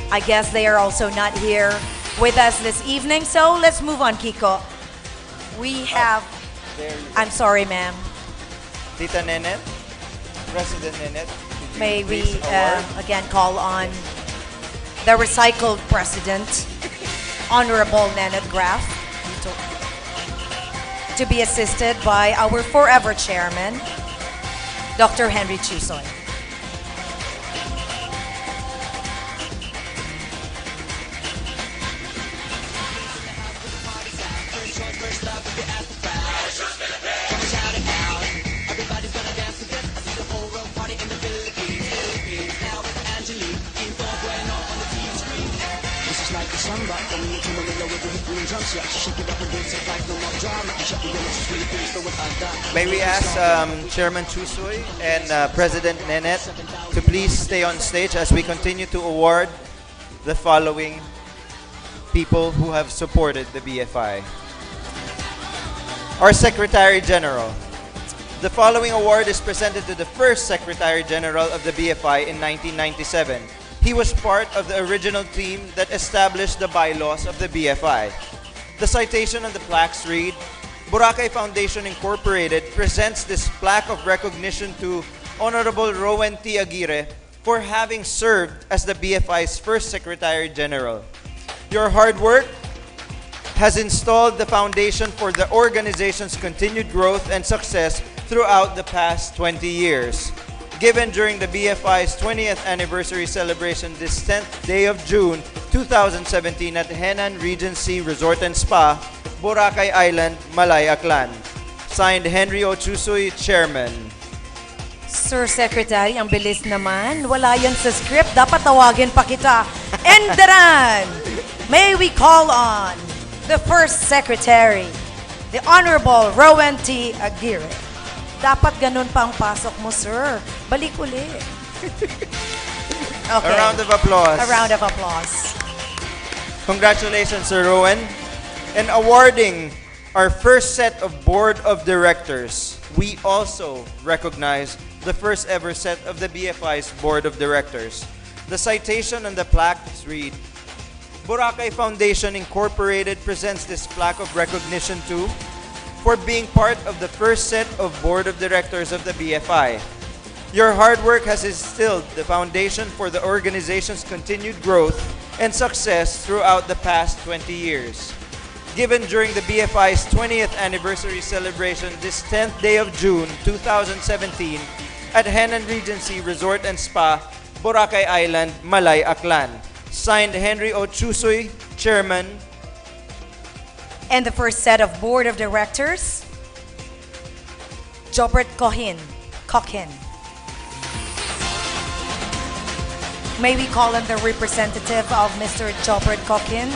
I guess they are also not here with us this evening, so let's move on, Kiko. We have, I'm sorry, ma'am. Tita Nenet, President Nenet. May we again call on the recycled president, Honorable Nanette Graf, to be assisted by our forever chairman, Dr. Henry Chusoy. May we ask Chairman Chusoy and President Nenet to please stay on stage as we continue to award the following people who have supported the BFI. Our Secretary General. The following award is presented to the first Secretary General of the BFI in 1997. He was part of the original team that established the bylaws of the BFI. The citation on the plaques read, Boracay Foundation Incorporated presents this plaque of recognition to Honorable Rowan T. Aguirre for having served as the BFI's first Secretary General. Your hard work has installed the foundation for the organization's continued growth and success throughout the past 20 years. given during the BFI's 20th anniversary celebration this 10th day of June 2017 at Henan Regency Resort and Spa, Boracay Island, Malay, Aklan. Signed, Henry O. Chusoy, Chairman. Sir Secretary, ang bilis naman. Wala yan sa script. Dapat tawagin pa kita. Enderan! May we call on the first secretary, the Honorable Rowan T. Aguirre. Dapat ganun pa ang pasok mo, sir. Balik uli. Okay. A round of applause. A round of applause. Congratulations, Sir Rowan. And awarding our first set of Board of Directors, we also recognize the first ever set of the BFI's Board of Directors. The citation on the plaques read, Boracay Foundation Incorporated presents this plaque of recognition to for being part of the first set of Board of Directors of the BFI. Your hard work has instilled the foundation for the organization's continued growth and success throughout the past 20 years. Given during the BFI's 20th anniversary celebration this 10th day of June 2017 at Henan Regency Resort and Spa, Boracay Island, Malay, Aklan. Signed, Henry O. Chusoy, Chairman. And the first set of Board of Directors, Jobert Cohin. May we call on the representative of Mr. Jobert Cohin?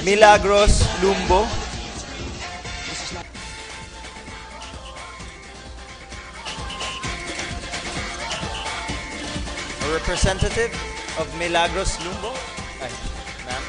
Milagros Lumbo. A representative of Milagros Lumbo. Ay, ma'am.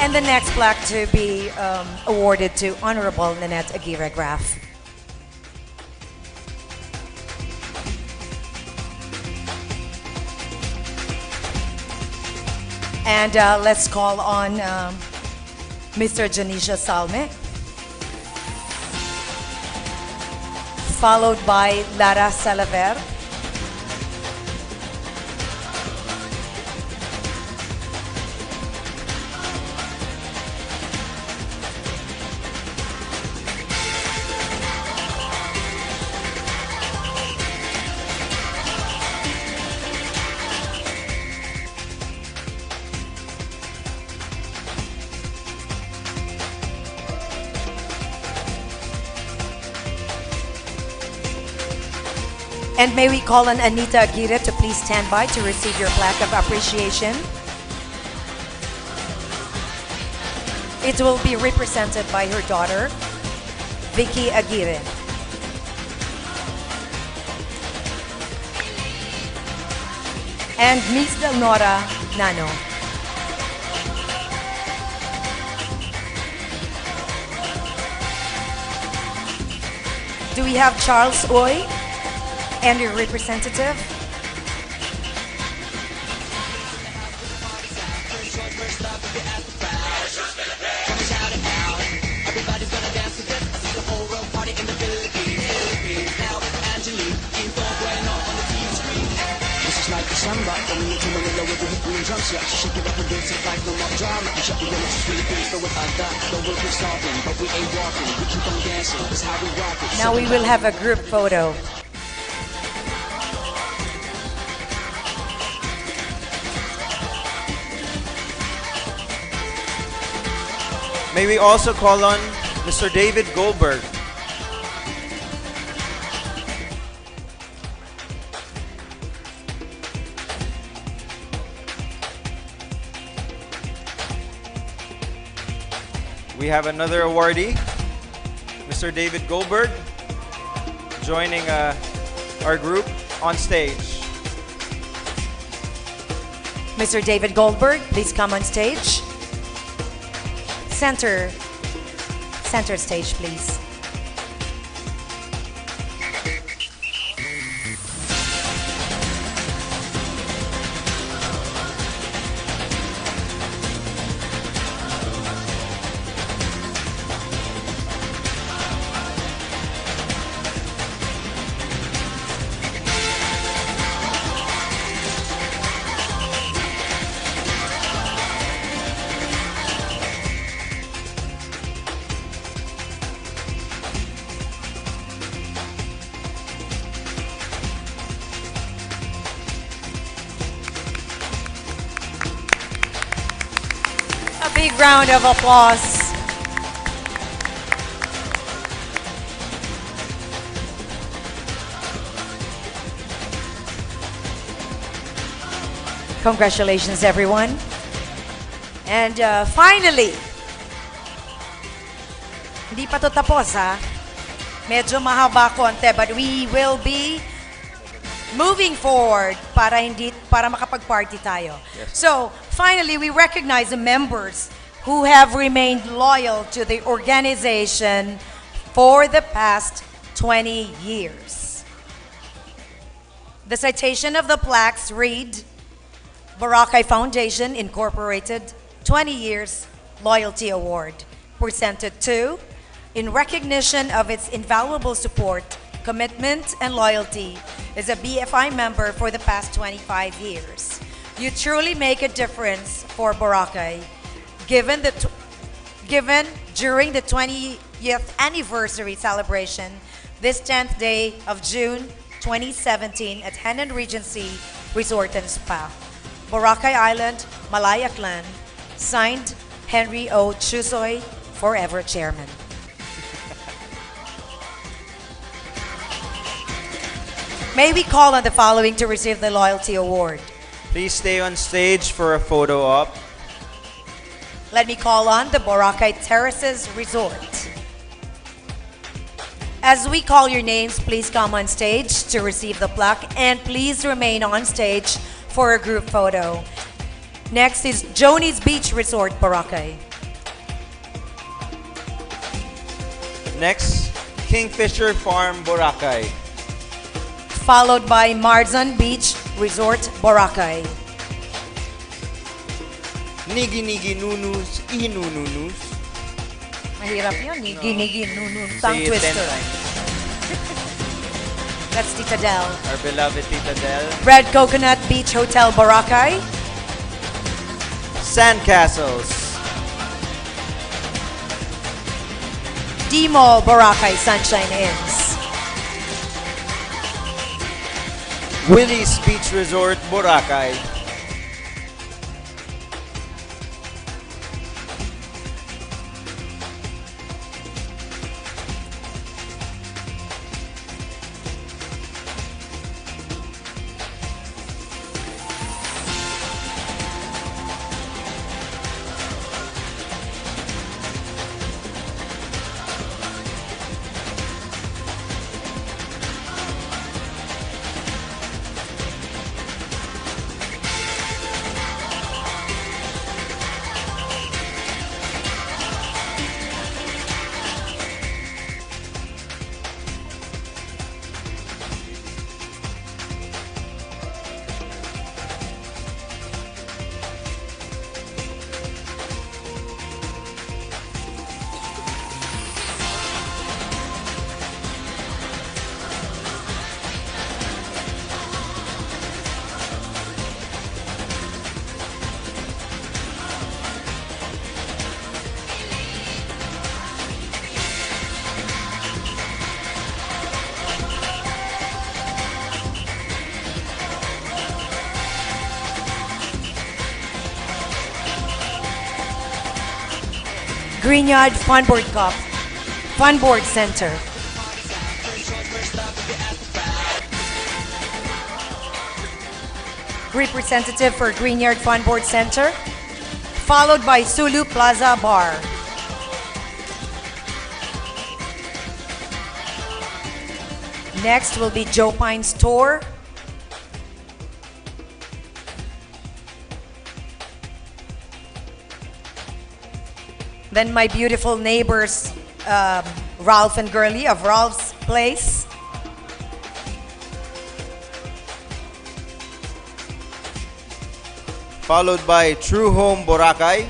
And the next plaque to be awarded to Honorable Nanette Aguirre Graf. And let's call on Mr. Janisha Salme, followed by Lara Salaver. And may we call on Anita Aguirre to please stand by to receive your plaque of appreciation. It will be represented by her daughter, Vicky Aguirre. And Miss Delnora Nano. Do we have Charles Oy? And your representative. like December. Coming into Manila with the hit green jumps, yeah. Shake it up and dance it like no more drama. Shut the limits, Philippines, throw it at that. The world keeps talking, but we ain't walking. We keep on dancing, that's how we rock it. Now we will have a group photo. May we also call on Mr. David Goldberg. We have another awardee, Mr. David Goldberg, joining our group on stage. Mr. David Goldberg, please come on stage. Center stage, please. A big round of applause. Congratulations, everyone. And finally, hindi pa to tapos ha. Medyo mahaba konti, but we will be moving forward para makapag-party tayo. Yes. So, finally, we recognize the members who have remained loyal to the organization for the past 20 years. The citation of the plaques read, Boracay Foundation Incorporated 20 Years Loyalty Award, presented to, in recognition of its invaluable support, commitment, and loyalty as a BFI member for the past 25 years. You truly make a difference for Boracay, given during the 20th anniversary celebration this 10th day of June 2017 at Henan Regency Resort and Spa, Boracay Island, Malaya Clan. Signed, Henry O. Chusoy, Forever Chairman. May we call on the following to receive the Loyalty Award. Please stay on stage for a photo op. Let me call on the Boracay Terraces Resort. As we call your names, please come on stage to receive the plaque and please remain on stage for a group photo. Next is Joni's Beach Resort, Boracay. Next, Kingfisher Farm, Boracay. Followed by Marzan Beach Resort, Boracay. Nigi Nigi Nunus, Inununus. Mahirap yun, nigi nunun, tongue Say it 10 twister. times. That's Tita Del. Our beloved Tita Del. Red Coconut Beach Hotel, Boracay. Sandcastles. D-Mall, Boracay Sunshine Inns. Willie's Beach Resort, Boracay. Grignard Funboard Cup, Funboard Center. Representative for Grignard Funboard Center, followed by Sulu Plaza Bar. Next will be Joe Pine's Store. Then my beautiful neighbors, Ralph and Girlie of Ralph's Place. Followed by True Home Boracay.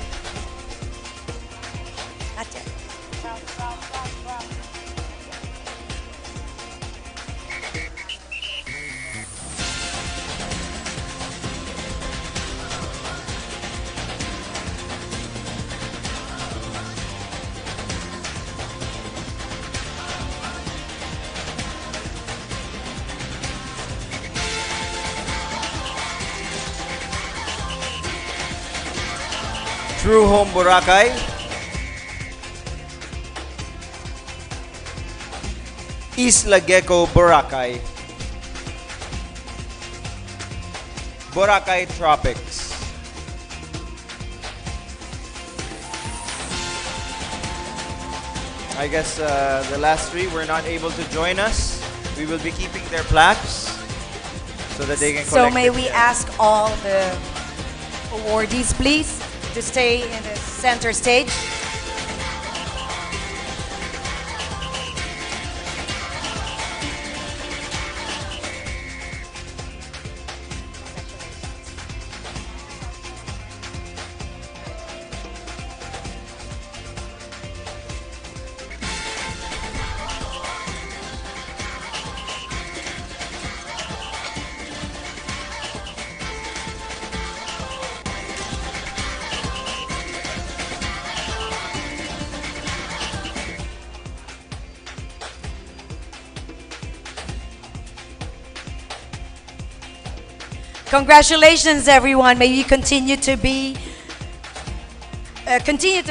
True Home Boracay. Isla Gecko Boracay. Boracay Tropics. I guess the last three were not able to join us. We will be keeping their plaques so that they can collect. So may it. we ask all the awardees, please, to stay in the center stage. Congratulations, everyone. May you continue to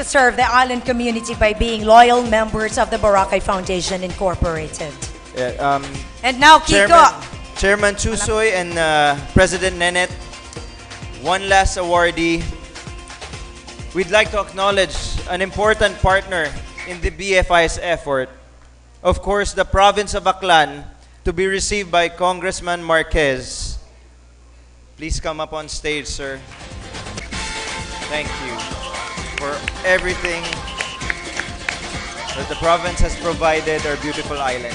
serve the island community by being loyal members of the Boracay Foundation Incorporated. And now, Kiko. Chairman Chusoy and President Nenet, one last awardee. We'd like to acknowledge an important partner in the BFI's effort. Of course, the province of Aklan, to be received by Congressman Marquez. Please come up on stage, sir. Thank you for everything that the province has provided our beautiful island.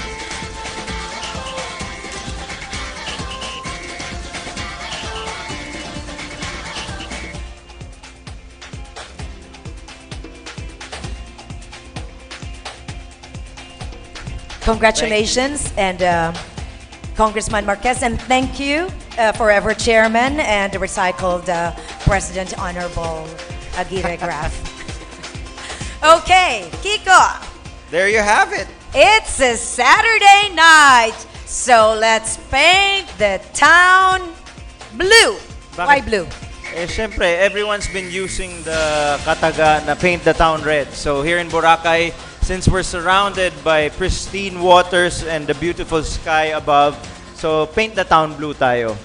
Congratulations, and Congressman Marquez, and thank you, forever Chairman and recycled President Honorable Aguirre Graf. Okay, Kiko. There you have it. It's a Saturday night, so let's paint the town blue. Why blue? Syempre, everyone's been using the kataga na paint the town red. So here in Boracay, since we're surrounded by pristine waters and the beautiful sky above, so paint the town blue tayo.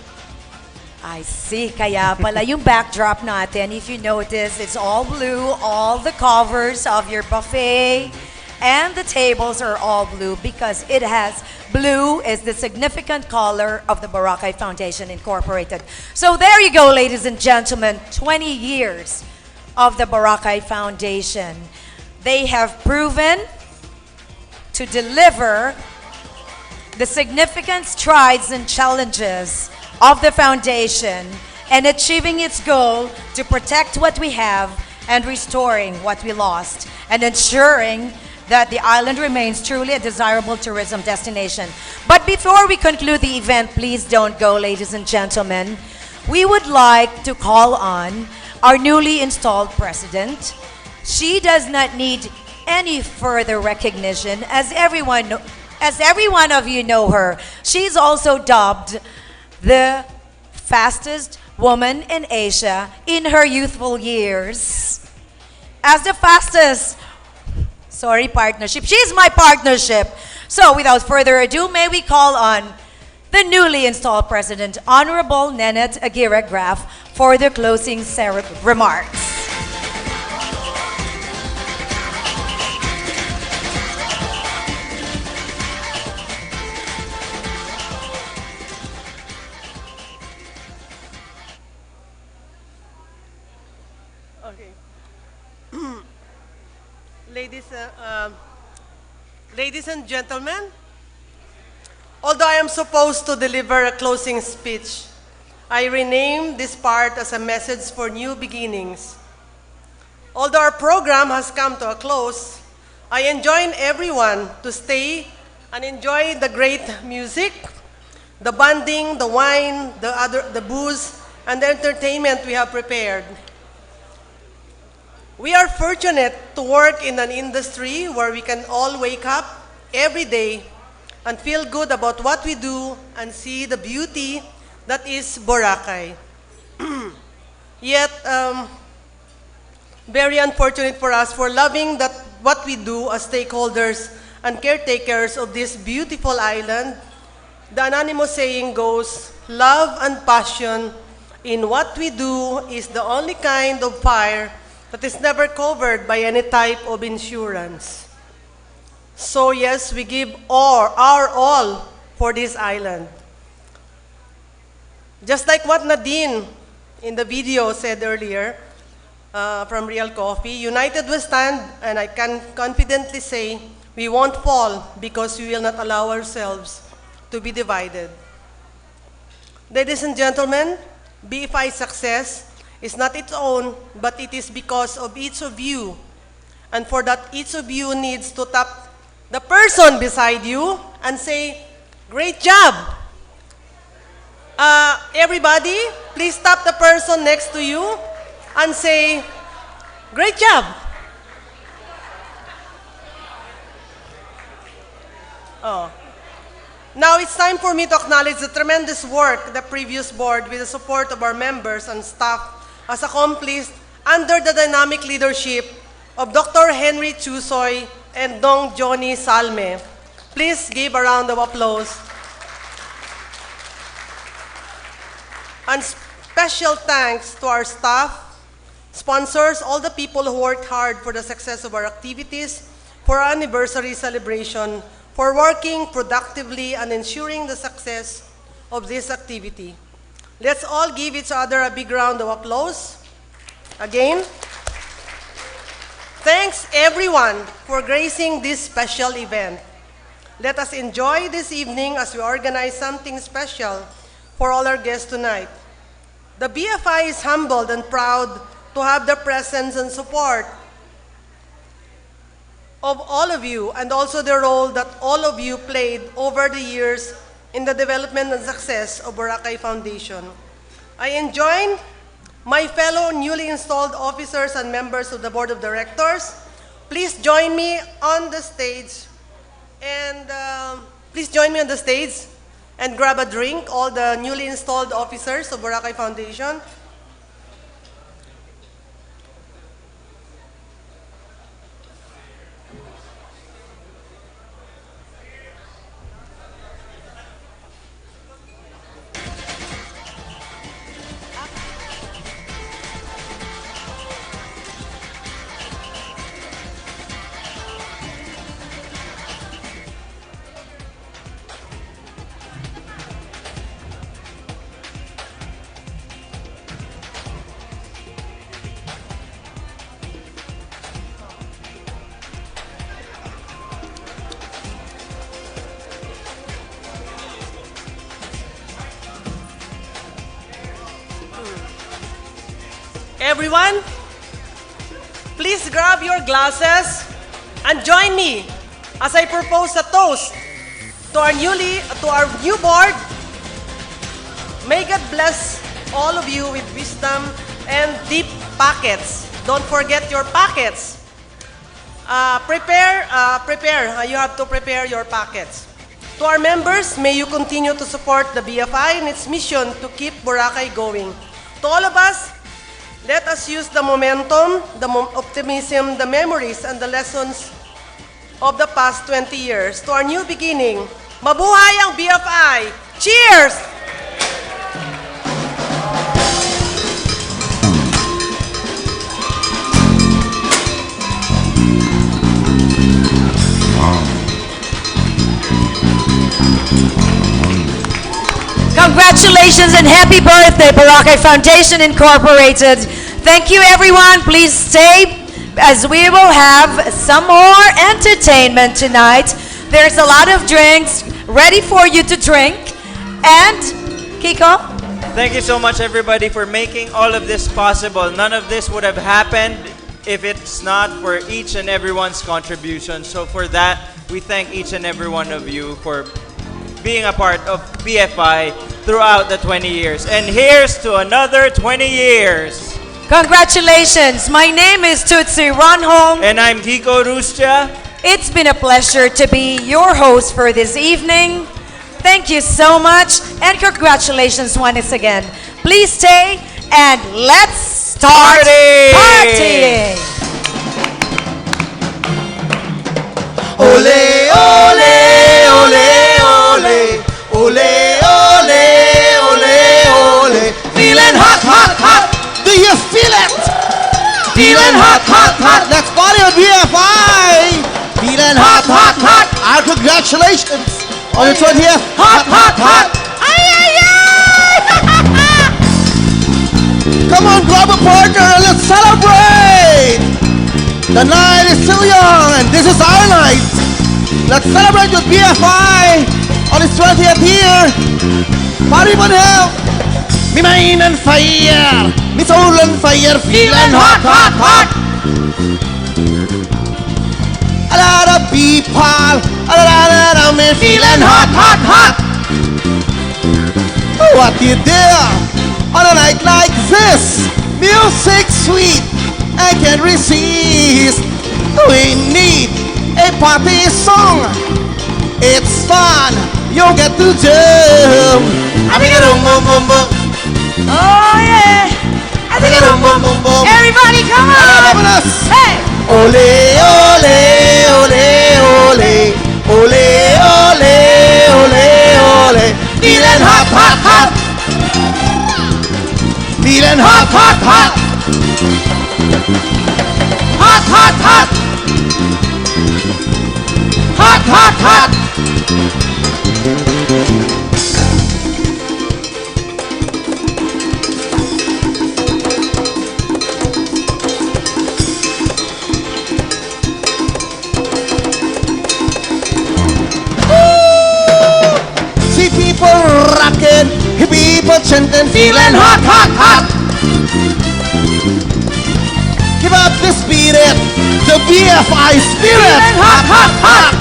I see. Kaya pala yung backdrop natin, if you notice, it's all blue. All the covers of your buffet and the tables are all blue because it has blue is the significant color of the Boracay Foundation Incorporated. So there you go, ladies and gentlemen, 20 years of the Boracay Foundation. They have proven to deliver the significant strides and challenges of the foundation and achieving its goal to protect what we have and restoring what we lost and ensuring that the island remains truly a desirable tourism destination. But before we conclude the event, please don't go, ladies and gentlemen. We would like to call on our newly installed president. She does not need any further recognition, as every one of you know her. She's also dubbed the fastest woman in Asia in her youthful years. As the fastest Sorry, partnership. She's my partnership. So without further ado, may we call on the newly installed President, Honorable Nenette Aguirre Graf, for the closing remarks. Okay. Ladies and gentlemen, although I am supposed to deliver a closing speech, I rename this part as a message for new beginnings. Although our program has come to a close, I enjoin everyone to stay and enjoy the great music, the bonding, the wine, the booze, and the entertainment we have prepared. We are fortunate to work in an industry where we can all wake up every day and feel good about what we do and see the beauty that is Boracay. Yet, very unfortunate for us for loving that what we do as stakeholders and caretakers of this beautiful island. The anonymous saying goes, love and passion in what we do is the only kind of fire that is never covered by any type of insurance. So yes, we give our all for this island. Just like what Nadine in the video said earlier from Real Coffee, united we stand, and I can confidently say we won't fall because we will not allow ourselves to be divided. Ladies and gentlemen, BFI's success is not its own, but it is because of each of you. And for that, each of you needs to tap the person beside you and say, great job. Everybody, please tap the person next to you and say, great job. Oh. Now it's time for me to acknowledge the tremendous work the previous board, with the support of our members and staff, has accomplished under the dynamic leadership of Dr. Henry Chusoy and Dong Johnny Salme. Please give a round of applause. And special thanks to our staff, sponsors, all the people who worked hard for the success of our activities, for our anniversary celebration, for working productively and ensuring the success of this activity. Let's all give each other a big round of applause. Again. Thanks everyone for gracing this special event. Let us enjoy this evening as we organize something special for all our guests tonight. The BFI is humbled and proud to have the presence and support of all of you, and also the role that all of you played over the years in the development and success of Boracay Foundation. I enjoin my fellow newly installed officers and members of the Board of Directors. Please join me on the stage, and grab a drink, all the newly installed officers of Boracay Foundation. Everyone, please grab your glasses and join me as I propose a toast to our new board. May God bless all of you with wisdom and deep pockets. Don't forget your pockets. You have to prepare your pockets. To our members, may you continue to support the BFI in its mission to keep Boracay going. To all of us, let us use the momentum, the optimism, the memories, and the lessons of the past 20 years to our new beginning. Mabuhay ang BFI! Cheers! Congratulations and happy birthday, Boracay Foundation Incorporated. Thank you, everyone. Please stay as we will have some more entertainment tonight. There's a lot of drinks ready for you to drink. And, Kiko? Thank you so much, everybody, for making all of this possible. None of this would have happened if it's not for each and everyone's contribution. So for that, we thank each and every one of you for being a part of BFI throughout the 20 years. And here's to another 20 years. Congratulations. My name is Tutsi Ronhong. And I'm Kiko Ruscha. It's been a pleasure to be your host for this evening. Thank you so much and congratulations once again. Please stay and let's start partying. Ole, ole, ole, ole, ole, ole, ole, ole. Feeling hot, hot, hot. Do you feel it? Feeling hot, hot, hot. Let's party on BFI. Feeling hot, hot, hot. Our congratulations on your 20th. Hot, hot, hot. Ay, ay, ay. Come on, grab a partner and let's celebrate. The night is still young and this is our night. Let's celebrate with BFI on its 20th year. Party on hell. Me mind on fire. Me soul on fire. Feeling hot, hot, hot. A lot of people, a lot of me feeling hot, hot, hot. What you do on a night like this? Music sweet, I can't resist. We need a party song. It's fun, you get to jump. I think boom, boom, boom, boom. Oh yeah. I think boom, boom, boom, boom. Everybody come on. Hey. Ole, ole, ole, ole, ole, ole, ole, ole. Feeling hot, hot, hot. Feeling hot, hot, hot. Hot, hot, hot. Hot, hot, hot. See people rocking, people chanting, feeling hot, hot, hot. Give up the spirit, the BFI spirit. Feeling hot, hot, hot.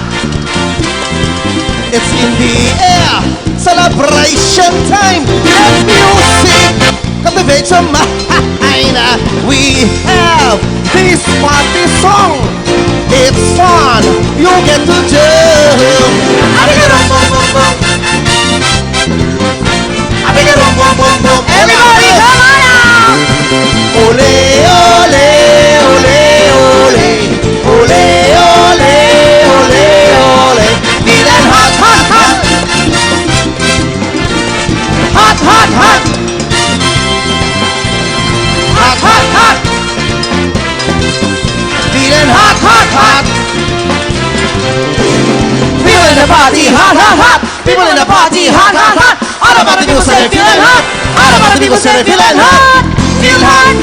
It's in the air, celebration time. Let music cultivate your mind. We have this party song. It's fun, you get to jump. Everybody come on out! Ole, ole, ole, ole, ole, ole, ole, ole. Feeling hot, hot, hot. Hot, hot, hot. Hot, hot, hot. Feeling hot, hot, hot. People in the party, hot, hot, hot. People in the party, hot, hot, hot. All about the people say feeling hot. All about the people say feeling hot. Feel hot.